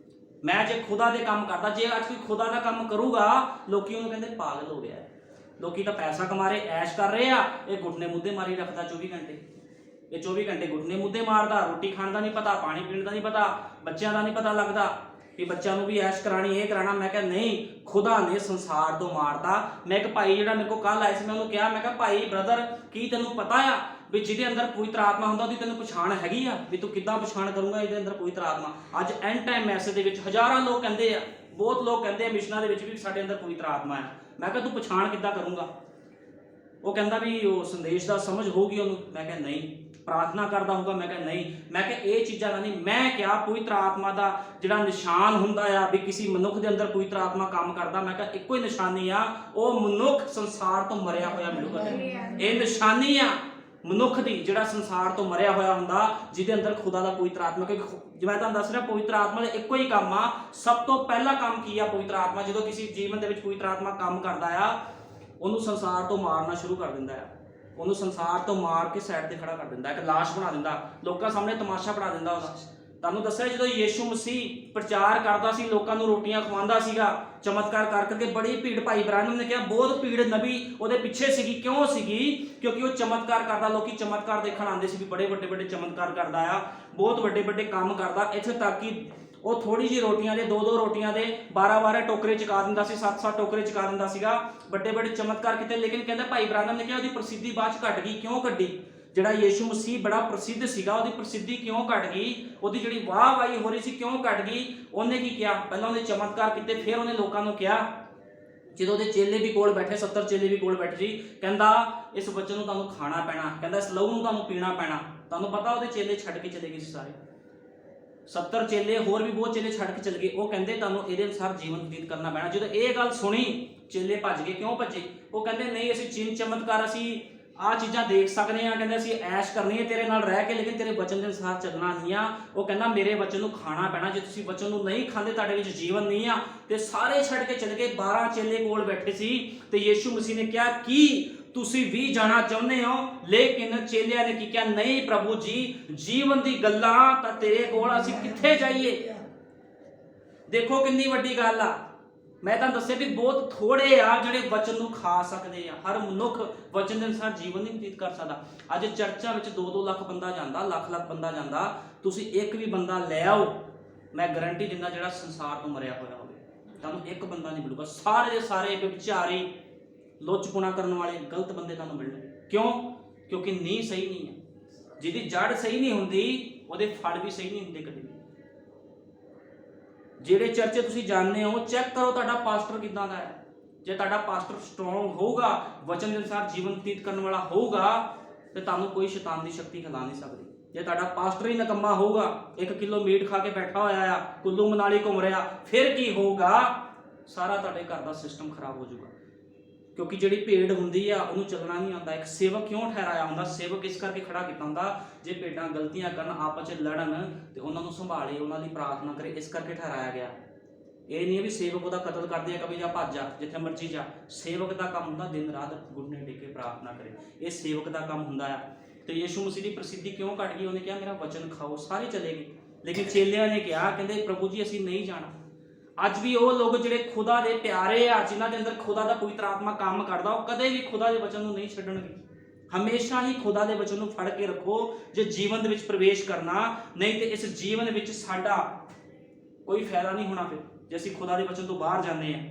ਮੈਂ ਜੇ ਖੁਦਾ ਦੇ ਕੰਮ ਕਰਦਾ, ਜੇ ਅੱਜ ਕੋਈ ਖੁਦਾ ਦਾ ਕੰਮ ਕਰੂਗਾ ਲੋਕੀ ਉਹਨੂੰ ਕਹਿੰਦੇ ਪਾਗਲ ਹੋ ਗਿਆ। ਲੋਕੀ ਤਾਂ ਪੈਸਾ ਕਮਾ ਰਹੇ, ਐਸ਼ ਕਰ ਰਹੇ ਆ, ਇਹ ਘੁੱਟਨੇ ਮੁੱਦੇ ਮਾਰੀ ਰੱਖਦਾ 24 ਘੰਟੇ। ਇਹ 24 ਘੰਟੇ ਘੁੱਟਨੇ ਮੁੱਦੇ ਮਾਰਦਾ, ਰੋਟੀ ਖਾਣ ਦਾ ਨਹੀਂ ਪਤਾ, ਪਾਣੀ ਪੀਣ ਦਾ ਨਹੀਂ ਪਤਾ, ਬੱਚਿਆਂ ਦਾ ਨਹੀਂ ਪਤਾ ਲੱਗਦਾ ਕਿ ਬੱਚਿਆਂ ਨੂੰ ਵੀ ਐਸ਼ ਕਰਾਣੀ, ਇਹ ਕਰਾਣਾ। ਮੈਂ ਕਿਹਾ ਨਹੀਂ, ਖੁਦਾ ਨੇ ਸੰਸਾਰ ਤੋਂ ਮਾਰਤਾ। ਮੈਂ ਇੱਕ ਭਾਈ ਜਿਹੜਾ ਮੇਰੇ ਕੋਲ ਕੱਲ ਆਇਆ ਸੀ, ਮੈਂ ਉਹਨੂੰ ਕਿਹਾ, ਮੈਂ ਕਿਹਾ ਭਾਈ ਬ੍ਰਦਰ ਕੀ ਤੈਨੂੰ ਪਤਾ ਆ ਵੀ ਜਿਹਦੇ ਅੰਦਰ ਪਵਿੱਤਰ ਆਤਮਾ ਹੁੰਦਾ ਉਹਦੀ ਤੈਨੂੰ ਪਛਾਣ ਹੈਗੀ ਆ? ਵੀ ਤੂੰ ਕਿੱਦਾਂ ਪਛਾਣ ਕਰੂੰਗਾ ਇਹਦੇ ਅੰਦਰ ਪਵਿੱਤਰ ਆਤਮਾ? ਅੱਜ ਐਂਡ ਟਾਈਮ ਮੈਸੇਜ ਦੇ ਵਿੱਚ ਹਜ਼ਾਰਾਂ ਲੋਕ ਕਹਿੰਦੇ ਆ, ਬਹੁਤ ਲੋਕ ਕਹਿੰਦੇ ਆ ਮਿਸ਼ਨਾਂ ਦੇ ਵਿੱਚ ਵੀ ਸਾਡੇ ਅੰਦਰ ਪਵਿੱਤਰ ਆਤਮਾ ਆ। ਮੈਂ ਕਿਹਾ ਤੂੰ ਪਛਾਣ ਕਿੱਦਾਂ ਕਰੂੰਗਾ? ਉਹ ਕਹਿੰਦਾ ਵੀ ਉਹ ਸੰਦੇਸ਼ ਦਾ ਸਮਝ ਹੋਊਗੀ ਉਹਨੂੰ। ਮੈਂ ਕਿਹਾ ਨਹੀਂ। ਪ੍ਰਾਰਥਨਾ ਕਰਦਾ ਹੋਊਗਾ? ਮੈਂ ਕਿਹਾ ਨਹੀਂ। ਮੈਂ ਕਿਹਾ ਇਹ ਚੀਜ਼ਾਂ ਦਾ ਨਹੀਂ। ਮੈਂ ਕਿਹਾ ਪਵਿੱਤਰ ਆਤਮਾ ਦਾ ਜਿਹੜਾ ਨਿਸ਼ਾਨ ਹੁੰਦਾ ਆ ਵੀ ਕਿਸੇ ਮਨੁੱਖ ਦੇ ਅੰਦਰ ਪਵਿੱਤਰ ਆਤਮਾ ਕੰਮ ਕਰਦਾ, ਮੈਂ ਕਿਹਾ ਇੱਕੋ ਹੀ ਨਿਸ਼ਾਨੀ ਆ, ਉਹ ਮਨੁੱਖ ਸੰਸਾਰ ਤੋਂ ਮਰਿਆ ਹੋਇਆ ਮਿਲੂਗਾ। ਇਹ ਨਿਸ਼ਾਨੀ ਆ ਮਨੁੱਖ ਦੀ ਜਿਹੜਾ ਸੰਸਾਰ ਤੋਂ ਮਰਿਆ ਹੋਇਆ ਹੁੰਦਾ, ਜਿਹਦੇ ਅੰਦਰ ਖੁਦਾ ਦਾ ਪਵਿੱਤਰ ਆਤਮਾ। ਕਿਉਂਕਿ ਜਿਵੇਂ ਮੈਂ ਤੁਹਾਨੂੰ ਦੱਸ ਰਿਹਾ ਪਵਿੱਤਰ ਆਤਮਾ ਦਾ ਇੱਕੋ ਹੀ ਕੰਮ ਆ। ਸਭ ਤੋਂ ਪਹਿਲਾ ਕੰਮ ਕੀ ਆ ਪਵਿੱਤਰ ਆਤਮਾ? ਜਦੋਂ ਕਿਸੇ ਜੀਵਨ ਦੇ ਵਿੱਚ ਪਵਿੱਤਰ ਆਤਮਾ ਕੰਮ ਕਰਦਾ ਆ, ਉਹਨੂੰ ਸੰਸਾਰ ਤੋਂ ਮਾਰਨਾ ਸ਼ੁਰੂ ਕਰ ਦਿੰਦਾ ਆ। ਉਹਨੂੰ ਸੰਸਾਰ ਤੋਂ ਮਾਰ ਕੇ ਸਾਈਡ ਤੇ ਖੜਾ ਕਰ ਦਿੰਦਾ, ਇੱਕ ਲਾਸ਼ ਬਣਾ ਦਿੰਦਾ, ਲੋਕਾਂ ਸਾਹਮਣੇ ਤਮਾਸ਼ਾ ਬਣਾ ਦਿੰਦਾ ਉਹਦਾ। ਤੁਹਾਨੂੰ ਦੱਸਿਆ ਜਦੋਂ ਯੀਸ਼ੂ ਮਸੀਹ ਪ੍ਰਚਾਰ ਕਰਦਾ ਸੀ, ਲੋਕਾਂ ਨੂੰ ਰੋਟੀਆਂ ਖਵਾਉਂਦਾ ਸੀਗਾ, ਚਮਤਕਾਰ ਕਰ ਕਰਕੇ ਬੜੀ ਭੀੜ, ਭਾਈ ਬ੍ਰਾਹਨਮ ਨੇ ਕਿਹਾ ਬਹੁਤ ਭੀੜ ਨਬੀ ਉਹਦੇ ਪਿੱਛੇ ਸੀਗੀ। ਕਿਉਂ ਸੀਗੀ? ਕਿਉਂਕਿ ਉਹ ਚਮਤਕਾਰ ਕਰਦਾ, ਲੋਕੀ ਚਮਤਕਾਰ ਦੇਖਣ ਆਉਂਦੇ ਸੀ ਵੀ ਬੜੇ ਵੱਡੇ ਵੱਡੇ ਚਮਤਕਾਰ ਕਰਦਾ ਆ, ਬਹੁਤ ਵੱਡੇ ਵੱਡੇ ਕੰਮ ਕਰਦਾ। ਇੱਥੇ ਤੱਕ ਕਿ ਉਹ ਥੋੜੀ ਜਿਹੀ ਰੋਟੀਆਂ ਦੇ 2-2 ਰੋਟੀਆਂ ਦੇ 12-12 ਟੋਕਰੇ ਚਕਾ ਦਿੰਦਾ ਸੀ, 7-7 ਟੋਕਰੇ ਚਕਾ ਦਿੰਦਾ ਸੀਗਾ, ਵੱਡੇ ਵੱਡੇ ਚਮਤਕਾਰ ਕੀਤੇ। ਲੇਕਿਨ ਕਹਿੰਦਾ ਭਾਈ ਬ੍ਰਾਹਨਮ ਨੇ ਕਿਹਾ ਉਹਦੀ ਪ੍ਰਸਿੱਧੀ ਬਾਅਦ ਚ ਘਟ ਗਈ। ਕਿਉਂ ਘਟੀ? ਜਿਹੜਾ ਯੀਸ਼ੂ ਮਸੀਹ ਬੜਾ ਪ੍ਰਸਿੱਧ ਸੀਗਾ, ਉਹਦੀ ਪ੍ਰਸਿੱਧੀ ਕਿਉਂ ਘਟ ਗਈ? ਉਹਦੀ ਜਿਹੜੀ ਵਾਹਵਾਹੀ ਹੋ ਰਹੀ ਸੀ ਕਿਉਂ ਘਟ ਗਈ? ਉਹਨੇ ਕੀ ਕਿਹਾ? ਪਹਿਲਾਂ ਉਹਨੇ ਚਮਤਕਾਰ ਕੀਤੇ, ਫਿਰ ਉਹਨੇ ਲੋਕਾਂ ਨੂੰ ਕਿਹਾ, ਜਦੋਂ ਉਹਦੇ ਚੇਲੇ ਵੀ ਕੋਲ ਬੈਠੇ, 70 ਚੇਲੇ ਵੀ ਕੋਲ ਬੈਠੇ ਸੀ, ਕਹਿੰਦਾ ਇਸ ਬੱਚੇ ਨੂੰ ਤੁਹਾਨੂੰ ਖਾਣਾ ਪੈਣਾ, ਕਹਿੰਦਾ ਇਸ ਲਹੂ ਨੂੰ ਤੁਹਾਨੂੰ ਪੀਣਾ ਪੈਣਾ। ਤੁਹਾਨੂੰ ਪਤਾ ਉਹਦੇ ਚੇਲੇ ਛੱਡ ਕੇ ਚਲੇ ਗਏ ਸੀ ਸਾਰੇ, 70 ਚੇਲੇ, ਹੋਰ ਵੀ ਬਹੁਤ ਚੇਲੇ ਛੱਡ ਕੇ ਚਲੇ ਗਏ। ਉਹ ਕਹਿੰਦੇ ਤੁਹਾਨੂੰ ਇਹਦੇ ਅਨੁਸਾਰ ਜੀਵਨ ਬਤੀਤ ਕਰਨਾ ਪੈਣਾ। ਜਦੋਂ ਇਹ ਗੱਲ ਸੁਣੀ ਚੇਲੇ ਭੱਜ ਗਏ। ਕਿਉਂ ਭੱਜੇ? ਉਹ ਕਹਿੰਦੇ ਨਹੀਂ ਅਸੀਂ ਚਿੰਨ ਚਮਤਕਾਰ, ਅਸੀਂ ਆਹ ਚੀਜ਼ਾਂ ਦੇਖ ਸਕਦੇ ਹਾਂ, ਕਹਿੰਦੇ ਅਸੀਂ ਐਸ਼ ਕਰਨੀ ਹੈ ਤੇਰੇ ਨਾਲ ਰਹਿ ਕੇ, ਲੇਕਿਨ ਤੇਰੇ ਵਚਨ ਦੇ ਅਨੁਸਾਰ ਚੱਲਣਾ ਨਹੀਂ ਆ। ਉਹ ਕਹਿੰਦਾ ਮੇਰੇ ਵਚਨ ਨੂੰ ਖਾਣਾ ਪੈਣਾ, ਜੇ ਤੁਸੀਂ ਵਚਨ ਨੂੰ ਨਹੀਂ ਖਾਂਦੇ ਤੁਹਾਡੇ ਵਿੱਚ ਜੀਵਨ ਨਹੀਂ ਆ। ਤੇ ਸਾਰੇ ਛੱਡ ਕੇ ਚਲੇ ਗਏ। 12 ਚੇਲੇ ਕੋਲ ਬੈਠੇ ਸੀ ਤੇ ਯੀਸ਼ੂ ਮਸੀਹ ਨੇ ਕਿਹਾ ਕੀ ਤੁਸੀਂ ਵੀ ਜਾਣਾ ਚਾਹੁੰਦੇ ਹੋ? ਲੇਕਿਨ ਚੇਲਿਆਂ ਨੇ ਕੀ ਕਿਹਾ? ਨਹੀਂ ਪ੍ਰਭੂ ਜੀ, ਜੀਵਨ ਦੀ ਗੱਲਾਂ ਤਾਂ ਤੇਰੇ ਕੋਲ, ਅਸੀਂ ਕਿੱਥੇ ਜਾਈਏ? ਦੇਖੋ ਕਿੰਨੀ ਵੱਡੀ ਗੱਲ ਆ। ਮੈਂ ਤੁਹਾਨੂੰ ਦੱਸਿਆ ਵੀ ਬਹੁਤ ਥੋੜੇ ਆ ਜਿਹੜੇ ਵਚਨ ਨੂੰ ਖਾ ਸਕਦੇ ਆ। ਹਰ ਮਨੁੱਖ ਵਚਨ ਦੇ ਅਨੁਸਾਰ ਜੀਵਨ ਨਹੀਂ ਬਤੀਤ ਕਰ ਸਕਦਾ। ਅੱਜ ਚਰਚਾਂ ਵਿੱਚ 2-2 ਲੱਖ ਬੰਦਾ ਜਾਂਦਾ, ਲੱਖ ਬੰਦਾ ਜਾਂਦਾ, ਤੁਸੀਂ ਇੱਕ ਵੀ ਬੰਦਾ ਲੈ ਆਓ, ਮੈਂ ਗਾਰੰਟੀ ਦਿੰਦਾ ਜਿਹੜਾ ਸੰਸਾਰ ਤੋਂ ਮਰਿਆ ਹੋਇਆ ਹੋਵੇ, ਤੁਹਾਨੂੰ ਇੱਕ ਬੰਦਾ ਨਹੀਂ ਮਿਲੂਗਾ। ਸਾਰੇ ਦੇ ਸਾਰੇ ਵਿਚਾਰੇ, ਲੁੱਚਪੁਣਾ ਕਰਨ ਵਾਲੇ ਗਲਤ ਬੰਦੇ ਤੁਹਾਨੂੰ ਮਿਲਣਗੇ। ਕਿਉਂ? ਕਿਉਂਕਿ ਨੀਂਹ ਸਹੀ ਨਹੀਂ ਹੈ। ਜਿਹਦੀ ਜੜ ਸਹੀ ਨਹੀਂ ਹੁੰਦੀ ਉਹਦੇ ਫਲ ਵੀ ਸਹੀ ਨਹੀਂ ਹੁੰਦੇ ਕਦੇ। ਜਿਹੜੇ ਚਰਚੇ ਤੁਸੀਂ ਜਾਣਦੇ ਹੋ, ਚੈੱਕ ਕਰੋ ਤੁਹਾਡਾ ਪਾਸਟਰ ਕਿੱਦਾਂ ਦਾ ਹੈ। ਜੇ ਤੁਹਾਡਾ ਪਾਸਟਰ ਸਟਰੋਂਗ ਹੋਊਗਾ, ਵਚਨ ਦੇ ਅਨੁਸਾਰ ਜੀਵਨ ਬਤੀਤ ਕਰਨ ਵਾਲਾ ਹੋਊਗਾ, ਤੇ ਤੁਹਾਨੂੰ ਕੋਈ ਸ਼ੈਤਾਨ ਦੀ ਸ਼ਕਤੀ ਹਿਲਾ ਨਹੀਂ ਸਕਦੀ। ਜੇ ਤੁਹਾਡਾ ਪਾਸਟਰ ਹੀ ਨਕੰਮਾ ਹੋਊਗਾ, 1 ਕਿਲੋ ਮੀਟ ਖਾ ਕੇ ਬੈਠਾ ਹੋਇਆ ਆ, ਕੁੱਲੂ ਮਨਾਲੀ ਘੁੰਮ ਰਿਹਾ, ਫਿਰ ਕੀ ਹੋਊਗਾ? ਸਾਰਾ ਤੁਹਾਡੇ ਘਰ ਦਾ ਸਿਸਟਮ ਖਰਾਬ ਹੋ ਜਾਊਗਾ। ਕਿਉਂਕਿ ਜਿਹੜੀ ਭੇਡ ਹੁੰਦੀ ਆ ਉਹਨੂੰ ਚੱਲਣਾ ਨਹੀਂ ਆਉਂਦਾ। ਇੱਕ ਸੇਵਕ ਕਿਉਂ ਠਹਿਰਾਇਆ ਹੁੰਦਾ? ਸੇਵਕ ਇਸ ਕਰਕੇ ਖੜਾ ਕੀਤਾ ਹੁੰਦਾ, ਜੇ ਭੇਡਾਂ ਗਲਤੀਆਂ ਕਰਨ, ਆਪਸ ਵਿੱਚ ਲੜਨ ਤੇ ਉਹਨਾਂ ਨੂੰ ਸੰਭਾਲੇ, ਉਹਨਾਂ ਦੀ ਪ੍ਰਾਰਥਨਾ ਕਰੇ, ਇਸ ਕਰਕੇ ਠਹਿਰਾਇਆ ਗਿਆ। ਇਹ ਨਹੀਂ ਵੀ ਸੇਵਕ ਉਹਦਾ ਕਤਲ ਕਰਦੇ ਆ, ਕभी ਜਾ ਭੱਜ ਜਾ, ਜਿੱਥੇ ਮਰਜੀ ਜਾ। ਸੇਵਕ ਦਾ ਕੰਮ ਹੁੰਦਾ ਦਿਨ ਰਾਤ ਗੁੱਟਨੇ ਟੇਕ ਕੇ ਪ੍ਰਾਰਥਨਾ ਕਰੇ, ਇਹ ਸੇਵਕ ਦਾ ਕੰਮ ਹੁੰਦਾ ਆ। ਤੇ ਯੀਸ਼ੂ ਮਸੀਹ ਦੀ ਪ੍ਰਸਿੱਧੀ ਕਿਉਂ ਘਟ ਗਈ? ਉਹਨੇ ਕਿਹਾ ਮੇਰਾ ਵਚਨ ਖਾਓ, ਸਾਰੇ ਚਲੇ ਗਏ। ਲੇਕਿਨ ਚੇਲਿਆਂ ਨੇ ਕਿਹਾ, ਕਹਿੰਦੇ ਪ੍ਰਭੂ ਜੀ ਅਸੀਂ ਨਹੀਂ ਜਾਣਾ। ਅੱਜ ਵੀ ਉਹ ਲੋਕ ਜਿਹੜੇ ਖੁਦਾ ਦੇ ਪਿਆਰੇ ਆ, ਜਿਨ੍ਹਾਂ ਦੇ ਅੰਦਰ ਖੁਦਾ ਦਾ ਪਵਿੱਤਰ ਆਤਮਾ ਕੰਮ ਕਰਦਾ, ਉਹ ਕਦੇ ਵੀ ਖੁਦਾ ਦੇ ਵਚਨ ਨੂੰ ਨਹੀਂ ਛੱਡਣਗੇ। ਹਮੇਸ਼ਾ ਹੀ ਖੁਦਾ ਦੇ ਵਚਨ ਨੂੰ ਫੜ ਕੇ ਰੱਖੋ ਜੇ ਜੀਵਨ ਦੇ ਵਿੱਚ ਪ੍ਰਵੇਸ਼ ਕਰਨਾ, ਨਹੀਂ ਤੇ ਇਸ ਜੀਵਨ ਵਿੱਚ ਸਾਡਾ ਕੋਈ ਫਾਇਦਾ ਨਹੀਂ ਹੋਣਾ। ਫਿਰ ਜੇ ਅਸੀਂ ਖੁਦਾ ਦੇ ਵਚਨ ਤੋਂ ਬਾਹਰ ਜਾਂਦੇ ਹਾਂ।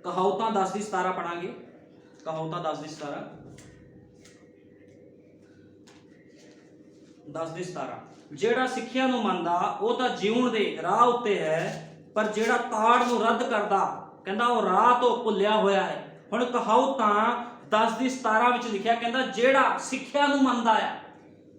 ਕਹਾਵਤਾਂ 10:17 ਪੜਾਂਗੇ। ਕਹਾਵਤਾਂ 10:17 10:17 ਜਿਹੜਾ ਸਿੱਖਿਆ ਨੂੰ ਮੰਨਦਾ ਉਹ ਤਾਂ ਜਿਉਣ ਦੇ ਰਾਹ ਉੱਤੇ ਹੈ, ਪਰ ਜਿਹੜਾ ਤਾੜ ਨੂੰ ਰੱਦ ਕਰਦਾ, ਕਹਿੰਦਾ ਉਹ ਰਾਹ ਤੋਂ ਭੁੱਲਿਆ ਹੋਇਆ ਹੈ। ਹੁਣ ਕਹਾਵਤਾਂ 10:17 ਵਿੱਚ ਲਿਖਿਆ, ਕਹਿੰਦਾ ਜਿਹੜਾ ਸਿੱਖਿਆ ਨੂੰ ਮੰਨਦਾ ਹੈ।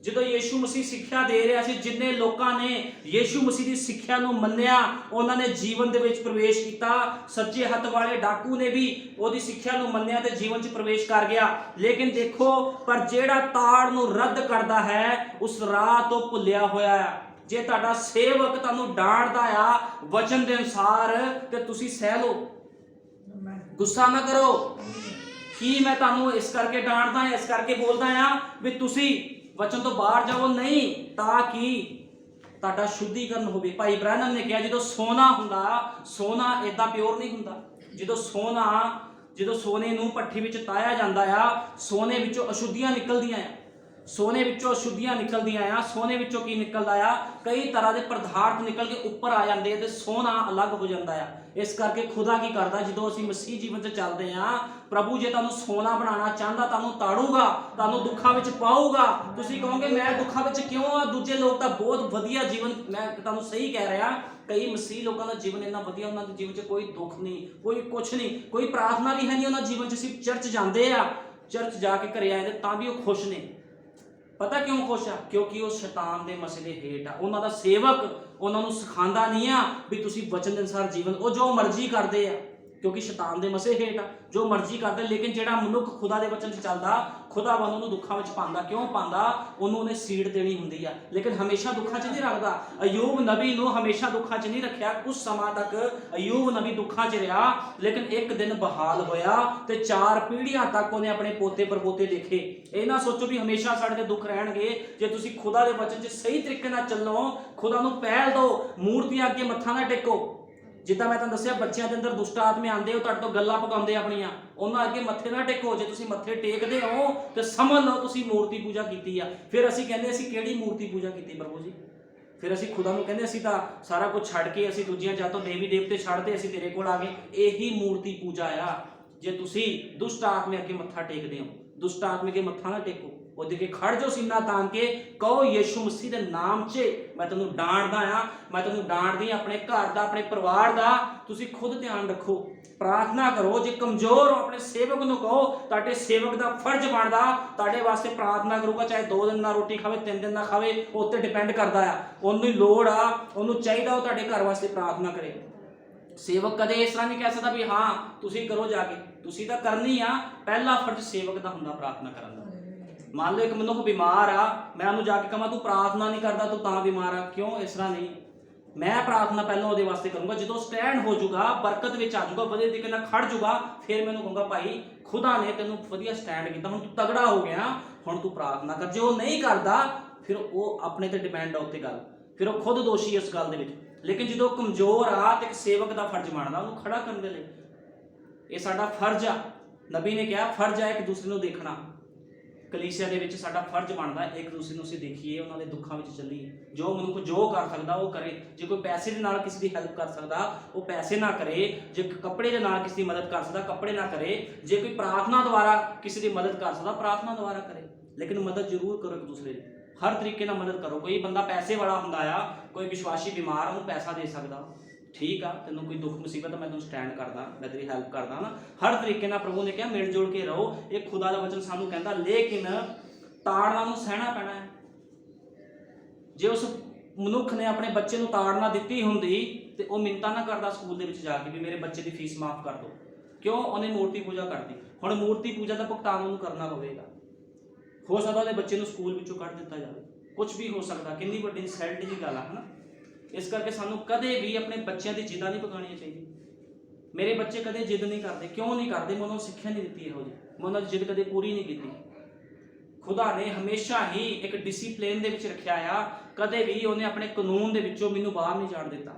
ਜਦੋਂ ਯੀਸ਼ੂ ਮਸੀਹ ਸਿੱਖਿਆ ਦੇ ਰਿਹਾ ਸੀ, ਜਿੰਨੇ ਲੋਕਾਂ ਨੇ ਯੀਸ਼ੂ ਮਸੀਹ ਦੀ ਸਿੱਖਿਆ ਨੂੰ ਮੰਨਿਆ, ਉਹਨਾਂ ਨੇ ਜੀਵਨ ਦੇ ਵਿੱਚ ਪ੍ਰਵੇਸ਼ ਕੀਤਾ। ਸੱਜੇ ਹੱਥ ਵਾਲੇ ਡਾਕੂ ਨੇ ਵੀ ਉਹਦੀ ਸਿੱਖਿਆ ਨੂੰ ਮੰਨਿਆ ਤੇ ਜੀਵਨ 'ਚ ਪ੍ਰਵੇਸ਼ ਕਰ ਗਿਆ। ਲੇਕਿਨ ਦੇਖੋ, ਪਰ ਜਿਹੜਾ ਤਾੜ ਨੂੰ ਰੱਦ ਕਰਦਾ ਹੈ, ਉਸ ਰਾਹ ਤੋਂ ਭੁੱਲਿਆ ਹੋਇਆ ਹੈ। ਜੇ ਤੁਹਾਡਾ ਸੇਵਕ ਤੁਹਾਨੂੰ ਡਾਂਟਦਾ ਆ ਵਚਨ ਦੇ ਅਨੁਸਾਰ, ਤੇ ਤੁਸੀਂ ਸਹਿ ਲਓ, ਗੁੱਸਾ ਨਾ ਕਰੋ। ਕੀ ਮੈਂ ਤੁਹਾਨੂੰ ਇਸ ਕਰਕੇ ਡਾਂਟਦਾ, ਇਸ ਕਰਕੇ ਬੋਲਦਾ ਆ ਵੀ ਤੁਸੀਂ ਵਚਨ ਤੋਂ ਬਾਹਰ ਜਾਓ? ਨਹੀਂ, ਤਾਂ ਕਿ ਤੁਹਾਡਾ ਸ਼ੁੱਧੀਕਰਨ ਹੋਵੇ। ਭਾਈ ਬ੍ਰਾਹਨਮ ਨੇ ਕਿਹਾ, ਜਦੋਂ ਸੋਨਾ ਹੁੰਦਾ, ਸੋਨਾ ਏਦਾਂ ਪਿਓਰ ਨਹੀਂ ਹੁੰਦਾ। ਜਦੋਂ ਸੋਨੇ ਨੂੰ ਭੱਠੀ ਵਿੱਚ ਤਾਇਆ ਜਾਂਦਾ ਆ, ਸੋਨੇ ਵਿੱਚੋਂ ਅਸ਼ੁੱਧੀਆਂ ਨਿਕਲਦੀਆਂ ਆ। ਸੋਨੇ ਵਿੱਚੋਂ ਅਸ਼ੁੱਧੀਆਂ ਨਿਕਲਦੀਆਂ ਆ। ਸੋਨੇ ਵਿੱਚੋਂ ਕੀ ਨਿਕਲਦਾ ਆ? ਕਈ ਤਰ੍ਹਾਂ ਦੇ ਪਦਾਰਥ ਨਿਕਲ ਕੇ ਉੱਪਰ ਆ ਜਾਂਦੇ ਤੇ ਸੋਨਾ ਅਲੱਗ ਹੋ ਜਾਂਦਾ ਆ। ਇਸ ਕਰਕੇ ਖੁਦਾ ਕੀ ਕਰਦਾ, ਜਦੋਂ ਅਸੀਂ ਮਸੀਹ ਜੀਵਨ 'ਚ ਚੱਲਦੇ ਆ, ਪ੍ਰਭੂ ਜੇ ਤੁਹਾਨੂੰ ਸੋਨਾ ਬਣਾਉਣਾ ਚਾਹੁੰਦਾ, ਤੁਹਾਨੂੰ ਤਾੜੂਗਾ, ਤੁਹਾਨੂੰ ਦੁੱਖਾਂ ਵਿੱਚ ਪਾਊਗਾ। ਤੁਸੀਂ ਕਹੋਗੇ ਮੈਂ ਦੁੱਖਾਂ ਵਿੱਚ ਕਿਉਂ ਆ? ਦੂਜੇ ਲੋਕ ਤਾਂ ਬਹੁਤ ਵਧੀਆ ਜੀਵਨ, ਮੈਂ ਤੁਹਾਨੂੰ ਸਹੀ ਕਹਿ ਰਿਹਾ, ਕਈ ਮਸੀਹ ਲੋਕਾਂ ਦਾ ਜੀਵਨ ਇੰਨਾ ਵਧੀਆ, ਉਹਨਾਂ ਦੇ ਜੀਵਨ 'ਚ ਕੋਈ ਦੁੱਖ ਨਹੀਂ, ਕੋਈ ਕੁਛ ਨਹੀਂ, ਕੋਈ ਪ੍ਰਾਰਥਨਾ ਵੀ ਹੈ ਨਹੀਂ ਉਹਨਾਂ ਜੀਵਨ 'ਚ। ਸਿਰਫ ਚਰਚ ਜਾਂਦੇ ਆ, ਚਰਚ ਜਾ ਕੇ ਘਰੇ ਆਏ ਤਾਂ ਵੀ ਉਹ ਖੁਸ਼ ਨੇ। ਪਤਾ ਕਿਉਂ ਖੁਸ਼ ਆ? ਕਿਉਂਕਿ ਉਹ ਸ਼ੈਤਾਨ ਦੇ ਮਸਲੇ ਹੇਠ ਆ। ਉਹਨਾਂ ਦਾ ਸੇਵਕ ਉਹਨਾਂ ਨੂੰ ਸਿਖਾਉਂਦਾ ਨਹੀਂ ਆ ਵੀ ਤੁਸੀਂ ਵਚਨ ਦੇ ਅਨੁਸਾਰ ਜੀਵਨ, ਉਹ ਜੋ ਮਰਜ਼ੀ ਕਰਦੇ ਆ। क्योंकि शैतान दे मसे हेठ आ, जो मर्जी करदा। लेकिन जिहड़ा मनुख खुदा दे वचन च चलदा, खुदा वाल ਉਹਨੂੰ दुखा विच पांदा। क्यों पांदा? ਉਹਨੂੰ ਉਹਨੇ सीड देनी हुंदी आ, लेकिन हमेशा दुखा च नहीं रखदा। अयूब नबी ਨੂੰ हमेशा दुखा च नहीं रखिया। कुछ समा तक अयूब नबी दुखा च रहा, लेकिन एक दिन बहाल होया ते 4 पीढ़ियां तक ਉਹਨੇ ਆਪਣੇ पोते परपोते देखे। ਇਹ ना सोचो भी हमेशा ਸਾਡੇ ਤੇ दुख ਰਹਿਣਗੇ। ਜੇ ਤੁਸੀਂ खुदा ਦੇ वचन च सही तरीके ਨਾਲ ਚੱਲੋ, खुदा ਨੂੰ ਪਹਿਲ ਦਿਓ, ਮੂਰਤੀਆਂ ਅੱਗੇ ਮੱਥਾ ਨਾ ਟੇਕੋ। ਜਿੱਦਾਂ ਮੈਂ ਤੁਹਾਨੂੰ ਦੱਸਿਆ, ਬੱਚਿਆਂ ਦੇ ਅੰਦਰ ਦੁਸ਼ਟ ਆਤਮੇ ਆਉਂਦੇ, ਉਹ ਤੁਹਾਡੇ ਤੋਂ ਗੱਲਾਂ ਪਕਾਉਂਦੇ ਆਪਣੀਆਂ, ਉਹਨਾਂ ਅੱਗੇ ਮੱਥੇ ਨਾ ਟੇਕੋ। ਜੇ ਤੁਸੀਂ ਮੱਥੇ ਟੇਕਦੇ ਹੋ ਤੇ ਸਮਝ ਲਓ ਤੁਸੀਂ ਮੂਰਤੀ ਪੂਜਾ ਕੀਤੀ ਆ। ਫਿਰ ਅਸੀਂ ਕਹਿੰਦੇ ਅਸੀਂ ਕਿਹੜੀ ਮੂਰਤੀ ਪੂਜਾ ਕੀਤੀ ਪ੍ਰਭੂ ਜੀ? ਫਿਰ ਅਸੀਂ ਖੁਦਾ ਨੂੰ ਕਹਿੰਦੇ ਅਸੀਂ ਤਾਂ ਸਾਰਾ ਕੁਝ ਛੱਡ ਕੇ ਅਸੀਂ ਦੂਜੀਆਂ ਜਾਤੋਂ ਦੇਵੀ ਦੇਵਤੇ ਛੱਡਦੇ, ਅਸੀਂ ਤੇਰੇ ਕੋਲ ਆ ਗਏ। ਇਹੀ ਮੂਰਤੀ ਪੂਜਾ ਆ। ਜੇ ਤੁਸੀਂ ਦੁਸ਼ਟ ਆਤਮੇ ਅੱਗੇ ਮੱਥਾ ਟੇਕਦੇ ਹੋ, ਦੁਸ਼ਟ ਆਤਮੇ ਅੱਗੇ ਮੱਥਾ ਨਾ ਟੇਕੋ। ਉਹਦੇ ਕੇ ਖੜ ਜਾਓ ਸੀਨਾ ਤਾਣ ਕੇ, ਕਹੋ ਯਿਸੂ ਮਸੀਹ ਦੇ ਨਾਮ 'ਚ ਮੈਂ ਤੈਨੂੰ ਡਾਂਟਦਾ ਆ, ਮੈਂ ਤੈਨੂੰ ਡਾਂਟਦੀ ਆਪਣੇ ਘਰ ਦਾ, ਆਪਣੇ ਪਰਿਵਾਰ ਦਾ। ਤੁਸੀਂ ਖੁਦ ਧਿਆਨ ਰੱਖੋ, ਪ੍ਰਾਰਥਨਾ ਕਰੋ। ਜੇ ਕਮਜ਼ੋਰ ਹੋ, ਆਪਣੇ ਸੇਵਕ ਨੂੰ ਕਹੋ। ਤੁਹਾਡੇ ਸੇਵਕ ਦਾ ਫਰਜ਼ ਬਣਦਾ ਤੁਹਾਡੇ ਵਾਸਤੇ ਪ੍ਰਾਰਥਨਾ ਕਰੂਗਾ, ਚਾਹੇ 2 ਦਿਨ ਨਾ ਰੋਟੀ ਖਾਵੇ, 3 ਦਿਨ ਨਾ ਖਾਵੇ, ਉਹ ਉੱਤੇ ਡਿਪੈਂਡ ਕਰਦਾ ਆ। ਉਹਨੂੰ ਹੀ ਲੋੜ ਆ, ਉਹਨੂੰ ਚਾਹੀਦਾ ਉਹ ਤੁਹਾਡੇ ਘਰ ਵਾਸਤੇ ਪ੍ਰਾਰਥਨਾ ਕਰੇ। ਸੇਵਕ ਕਦੇ ਇਸ ਤਰ੍ਹਾਂ ਨਹੀਂ ਕਹਿ ਸਕਦਾ ਵੀ ਹਾਂ ਤੁਸੀਂ ਕਰੋ ਜਾ ਕੇ। ਤੁਸੀਂ ਤਾਂ ਕਰਨੀ ਆ। ਪਹਿਲਾ ਫਰਜ਼ ਸੇਵਕ ਦਾ ਹੁੰਦਾ ਪ੍ਰਾਰਥਨਾ ਕਰਨ ਦਾ। ਮੰਨ ਲਓ ਇੱਕ ਮਨੁੱਖ ਬਿਮਾਰ ਆ, ਮੈਂ ਉਹਨੂੰ ਜਾ ਕੇ ਕਹਾਂ ਤੂੰ ਪ੍ਰਾਰਥਨਾ ਨਹੀਂ ਕਰਦਾ, ਤੂੰ ਤਾਂ ਬਿਮਾਰ ਆ। ਕਿਉਂ? ਇਸ ਤਰ੍ਹਾਂ ਨਹੀਂ। ਮੈਂ ਪ੍ਰਾਰਥਨਾ ਪਹਿਲਾਂ ਉਹਦੇ ਵਾਸਤੇ ਕਰੂੰਗਾ। ਜਦੋਂ ਸਟੈਂਡ ਹੋ ਜਾਊਗਾ, ਬਰਕਤ ਵਿੱਚ ਆ ਜਾਊਗਾ, ਵਧੀਆ ਤਰੀਕੇ ਨਾਲ ਖੜ ਜਾਊਗਾ, ਫਿਰ ਮੈਨੂੰ ਕਹੂੰਗਾ ਭਾਈ ਖੁਦਾ ਨੇ ਤੈਨੂੰ ਵਧੀਆ ਸਟੈਂਡ ਕੀਤਾ, ਹੁਣ ਤੂੰ ਤਗੜਾ ਹੋ ਗਿਆ, ਹੁਣ ਤੂੰ ਪ੍ਰਾਰਥਨਾ ਕਰ। ਜੇ ਉਹ ਨਹੀਂ ਕਰਦਾ, ਫਿਰ ਉਹ ਆਪਣੇ ਤੇ ਡਿਪੈਂਡ ਆ ਉੱਤੇ ਗੱਲ, ਫਿਰ ਉਹ ਖੁਦ ਦੋਸ਼ੀ ਇਸ ਗੱਲ ਦੇ ਵਿੱਚ। ਲੇਕਿਨ ਜਦੋਂ ਕਮਜ਼ੋਰ ਆ ਤੇ ਇੱਕ ਸੇਵਕ ਦਾ ਫਰਜ਼ ਬਣਦਾ ਉਹਨੂੰ ਖੜਾ ਕਰਨ ਦੇ ਲਈ। ਇਹ ਸਾਡਾ ਫਰਜ਼ ਆ। ਨਬੀ ਨੇ ਕਿਹਾ ਫਰਜ਼ ਆ ਇੱਕ ਦੂਸਰੇ ਨੂੰ ਦੇਖਣਾ। ਕਲੀਸਿਆ ਦੇ ਵਿੱਚ ਸਾਡਾ ਫਰਜ਼ ਬਣਦਾ ਇੱਕ ਦੂਸਰੇ ਨੂੰ ਅਸੀਂ ਦੇਖੀਏ, ਉਹਨਾਂ ਦੇ ਦੁੱਖਾਂ ਵਿੱਚ ਚੱਲੀਏ। ਜੋ ਮਨੁੱਖ ਜੋ ਕਰ ਸਕਦਾ ਉਹ ਕਰੇ। ਜੇ ਕੋਈ ਪੈਸੇ ਦੇ ਨਾਲ ਕਿਸੇ ਦੀ ਹੈਲਪ ਕਰ ਸਕਦਾ ਉਹ ਪੈਸੇ ਨਾ ਕਰੇ। ਜੇ ਕੱਪੜੇ ਦੇ ਨਾਲ ਕਿਸੇ ਦੀ ਮਦਦ ਕਰ ਸਕਦਾ ਕੱਪੜੇ ਨਾ ਕਰੇ। ਜੇ ਕੋਈ ਪ੍ਰਾਰਥਨਾ ਦੁਆਰਾ ਕਿਸੇ ਦੀ ਮਦਦ ਕਰ ਸਕਦਾ ਪ੍ਰਾਰਥਨਾ ਦੁਆਰਾ ਕਰੇ। ਲੇਕਿਨ ਮਦਦ ਜ਼ਰੂਰ ਕਰੋ ਇੱਕ ਦੂਸਰੇ ਦੀ, ਹਰ ਤਰੀਕੇ ਨਾਲ ਮਦਦ ਕਰੋ। ਕੋਈ ਬੰਦਾ ਪੈਸੇ ਵਾਲਾ ਹੁੰਦਾ ਆ, ਕੋਈ ਵਿਸ਼ਵਾਸੀ ਬਿਮਾਰ, ਉਹਨੂੰ ਪੈਸਾ ਦੇ ਸਕਦਾ, ਠੀਕ ਆ, ਤੈਨੂੰ ਕੋਈ ਦੁੱਖ ਮੁਸੀਬਤ ਮੈਂ ਤੈਨੂੰ ਸਟੈਂਡ ਕਰਦਾ, ਮੈਂ ਤੇਰੀ ਹੈਲਪ ਕਰਦਾ ਨਾ। ਹਰ ਤਰੀਕੇ ਨਾਲ ਪ੍ਰਭੂ ਨੇ ਕਿਹਾ ਮਿਲ ਜੁਲ ਕੇ ਰਹੋ। ਇਹ ਖੁਦਾ ਦਾ ਵਚਨ ਸਾਨੂੰ ਕਹਿੰਦਾ। ਲੇਕਿਨ ਤਾੜਨਾ ਨੂੰ ਸਹਿਣਾ ਪੈਣਾ ਹੈ। ਜੇ ਉਸ ਮਨੁੱਖ ਨੇ ਆਪਣੇ ਬੱਚੇ ਨੂੰ ਤਾੜਨਾ ਦਿੱਤੀ ਹੁੰਦੀ ਤੇ ਉਹ ਮਿੰਨਤਾਂ ਨਾ ਕਰਦਾ ਸਕੂਲ ਦੇ ਵਿੱਚ ਜਾ ਕੇ ਵੀ ਮੇਰੇ ਬੱਚੇ ਦੀ ਫੀਸ ਮਾਫ ਕਰ ਦਿਓ। ਕਿਉਂ? ਉਹਨੇ ਮੂਰਤੀ ਪੂਜਾ ਕਰਦੀ। ਹੁਣ ਮੂਰਤੀ ਪੂਜਾ ਦਾ ਭੁਗਤਾਨ ਉਹਨੂੰ ਕਰਨਾ ਪਵੇਗਾ। ਹੋ ਸਕਦਾ ਉਹਦੇ ਬੱਚੇ ਨੂੰ ਸਕੂਲ ਵਿੱਚੋਂ ਕੱਢ ਦਿੱਤਾ ਜਾਵੇ, ਕੁਝ ਵੀ ਹੋ ਸਕਦਾ। ਕਿੰਨੀ ਵੱਡੀ ਇਨਸਲਟ ਦੀ ਗੱਲ ਆ, ਹੈ ਨਾ। ਇਸ ਕਰਕੇ ਸਾਨੂੰ ਕਦੇ ਵੀ ਆਪਣੇ ਬੱਚਿਆਂ ਦੀ ਜਿੱਦਾਂ ਨਹੀਂ ਪਕਾਉਣੀਆਂ ਚਾਹੀਦੀ। ਮੇਰੇ ਬੱਚੇ ਕਦੇ ਜਿੱਦ ਨਹੀਂ ਕਰਦੇ। ਕਿਉਂ ਨਹੀਂ ਕਰਦੇ? ਮੈਂ ਉਹਨਾਂ ਨੂੰ ਸਿੱਖਿਆ ਨਹੀਂ ਦਿੱਤੀ ਇਹੋ ਜਿਹੀ, ਮੈਂ ਉਹਨਾਂ ਦੀ ਜਿੱਦ ਕਦੇ ਪੂਰੀ ਨਹੀਂ ਕੀਤੀ। ਖੁਦਾ ਨੇ ਹਮੇਸ਼ਾ ਹੀ ਇੱਕ ਡਿਸਿਪਲਿਨ ਦੇ ਵਿੱਚ ਰੱਖਿਆ ਆ। ਕਦੇ ਵੀ ਉਹਨੇ ਆਪਣੇ ਕਾਨੂੰਨ ਦੇ ਵਿੱਚੋਂ ਮੈਨੂੰ ਬਾਹਰ ਨਹੀਂ ਜਾਣ ਦਿੱਤਾ।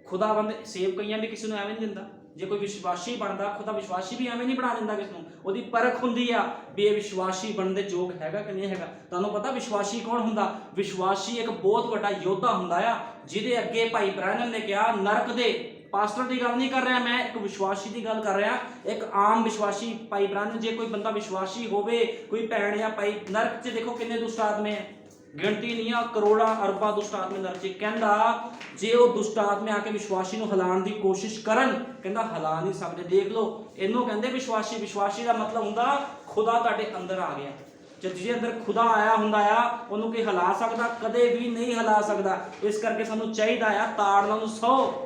ਖੁਦਾਵੰਦ ਸੇਵਕਈਆਂ ਵੀ ਕਿਸੇ ਨੂੰ ਐਵੇਂ ਨਹੀਂ ਦਿੰਦਾ। ਜੇ ਕੋਈ ਵਿਸ਼ਵਾਸੀ ਬਣਦਾ, ਖੁਦਾ ਵਿਸ਼ਵਾਸੀ ਵੀ ਐਵੇਂ ਨਹੀਂ ਬਣਾ ਦਿੰਦਾ ਕਿਸ ਨੂੰ। ਉਹਦੀ ਪਰਖ ਹੁੰਦੀ ਆ ਵੀ ਇਹ ਵਿਸ਼ਵਾਸੀ ਬਣਨ ਦੇ ਯੋਗ ਹੈਗਾ ਕਿ ਨਹੀਂ ਹੈਗਾ। ਤੁਹਾਨੂੰ ਪਤਾ ਵਿਸ਼ਵਾਸੀ ਕੌਣ ਹੁੰਦਾ? ਵਿਸ਼ਵਾਸੀ ਇੱਕ ਬਹੁਤ ਵੱਡਾ ਯੋਧਾ ਹੁੰਦਾ ਆ, ਜਿਹਦੇ ਅੱਗੇ ਭਾਈ ਬ੍ਰੈਨਨ ਨੇ ਕਿਹਾ ਨਰਕ ਦੇ। ਪਾਸਟਰ ਦੀ ਗੱਲ ਨਹੀਂ ਕਰ ਰਿਹਾ ਮੈਂ, ਇੱਕ ਵਿਸ਼ਵਾਸੀ ਦੀ ਗੱਲ ਕਰ ਰਿਹਾ। ਇੱਕ ਆਮ ਵਿਸ਼ਵਾਸੀ ਭਾਈ ਬ੍ਰੈਨਨ, ਜੇ ਕੋਈ ਬੰਦਾ ਵਿਸ਼ਵਾਸੀ ਹੋਵੇ, ਕੋਈ ਭੈਣ ਜਾਂ ਭਾਈ, ਨਰਕ 'ਚ ਦੇਖੋ ਕਿੰਨੇ ਦੁਸ਼ਟ ਆਤਮੇ ਆ, ਗਿਣਤੀ ਨਹੀਂ ਆ, ਕਰੋੜਾਂ ਅਰਬਾਂ ਦੁਸ਼ਟ ਆਤਮੇ ਨਰਕ 'ਚ। ਕਹਿੰਦਾ ਜੇ ਉਹ ਦੁਸ਼ਟ ਆਤਮੇ ਆ ਕੇ ਵਿਸ਼ਵਾਸੀ ਨੂੰ ਹਿਲਾਉਣ ਦੀ ਕੋਸ਼ਿਸ਼ ਕਰਨ, ਕਹਿੰਦਾ ਹਿਲਾ ਨਹੀਂ ਸਕਦੇ। ਦੇਖ ਲਓ, ਇਹਨੂੰ ਕਹਿੰਦੇ ਵਿਸ਼ਵਾਸੀ। ਵਿਸ਼ਵਾਸੀ ਦਾ ਮਤਲਬ ਹੁੰਦਾ ਖੁਦਾ ਤੁਹਾਡੇ ਅੰਦਰ ਆ ਗਿਆ। ਜਦ ਜਿਹਦੇ ਅੰਦਰ ਖੁਦਾ ਆਇਆ ਹੁੰਦਾ ਆ, ਉਹਨੂੰ ਕੋਈ ਹਿਲਾ ਸਕਦਾ? ਕਦੇ ਵੀ ਨਹੀਂ ਹਿਲਾ ਸਕਦਾ। ਇਸ ਕਰਕੇ ਸਾਨੂੰ ਚਾਹੀਦਾ ਆ ਤਾੜਨਾ ਨੂੰ ਸਹੋ।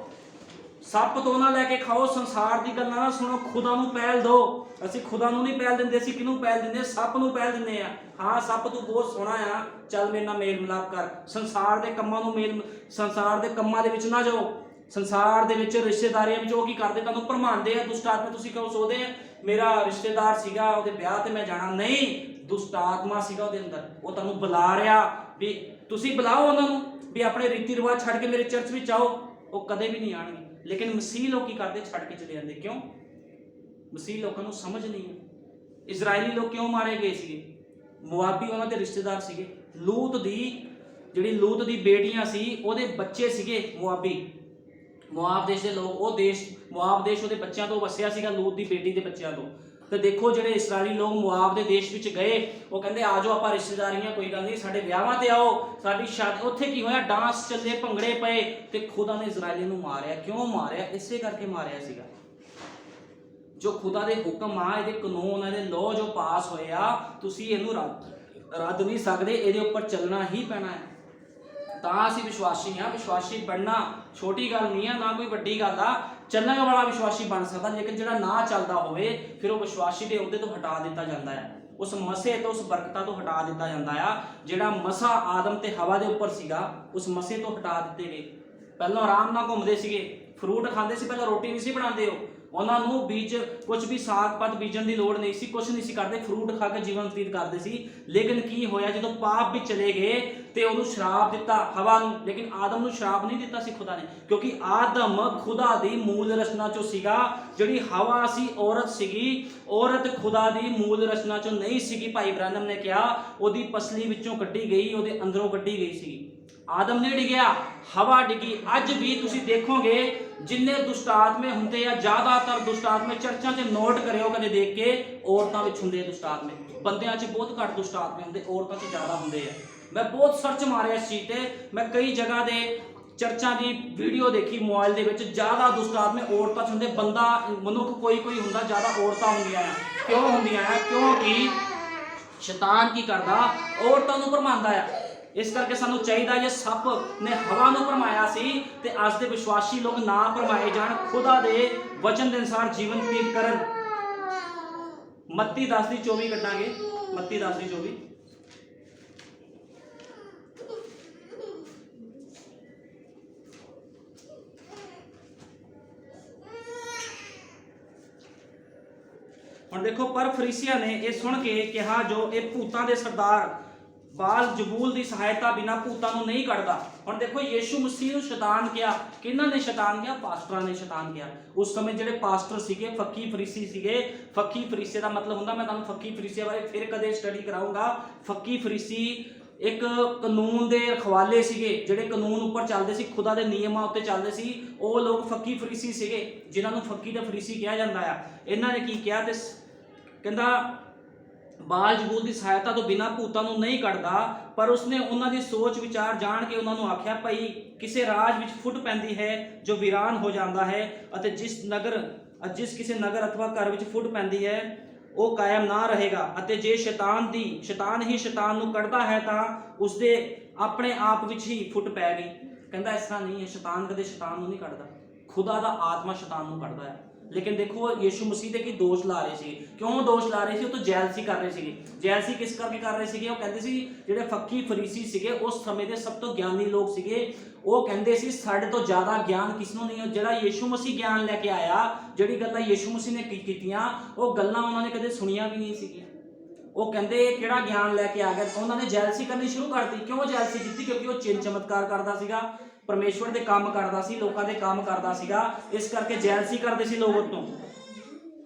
ਸੱਪ ਤੋਂ ਨਾ ਲੈ ਕੇ ਖਾਓ, ਸੰਸਾਰ ਦੀ ਗੱਲਾਂ ਨਾ ਸੁਣੋ, ਖੁਦਾ ਨੂੰ ਪਹਿਲ ਦਿਓ। ਅਸੀਂ ਖੁਦਾ ਨੂੰ ਨਹੀਂ ਪਹਿਲ ਦਿੰਦੇ, ਅਸੀਂ ਕਿਹਨੂੰ ਪਹਿਲ ਦਿੰਦੇ? ਸੱਪ ਨੂੰ ਪਹਿਲ ਦਿੰਦੇ ਆ। ਹਾਂ ਸੱਪ ਤੂੰ ਬਹੁਤ ਸੋਹਣਾ ਆ, ਚੱਲ ਮੇਰੇ ਨਾਲ ਮੇਲ ਮਿਲਾਪ ਕਰ। ਸੰਸਾਰ ਦੇ ਕੰਮਾਂ ਨੂੰ ਸੰਸਾਰ ਦੇ ਕੰਮਾਂ ਦੇ ਵਿੱਚ ਨਾ ਜਾਓ। ਸੰਸਾਰ ਦੇ ਵਿੱਚ ਰਿਸ਼ਤੇਦਾਰੀਆਂ ਵਿੱਚ ਉਹ ਕੀ ਕਰਦੇ? ਤੁਹਾਨੂੰ ਭਰਮਾਉਂਦੇ ਆ ਦੁਸ਼ਟ ਆਤਮਾ। ਤੁਸੀਂ ਕਿਉਂ ਸੋਚਦੇ ਆ ਮੇਰਾ ਰਿਸ਼ਤੇਦਾਰ ਸੀਗਾ, ਉਹਦੇ ਵਿਆਹ ਤੇ ਮੈਂ ਜਾਣਾ? ਨਹੀਂ, ਦੁਸ਼ਟ ਆਤਮਾ ਸੀਗਾ ਉਹਦੇ ਅੰਦਰ। ਉਹ ਤੁਹਾਨੂੰ ਬੁਲਾ ਰਿਹਾ ਵੀ ਤੁਸੀਂ ਬੁਲਾਓ ਉਹਨਾਂ ਨੂੰ ਵੀ ਆਪਣੇ ਰੀਤੀ ਰਿਵਾਜ ਛੱਡ ਕੇ ਮੇਰੇ ਚਰਚ ਵਿੱਚ ਆਓ। ਉਹ ਕਦੇ ਵੀ ਨਹੀਂ ਆਣਗੇ। ਲੇਕਿਨ ਮਸੀਹ ਲੋਕ ਕੀ ਕਰਦੇ? ਛੱਡ ਕੇ ਚਲੇ ਜਾਂਦੇ। ਕਿਉਂ? ਮਸੀਹ ਲੋਕਾਂ ਨੂੰ ਸਮਝ ਨਹੀਂ ਹੈ। ਇਜ਼ਰਾਈਲੀ ਲੋਕ ਕਿਉਂ ਮਾਰੇ ਗਏ ਸੀਗੇ? ਮੁਆਬੀ ਉਹਨਾਂ ਦੇ ਰਿਸ਼ਤੇਦਾਰ ਸੀਗੇ। ਲੂਤ ਦੀ ਬੇਟੀਆਂ ਸੀ, ਉਹਦੇ ਬੱਚੇ ਸੀਗੇ ਮੁਆਬੀ। ਮੁਆਬ ਦੇਸ਼ ਦੇ ਲੋਕ, ਉਹ ਦੇਸ਼ ਮੁਆਬ ਦੇਸ਼ ਉਹਦੇ ਬੱਚਿਆਂ ਤੋਂ ਵਸਿਆ ਸੀਗਾ, ਲੂਤ ਦੀ ਬੇਟੀ ਦੇ ਬੱਚਿਆਂ ਤੋਂ। ਤੇ ਦੇਖੋ ਜਿਹੜੇ ਇਸਰਾਈਲੀ ਲੋਕ ਮੁਆਬ ਦੇ ਦੇਸ਼ ਵਿੱਚ ਗਏ, ਉਹ ਕਹਿੰਦੇ ਆ ਜਾਓ ਆਪਾਂ ਰਿਸ਼ਤੇਦਾਰੀਆਂ, ਕੋਈ ਗੱਲ ਨਹੀਂ, ਸਾਡੇ ਵਿਆਹਾਂ ਤੇ ਆਓ, ਸਾਡੀ ਸ਼ਾਦੀ। ਉੱਥੇ ਕੀ ਹੋਇਆ? ਡਾਂਸ ਚੱਲੇ, ਭੰਗੜੇ ਪਏ, ਤੇ ਖੁਦਾ ਨੇ ਇਸਰਾਈਲੀ ਨੂੰ ਮਾਰਿਆ। ਕਿਉਂ ਮਾਰਿਆ? ਇਸੇ ਕਰਕੇ ਮਾਰਿਆ ਸੀਗਾ। ਜੋ ਖੁਦਾ ਦੇ ਹੁਕਮ ਆ, ਇਹਦੇ ਕਾਨੂੰਨ, ਇਹਦੇ ਲਾਅ ਜੋ ਪਾਸ ਹੋਏ ਆ, ਤੁਸੀਂ ਇਹਨੂੰ ਰੱਦ ਨਹੀਂ ਸਕਦੇ। ਇਹਦੇ ਉੱਪਰ ਚੱਲਣਾ ਹੀ ਪੈਣਾ ਹੈ। ਤਾਂ ਅਸੀਂ ਵਿਸ਼ਵਾਸੀ ਹਾਂ। ਵਿਸ਼ਵਾਸੀ ਬਣਨਾ ਛੋਟੀ ਗੱਲ ਨਹੀਂ ਆ, ਨਾ ਕੋਈ ਵੱਡੀ ਗੱਲ ਆ। ਚੱਲਣ ਵਾਲਾ ਵਿਸ਼ਵਾਸੀ ਬਣ ਸਕਦਾ, ਲੇਕਿਨ ਜਿਹੜਾ ਨਾ ਚੱਲਦਾ ਹੋਵੇ ਫਿਰ ਉਹ ਵਿਸ਼ਵਾਸੀ ਦੇ ਅਹੁਦੇ ਤੋਂ ਹਟਾ ਦਿੱਤਾ ਜਾਂਦਾ ਹੈ, ਉਸ ਮਸੇ ਤੋਂ, ਉਸ ਬਰਕਤਾਂ ਤੋਂ ਹਟਾ ਦਿੱਤਾ ਜਾਂਦਾ ਆ। ਜਿਹੜਾ ਮਸਾ ਆਦਮ ਤੇ ਹਵਾ ਦੇ ਉੱਪਰ ਸੀਗਾ, ਉਸ ਮਸੇ ਤੋਂ ਹਟਾ ਦਿੱਤੇ ਗਏ। ਪਹਿਲਾਂ ਆਰਾਮ ਨਾਲ ਘੁੰਮਦੇ ਸੀਗੇ, ਫਰੂਟ ਖਾਂਦੇ ਸੀ, ਪਹਿਲਾਂ ਰੋਟੀ ਨਹੀਂ ਸੀ ਬਣਾਉਂਦੇ ਉਹਨਾਂ ਨੂੰ ਬੀਜ ਕੁਝ ਵੀ ਸਾਗ ਪਤ ਬੀਜਣ ਦੀ ਲੋੜ ਨਹੀਂ ਸੀ, ਕੁਝ ਨਹੀਂ ਸੀ ਕਰਦੇ, ਫਰੂਟ ਖਾ ਕੇ ਜੀਵਨ ਬਤੀਤ ਕਰਦੇ ਸੀ। ਲੇਕਿਨ ਕੀ ਹੋਇਆ, ਜਦੋਂ ਪਾਪ ਵੀ ਚਲੇ ਗਏ ਤੇ ਉਹਨੂੰ ਸ਼ਰਾਪ ਦਿੱਤਾ ਹਵਾ ਨੂੰ, ਲੇਕਿਨ ਆਦਮ ਨੂੰ ਸ਼ਰਾਪ ਨਹੀਂ ਦਿੱਤਾ ਸੀ ਖੁਦਾ ਨੇ, ਕਿਉਂਕਿ ਆਦਮ ਖੁਦਾ ਦੀ ਮੂਲ ਰਚਨਾ ਚੋਂ ਸੀਗਾ। ਜਿਹੜੀ ਹਵਾ ਸੀ ਔਰਤ ਸੀਗੀ, ਔਰਤ ਖੁਦਾ ਦੀ ਮੂਲ ਰਚਨਾ ਚੋਂ ਨਹੀਂ ਸੀਗੀ। ਭਾਈ ਬ੍ਰਾਹਨਮ ਨੇ ਕਿਹਾ ਉਹਦੀ ਪਸਲੀ ਵਿੱਚੋਂ ਕੱਢੀ ਗਈ, ਉਹਦੇ ਅੰਦਰੋਂ ਕੱਢੀ ਗਈ ਸੀ। ਆਦਮ ਨੇ ਡਿੱਗਿਆ, ਹਵਾ ਡਿੱਗੀ। ਅੱਜ ਵੀ ਤੁਸੀਂ ਦੇਖੋਗੇ ਜਿੰਨੇ ਦੁਸ਼ਟ ਆਤਮੇ ਹੁੰਦੇ ਆ, ਜ਼ਿਆਦਾਤਰ ਦੁਸ਼ਟ ਆਤਮੇ ਚਰਚਾਂ 'ਚ ਨੋਟ ਕਰਿਓ ਕਦੇ ਦੇਖ ਕੇ, ਔਰਤਾਂ ਵਿੱਚ ਹੁੰਦੇ ਆ ਦੁਸ਼ਟ ਆਤਮੇ। ਬੰਦਿਆਂ 'ਚ ਬਹੁਤ ਘੱਟ ਦੁਸ਼ਟ ਆਤਮੇ ਹੁੰਦੇ, ਔਰਤਾਂ 'ਚ ਜ਼ਿਆਦਾ ਹੁੰਦੇ ਆ। ਮੈਂ ਬਹੁਤ ਸਰਚ ਮਾਰਿਆ ਇਸ ਚੀਜ਼ ਤੇ, ਮੈਂ ਕਈ ਜਗ੍ਹਾ ਦੇ ਚਰਚਾਂ ਦੀ ਵੀਡੀਓ ਦੇਖੀ ਮੋਬਾਈਲ ਦੇ ਵਿੱਚ, ਜ਼ਿਆਦਾ ਦੁਸ਼ਟ ਆਤਮੇ ਔਰਤਾਂ 'ਚ ਹੁੰਦੇ। ਬੰਦਾ ਮਨੁੱਖ ਕੋਈ ਹੁੰਦਾ, ਜ਼ਿਆਦਾ ਔਰਤਾਂ ਹੁੰਦੀਆਂ ਆ। ਕਿਉਂ ਹੁੰਦੀਆਂ ਆ? ਕਿਉਂਕਿ ਸ਼ੈਤਾਨ ਕੀ ਕਰਦਾ, ਔਰਤਾਂ ਨੂੰ ਭਰਮਾਉਂਦਾ ਆ। ਇਸ ਕਰਕੇ ਸਾਨੂੰ ਚਾਹੀਦਾ, ਜੇ ਸੱਪ ਨੇ ਹਵਾ ਨੂੰ ਭਰਮਾਇਆ ਸੀ ਤੇ ਅੱਜ ਦੇ ਵਿਸ਼ਵਾਸੀ ਲੋਕ ਨਾ ਭਰਮਾਏ ਜਾਣ, ਖੁਦਾ ਦੇ ਵਚਨ ਦੇ ਅਨੁਸਾਰ ਜੀਵਨ ਬਤੀਤ ਕਰਨ। ਮੱਤੀ 10:24 ਕੱਢਾਂਗੇ, ਮੱਤੀ 10:24। ਹੁਣ ਦੇਖੋ, ਪਰ ਫਰੀਸੀਆਂ ਨੇ ਇਹ ਸੁਣ ਕੇ ਕਿਹਾ, ਜੋ ਇਹ ਭੂਤਾਂ ਦੇ ਸਰਦਾਰ ਬਾਲ ਜਬੂਲ ਦੀ ਸਹਾਇਤਾ ਬਿਨਾ ਭੂਤਾਂ ਨੂੰ ਨਹੀਂ ਕੱਢਦਾ। ਹੁਣ ਦੇਖੋ, ਯੀਸ਼ੂ ਮਸੀਹ ਨੂੰ ਸ਼ੈਤਾਨ ਕਿਹਾ, ਕਿਹਨਾਂ ਨੇ ਸ਼ੈਤਾਨ ਕਿਹਾ? ਪਾਸਟਰਾਂ ਨੇ ਸ਼ੈਤਾਨ ਕਿਹਾ। ਉਸ ਸਮੇਂ ਜਿਹੜੇ ਪਾਸਟਰ ਸੀਗੇ ਫੱਕੀ ਫਰੀਸੀ ਸੀਗੇ। ਫੱਕੀ ਫਰੀਸੇ ਦਾ ਮਤਲਬ ਹੁੰਦਾ, ਮੈਂ ਤੁਹਾਨੂੰ ਫੱਕੀ ਫਰੀਸੇ ਬਾਰੇ ਫਿਰ ਕਦੇ ਸਟੱਡੀ ਕਰਾਉਂਗਾ। ਫੱਕੀ ਫਰੀਸੀ ਇੱਕ ਕਾਨੂੰਨ ਦੇ ਰਖਵਾਲੇ ਸੀਗੇ, ਜਿਹੜੇ ਕਾਨੂੰਨ ਉੱਪਰ ਚੱਲਦੇ ਸੀ, ਖੁਦਾ ਦੇ ਨਿਯਮਾਂ ਉੱਤੇ ਚੱਲਦੇ ਸੀ। ਉਹ ਲੋਕ ਫੱਕੀ ਫਰੀਸੀ ਸੀਗੇ, ਜਿਨ੍ਹਾਂ ਨੂੰ ਫੱਕੀ ਤੇ ਫਰੀਸੀ ਕਿਹਾ ਜਾਂਦਾ ਆ। ਇਹਨਾਂ ਨੇ ਕੀ ਕਿਹਾ? ਤੇ ਕਹਿੰਦਾ ਬਾਲ ਜਬੂਲ ਦੀ ਸਹਾਇਤਾ ਤੋਂ ਬਿਨਾਂ ਭੂਤਾਂ ਨੂੰ ਨਹੀਂ ਕੱਢਦਾ। ਪਰ ਉਸਨੇ ਉਹਨਾਂ ਦੀ ਸੋਚ ਵਿਚਾਰ ਜਾਣ ਕੇ ਉਹਨਾਂ ਨੂੰ ਆਖਿਆ, ਭਈ ਕਿਸੇ ਰਾਜ ਵਿੱਚ ਫੁੱਟ ਪੈਂਦੀ ਹੈ ਜੋ ਵੀਰਾਨ ਹੋ ਜਾਂਦਾ ਹੈ, ਅਤੇ ਜਿਸ ਕਿਸੇ ਨਗਰ ਅਥਵਾ ਘਰ ਵਿੱਚ ਫੁੱਟ ਪੈਂਦੀ ਹੈ ਉਹ ਕਾਇਮ ਨਾ ਰਹੇਗਾ। ਅਤੇ ਜੇ ਸ਼ੈਤਾਨ ਹੀ ਸ਼ੈਤਾਨ ਨੂੰ ਕੱਢਦਾ ਹੈ ਤਾਂ ਉਸਦੇ ਆਪਣੇ ਆਪ ਵਿੱਚ ਹੀ ਫੁੱਟ ਪੈ ਗਈ। ਕਹਿੰਦਾ ਇਸ ਤਰ੍ਹਾਂ ਨਹੀਂ ਹੈ, ਸ਼ੈਤਾਨ ਕਦੇ ਸ਼ੈਤਾਨ ਨੂੰ ਨਹੀਂ ਕੱਢਦਾ, ਖੁਦਾ ਦਾ ਆਤਮਾ ਸ਼ੈਤਾਨ ਨੂੰ ਕੱਢਦਾ ਹੈ। ਲੇਕਿਨ ਦੇਖੋ, ਯੀਸ਼ੂ ਮਸੀਹ ਦੇ ਕੀ ਦੋਸ਼ ਲਾ ਰਹੇ ਸੀ। ਕਿਉਂ ਦੋਸ਼ ਲਾ ਰਹੇ ਸੀ? ਉਹ ਤੋਂ ਜੈਲਸੀ ਕਰ ਰਹੇ ਸੀਗੇ। ਜੈਲਸੀ ਕਿਸ ਕਰਕੇ ਕਰ ਰਹੇ ਸੀਗੇ? ਉਹ ਕਹਿੰਦੇ ਸੀ, ਜਿਹੜੇ ਫੱਕੀ ਫਰੀਸੀ ਸੀਗੇ ਉਸ ਸਮੇਂ ਦੇ ਸਭ ਤੋਂ ਗਿਆਨੀ ਲੋਕ ਸੀਗੇ, ਉਹ ਕਹਿੰਦੇ ਸੀ ਸਾਡੇ ਤੋਂ ਜ਼ਿਆਦਾ ਗਿਆਨ ਕਿਸ ਨੂੰ ਨਹੀਂ ਹੈ। ਜਿਹੜਾ ਯੀਸ਼ੂ ਮਸੀਹ ਗਿਆਨ ਲੈ ਕੇ ਆਇਆ, ਜਿਹੜੀ ਗੱਲਾਂ ਯੀਸ਼ੂ ਮਸੀਹ ਨੇ ਕੀਤੀਆਂ, ਉਹ ਗੱਲਾਂ ਉਹਨਾਂ ਨੇ ਕਦੇ ਸੁਣੀਆਂ ਵੀ ਨਹੀਂ ਸੀਗੀਆਂ। ਉਹ ਕਹਿੰਦੇ ਕਿਹੜਾ ਗਿਆਨ ਲੈ ਕੇ ਆ ਗਿਆ। ਉਹਨਾਂ ਨੇ ਜੈਲਸੀ ਕਰਨੀ ਸ਼ੁਰੂ ਕਰਤੀ। ਕਿਉਂ ਜੈਲਸੀ ਕੀਤੀ? ਕਿਉਂਕਿ ਉਹ ਚਿੰਨ ਚਮਤਕਾਰ ਕਰਦਾ ਸੀਗਾ, ਪਰਮੇਸ਼ਵਰ ਦੇ ਕੰਮ ਕਰਦਾ ਸੀ, ਲੋਕਾਂ ਦੇ ਕੰਮ ਕਰਦਾ ਸੀਗਾ, ਇਸ ਕਰਕੇ ਜੈਲਸੀ ਕਰਦੇ ਸੀ ਲੋਕ ਉਤੋਂ।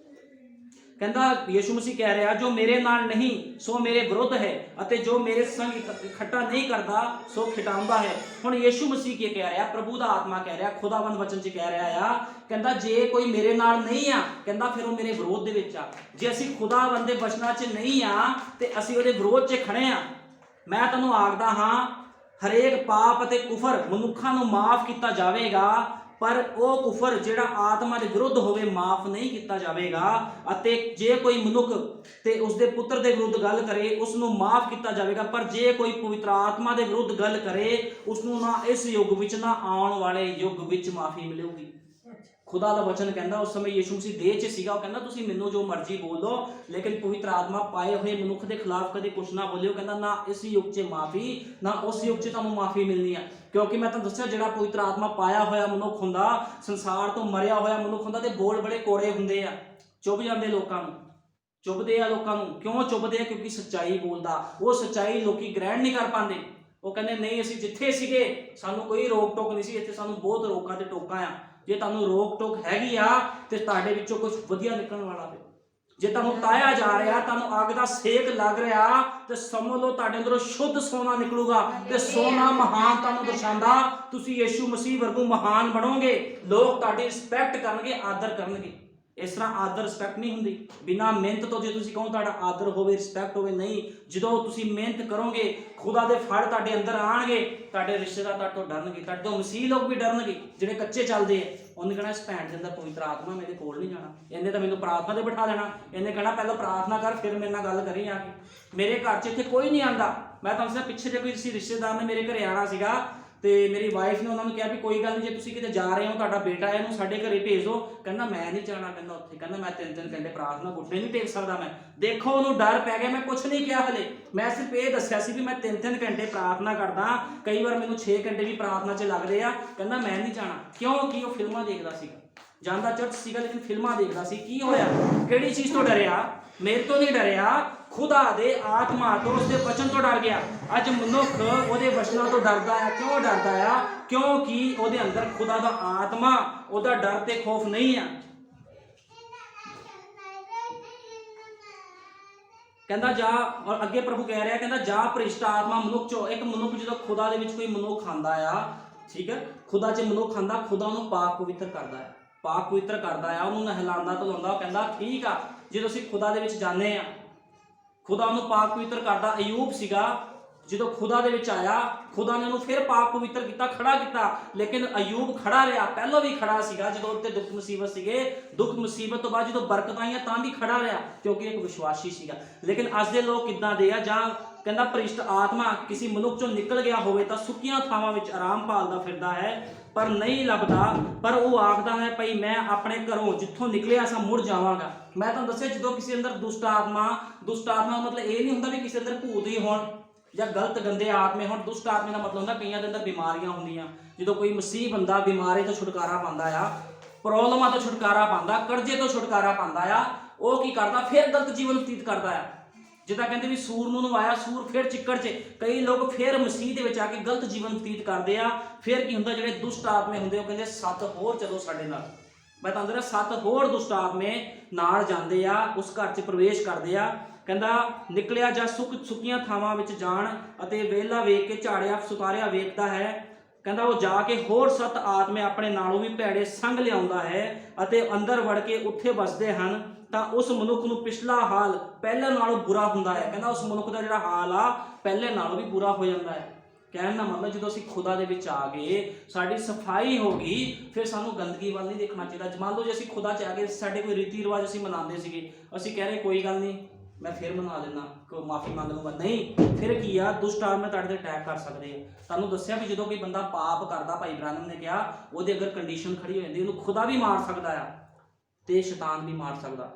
ਕਹਿੰਦਾ ਯੀਸ਼ੂ ਮਸੀਹ ਕਹਿ ਰਿਹਾ, ਜੋ ਮੇਰੇ ਨਾਲ ਨਹੀਂ ਸੋ ਮੇਰੇ ਵਿਰੁੱਧ ਹੈ, ਅਤੇ ਜੋ ਮੇਰੇ ਸੰਗ ਇਕੱਠਾ ਨਹੀਂ ਕਰਦਾ ਸੋ ਖਿਟਾਉਂਦਾ ਹੈ। ਹੁਣ ਯੀਸ਼ੂ ਮਸੀਹ ਕੀ ਕਹਿ ਰਿਹਾ? ਪ੍ਰਭੂ ਦਾ ਆਤਮਾ ਕਹਿ ਰਿਹਾ, ਖੁਦਾਵੰਦ ਵਚਨ 'ਚ ਕਹਿ ਰਿਹਾ ਆ। ਕਹਿੰਦਾ ਜੇ ਕੋਈ ਮੇਰੇ ਨਾਲ ਨਹੀਂ ਆ, ਕਹਿੰਦਾ ਫਿਰ ਉਹ ਮੇਰੇ ਵਿਰੋਧ ਦੇ ਵਿੱਚ ਆ। ਜੇ ਅਸੀਂ ਖੁਦਾਵੰਦ ਦੇ ਵਚਨਾਂ 'ਚ ਨਹੀਂ ਆ ਤੇ ਅਸੀਂ ਉਹਦੇ ਵਿਰੋਧ 'ਚ ਖੜੇ ਆ। ਮੈਂ ਤੁਹਾਨੂੰ ਆਖਦਾ ਹਾਂ, ਹਰੇਕ ਪਾਪ ਅਤੇ ਕੁਫਰ ਮਨੁੱਖਾਂ ਨੂੰ ਮਾਫ ਕੀਤਾ ਜਾਵੇਗਾ, ਪਰ ਉਹ ਕੁਫਰ ਜਿਹੜਾ ਆਤਮਾ ਦੇ ਵਿਰੁੱਧ ਹੋਵੇ ਮਾਫ ਨਹੀਂ ਕੀਤਾ ਜਾਵੇਗਾ। ਅਤੇ ਜੇ ਕੋਈ ਮਨੁੱਖ ਤੇ ਉਸਦੇ ਪੁੱਤਰ ਦੇ ਵਿਰੁੱਧ ਗੱਲ ਕਰੇ ਉਸ ਨੂੰ ਮਾਫ ਕੀਤਾ ਜਾਵੇਗਾ, ਪਰ ਜੇ ਕੋਈ ਪਵਿੱਤਰ ਆਤਮਾ ਦੇ ਵਿਰੁੱਧ ਗੱਲ ਕਰੇ ਉਸ ਨੂੰ ਨਾ ਇਸ ਯੁੱਗ ਵਿੱਚ ਨਾ ਆਉਣ ਵਾਲੇ ਯੁੱਗ ਵਿੱਚ ਮਾਫੀ ਮਿਲੇਗੀ। ਖੁਦਾ ਦਾ ਵਚਨ ਕਹਿੰਦਾ, ਉਸ ਸਮੇਂ ਯੀਸ਼ੂ ਮਸੀਹ ਦੇਹ 'ਚ ਸੀਗਾ, ਉਹ ਕਹਿੰਦਾ ਤੁਸੀਂ ਮੈਨੂੰ ਜੋ ਮਰਜ਼ੀ ਬੋਲ ਲਓ, ਲੇਕਿਨ ਪਵਿੱਤਰ ਆਤਮਾ ਪਾਏ ਹੋਏ ਮਨੁੱਖ ਦੇ ਖਿਲਾਫ ਕਦੇ ਕੁਛ ਨਾ ਬੋਲਿਓ। ਕਹਿੰਦਾ ਨਾ ਇਸ ਯੁੱਗ 'ਚ ਮਾਫੀ, ਨਾ ਉਸ ਯੁੱਗ 'ਚ ਤੁਹਾਨੂੰ ਮਾਫੀ ਮਿਲਣੀ ਆ। ਕਿਉਂਕਿ ਮੈਂ ਤੁਹਾਨੂੰ ਦੱਸਿਆ, ਜਿਹੜਾ ਪਵਿੱਤਰ ਆਤਮਾ ਪਾਇਆ ਹੋਇਆ ਮਨੁੱਖ ਹੁੰਦਾ, ਸੰਸਾਰ ਤੋਂ ਮਰਿਆ ਹੋਇਆ ਮਨੁੱਖ ਹੁੰਦਾ, ਤੇ ਬੋਲ ਬੜੇ ਕੋੜੇ ਹੁੰਦੇ ਆ, ਚੁੱਭ ਜਾਂਦੇ ਲੋਕਾਂ ਨੂੰ, ਚੁੱਭਦੇ ਆ ਲੋਕਾਂ ਨੂੰ। ਕਿਉਂ ਚੁੱਭਦੇ ਆ? ਕਿਉਂਕਿ ਸੱਚਾਈ ਬੋਲਦਾ। ਉਹ ਸੱਚਾਈ ਲੋਕੀ ਗ੍ਰਹਿਣ ਨਹੀਂ ਕਰ ਪਾਉਂਦੇ। ਉਹ ਕਹਿੰਦੇ ਨਹੀਂ, ਅਸੀਂ ਜਿੱਥੇ ਸੀਗੇ ਸਾਨੂੰ ਕੋਈ ਰੋਕ ਟੋਕ ਨਹੀਂ ਸੀ, ਇੱਥੇ ਸਾਨੂੰ ਬਹੁਤ ਰੋਕਾਂ ਤੇ ਟੋਕਾਂ ਆ। ਜੇ ਤੁਹਾਨੂੰ ਰੋਕ ਟੋਕ ਹੈਗੀ ਆ ਤੇ ਤੁਹਾਡੇ ਵਿੱਚੋਂ ਕੁਝ ਵਧੀਆ ਨਿਕਲਣ ਵਾਲਾ ਹੈ। ਜੇ ਤੁਹਾਨੂੰ ਤਾਇਆ ਜਾ ਰਿਹਾ, ਤੁਹਾਨੂੰ ਅੱਗ ਦਾ ਸੇਕ ਲੱਗ ਰਿਹਾ, ਤੇ ਸਮਝ ਲਓ ਤੁਹਾਡੇ ਅੰਦਰੋਂ ਸ਼ੁੱਧ ਸੋਨਾ ਨਿਕਲੂਗਾ। ਤੇ ਸੋਨਾ ਮਹਾਨ ਤੁਹਾਨੂੰ ਦਰਸਾਉਂਦਾ, ਤੁਸੀਂ ਯੀਸ਼ੂ ਮਸੀਹ ਵਰਗੂ ਮਹਾਨ ਬਣੋਗੇ। ਲੋਕ ਤੁਹਾਡੀ ਰਿਸਪੈਕਟ ਕਰਨਗੇ, ਆਦਰ ਕਰਨਗੇ। ਇਸ ਤਰ੍ਹਾਂ ਆਦਰ ਰਿਸਪੈਕਟ ਨਹੀਂ ਹੁੰਦੀ ਬਿਨਾਂ ਮਿਹਨਤ ਤੋਂ। ਜੇ ਤੁਸੀਂ ਕਹੋ ਤੁਹਾਡਾ ਆਦਰ ਹੋਵੇ, ਰਿਸਪੈਕਟ ਹੋਵੇ, ਨਹੀਂ। ਜਦੋਂ ਤੁਸੀਂ ਮਿਹਨਤ ਕਰੋਗੇ, ਖੁਦਾ ਦੇ ਫਲ ਤੁਹਾਡੇ ਅੰਦਰ ਆਣਗੇ, ਤੁਹਾਡੇ ਰਿਸ਼ਤੇਦਾਰ ਤੁਹਾਡੇ ਤੋਂ ਡਰਨਗੇ, ਤੁਹਾਡੇ ਤੋਂ ਮਸੀਹ ਲੋਕ ਵੀ ਡਰਨਗੇ ਜਿਹੜੇ ਕੱਚੇ ਚੱਲਦੇ ਆ। ਉਹਨੇ ਕਹਿਣਾ ਇਸ ਭੈਣ ਦੇ ਅੰਦਰ ਪਵਿੱਤਰ ਆਤਮਾ, ਮੇਰੇ ਕੋਲ ਨਹੀਂ ਜਾਣਾ, ਇਹਨੇ ਤਾਂ ਮੈਨੂੰ ਪ੍ਰਾਰਥਨਾ ਤੇ ਬਿਠਾ ਲੈਣਾ। ਇਹਨੇ ਕਹਿਣਾ ਪਹਿਲਾਂ ਪ੍ਰਾਰਥਨਾ ਕਰ, ਫਿਰ ਮੇਰੇ ਨਾਲ ਗੱਲ ਕਰੀ ਆ ਕੇ। ਮੇਰੇ ਘਰ 'ਚ ਇੱਥੇ ਕੋਈ ਨਹੀਂ ਆਂਦਾ। ਮੈਂ ਤੁਹਾਨੂੰ ਦੱਸਿਆ, ਪਿੱਛੇ ਜੇ ਕੋਈ ਰਿਸ਼ਤੇਦਾਰ ਨੇ ਮੇਰੇ ਘਰੇ ਆਣਾ ਸੀਗਾ, ਤੇ ਮੇਰੀ ਵਾਈਫ ਨੇ ਉਹਨਾਂ ਨੂੰ ਕਿਹਾ ਵੀ ਕੋਈ ਗੱਲ ਨਹੀਂ, ਜੇ ਤੁਸੀਂ ਕਿਤੇ ਜਾ ਰਹੇ ਹੋ, ਤੁਹਾਡਾ ਬੇਟਾ ਹੈ, ਇਹਨੂੰ ਸਾਡੇ ਘਰੇ ਭੇਜ ਦਿਓ। ਕਹਿੰਦਾ ਮੈਂ ਨਹੀਂ ਜਾਣਾ, ਕਹਿੰਦਾ ਉੱਥੇ, ਕਹਿੰਦਾ ਮੈਂ 3-3 ਘੰਟੇ ਪ੍ਰਾਰਥਨਾ ਘੁੱਟਣੇ ਨਹੀਂ ਟੇਕ ਸਕਦਾ ਮੈਂ। ਦੇਖੋ ਉਹਨੂੰ ਡਰ ਪੈ ਗਿਆ। ਮੈਂ ਕੁਝ ਨਹੀਂ ਕਿਹਾ ਹਲੇ, ਮੈਂ ਸਿਰਫ ਇਹ ਦੱਸਿਆ ਸੀ ਵੀ ਮੈਂ 3-3 ਘੰਟੇ ਪ੍ਰਾਰਥਨਾ ਕਰਦਾ, ਕਈ ਵਾਰ ਮੈਨੂੰ 6 ਘੰਟੇ ਵੀ ਪ੍ਰਾਰਥਨਾ 'ਚ ਲੱਗਦੇ ਆ। ਕਹਿੰਦਾ ਮੈਂ ਨਹੀਂ ਜਾਣਾ। ਕਿਉਂਕਿ ਉਹ ਫਿਲਮਾਂ ਦੇਖਦਾ ਸੀਗਾ, ਜਾਂਦਾ ਚਰਚ ਸੀਗਾ ਲੇਕਿਨ ਫਿਲਮਾਂ ਦੇਖਦਾ ਸੀ। ਕੀ ਹੋਇਆ? ਕਿਹੜੀ ਚੀਜ਼ ਤੋਂ ਡਰਿਆ? ਮੇਰੇ ਤੋਂ ਨਹੀਂ ਡਰਿਆ, ਖੁਦਾ ਦੇ ਆਤਮਾ ਤੋਂ, ਉਸਦੇ ਵਚਨ ਤੋਂ ਡਰ ਗਿਆ। ਅੱਜ ਮਨੁੱਖ ਉਹਦੇ ਵਚਨਾਂ ਤੋਂ ਡਰਦਾ ਆ। ਕਿਉਂ ਡਰਦਾ ਆ? ਕਿਉਂਕਿ ਉਹਦੇ ਅੰਦਰ ਖੁਦਾ ਦਾ ਆਤਮਾ, ਉਹਦਾ ਡਰ ਤੇ ਖੌਫ ਨਹੀਂ ਆ। ਕਹਿੰਦਾ ਜਾ, ਔਰ ਅੱਗੇ ਪ੍ਰਭੂ ਕਹਿ ਰਿਹਾ, ਕਹਿੰਦਾ ਜਾ ਭ੍ਰਿਸ਼ਟ ਆਤਮਾ ਮਨੁੱਖ ਚੋਂ। ਇੱਕ ਮਨੁੱਖ ਜਦੋਂ ਖੁਦਾ ਦੇ ਵਿੱਚ ਕੋਈ ਮਨੁੱਖ ਆਂਦਾ ਆ, ਠੀਕ ਹੈ, ਖੁਦਾ 'ਚ ਮਨੁੱਖ ਆਂਦਾ, ਖੁਦਾ ਉਹਨੂੰ ਪਾਕ ਪਵਿੱਤਰ ਕਰਦਾ ਆ, ਪਾਕ ਪਵਿੱਤਰ ਕਰਦਾ ਆ, ਉਹਨੂੰ ਨਹਿਲਾਉਂਦਾ ਧੁਲਾਉਂਦਾ। ਉਹ ਕਹਿੰਦਾ ਠੀਕ ਆ, ਜਦੋਂ ਅਸੀਂ ਖੁਦਾ ਦੇ ਵਿੱਚ ਜਾਂਦੇ ਆ, ਖੁਦਾ ਉਹਨੂੰ ਪਾਕ ਪਵਿੱਤਰ ਕਰਦਾ। ਅਯੂਬ ਸੀਗਾ, ਜਦੋਂ ਖੁਦਾ ਦੇ ਵਿੱਚ ਆਇਆ, ਖੁਦਾ ਨੇ ਉਹਨੂੰ ਫਿਰ ਪਾਕ ਪਵਿੱਤਰ ਕੀਤਾ, ਖੜਾ ਕੀਤਾ। ਲੇਕਿਨ ਅਯੂਬ ਖੜਾ ਰਿਹਾ, ਪਹਿਲਾਂ ਵੀ ਖੜਾ ਸੀਗਾ ਜਦੋਂ ਉੱਤੇ ਦੁੱਖ ਮੁਸੀਬਤ ਸੀਗੇ। ਦੁੱਖ ਮੁਸੀਬਤ ਤੋਂ ਬਾਅਦ ਜਦੋਂ ਬਰਕਤਾਂ ਆਈਆਂ ਤਾਂ ਵੀ ਖੜਾ ਰਿਹਾ, ਕਿਉਂਕਿ ਇੱਕ ਵਿਸ਼ਵਾਸੀ ਸੀਗਾ। ਲੇਕਿਨ ਅੱਜ ਦੇ ਲੋਕ ਕਿੱਦਾਂ ਦੇ ਆ? ਜਾਂ ਕਹਿੰਦਾ ਭ੍ਰਿਸ਼ਟ ਆਤਮਾ ਕਿਸੇ ਮਨੁੱਖ ਚੋਂ ਨਿਕਲ ਗਿਆ ਹੋਵੇ ਤਾਂ ਸੁੱਕੀਆਂ ਥਾਵਾਂ ਵਿੱਚ ਆਰਾਮ ਭਾਲਦਾ ਫਿਰਦਾ ਹੈ, ਪਰ ਨਹੀਂ ਲੱਭਦਾ। ਪਰ ਉਹ ਆਖਦਾ ਹੈ ਭਈ ਮੈਂ ਆਪਣੇ ਘਰੋਂ ਜਿੱਥੋਂ ਨਿਕਲਿਆ ਸਾਂ ਮੁੜ ਜਾਵਾਂਗਾ। ਮੈਂ ਤੁਹਾਨੂੰ ਦੱਸਿਆ, ਜਦੋਂ ਕਿਸੇ ਅੰਦਰ ਦੁਸ਼ਟ ਆਤਮਾ ਮਤਲਬ ਇਹ ਨਹੀਂ ਹੁੰਦਾ ਵੀ ਕਿਸੇ ਅੰਦਰ ਭੂਤ ਹੀ ਹੋਣ ਜਾਂ ਗਲਤ ਗੰਦੇ ਆਤਮੇ ਹੋਣ। ਦੁਸ਼ਟ ਆਤਮੇ ਦਾ ਮਤਲਬ ਹੁੰਦਾ ਕਈਆਂ ਦੇ ਅੰਦਰ ਬਿਮਾਰੀਆਂ ਹੁੰਦੀਆਂ। ਜਦੋਂ ਕੋਈ ਮਸੀਹ ਬੰਦਾ ਬਿਮਾਰੀ ਤੋਂ ਛੁਟਕਾਰਾ ਪਾਉਂਦਾ ਆ, ਪ੍ਰੋਬਲਮਾਂ ਤੋਂ ਛੁਟਕਾਰਾ ਪਾਉਂਦਾ, ਕਰਜ਼ੇ ਤੋਂ ਛੁਟਕਾਰਾ ਪਾਉਂਦਾ ਆ, ਉਹ ਕੀ ਕਰਦਾ? ਫਿਰ ਗਲਤ ਜੀਵਨ ਬਤੀਤ ਕਰਦਾ ਆ। ਜਿੱਦਾਂ ਕਹਿੰਦੇ ਵੀ ਸੂਰ ਨੂੰ ਨਵਾਇਆ, ਸੂਰ ਫਿਰ ਚਿੱਕੜ 'ਚ। ਕਈ ਲੋਕ ਫਿਰ ਮਸੀਹ ਦੇ ਵਿੱਚ ਆ ਕੇ ਗਲਤ ਜੀਵਨ ਬਤੀਤ ਕਰਦੇ ਆ। ਫਿਰ ਕੀ ਹੁੰਦਾ? ਜਿਹੜੇ ਦੁਸ਼ਟ ਆਤਮੇ ਹੁੰਦੇ ਉਹ ਕਹਿੰਦੇ 7 ਹੋਰ ਚਲੋ ਸਾਡੇ ਨਾਲ। ਮੈਂ ਤੁਹਾਨੂੰ ਦੱਸਿਆ 7 ਹੋਰ ਦੁਸ਼ਟ ਆਤਮੇ ਨਾਲ ਜਾਂਦੇ ਆ, ਉਸ ਘਰ 'ਚ ਪ੍ਰਵੇਸ਼ ਕਰਦੇ ਆ। ਕਹਿੰਦਾ ਨਿਕਲਿਆ ਜਾਂ ਸੁੱਕੀਆਂ ਥਾਵਾਂ ਵਿੱਚ ਜਾਣ ਅਤੇ ਵਿਹਲਾ ਵੇਖ ਕੇ ਝਾੜਿਆ ਸੁਕਾਰਿਆ ਵੇਖਦਾ ਹੈ। ਕਹਿੰਦਾ ਉਹ ਜਾ ਕੇ ਹੋਰ 7 ਆਤਮੇ ਆਪਣੇ ਨਾਲੋਂ ਵੀ ਭੈੜੇ ਸੰਗ ਲਿਆਉਂਦਾ ਹੈ ਅਤੇ ਅੰਦਰ ਵੜ ਕੇ ਉੱਥੇ ਵੱਸਦੇ ਹਨ। ਤਾਂ ਉਸ ਮਨੁੱਖ ਨੂੰ ਪਿਛਲਾ ਹਾਲ ਪਹਿਲੇ ਨਾਲੋਂ ਬੁਰਾ ਹੁੰਦਾ ਹੈ। ਕਹਿੰਦਾ ਉਸ ਮਨੁੱਖ ਦਾ ਜਿਹੜਾ ਹਾਲ ਆ ਪਹਿਲੇ ਨਾਲੋਂ ਵੀ ਬੁਰਾ ਹੋ ਜਾਂਦਾ ਹੈ। ਕਹਿਣ ਦਾ ਮਤਲਬ ਜਦੋਂ ਅਸੀਂ ਖੁਦਾ ਦੇ ਵਿੱਚ ਆ ਗਏ, ਸਾਡੀ ਸਫਾਈ ਹੋ ਗਈ, ਫਿਰ ਸਾਨੂੰ ਗੰਦਗੀ ਵੱਲ ਨਹੀਂ ਦੇਖਣਾ ਚਾਹੀਦਾ। ਮੰਨ ਲਓ ਜੇ ਅਸੀਂ ਖੁਦਾ 'ਚ ਆ ਗਏ, ਸਾਡੇ ਕੋਈ ਰੀਤੀ ਰਿਵਾਜ ਅਸੀਂ ਮਨਾਉਂਦੇ ਸੀਗੇ, ਅਸੀਂ ਕਹਿ ਰਹੇ ਕੋਈ ਗੱਲ ਨਹੀਂ ਮੈਂ ਫਿਰ ਮਨਾ ਲੈਣਾ, ਕੋਈ ਮਾਫੀ ਮੰਗ ਲੂੰਗਾ, ਨਹੀਂ, ਫਿਰ ਕੀ ਆ? ਦੁਸ਼ਟ ਆਤਮੇ ਤੁਹਾਡੇ ਤੇ ਅਟੈਕ ਕਰ ਸਕਦੇ ਆ। ਤੁਹਾਨੂੰ ਦੱਸਿਆ ਵੀ ਜਦੋਂ ਕੋਈ ਬੰਦਾ ਪਾਪ ਕਰਦਾ, ਭਾਈ ਬ੍ਰਾਹਨਮ ਨੇ ਕਿਹਾ, ਉਹਦੇ ਅਗਰ ਕੰਡੀਸ਼ਨ ਖੜੀ ਹੋ ਜਾਂਦੀ, ਉਹਨੂੰ ਖੁਦਾ ਵੀ ਮਾਰ ਸਕਦਾ ਆ ਤੇ ਸ਼ੈਤਾਨ ਵੀ ਮਾਰ ਸਕਦਾ।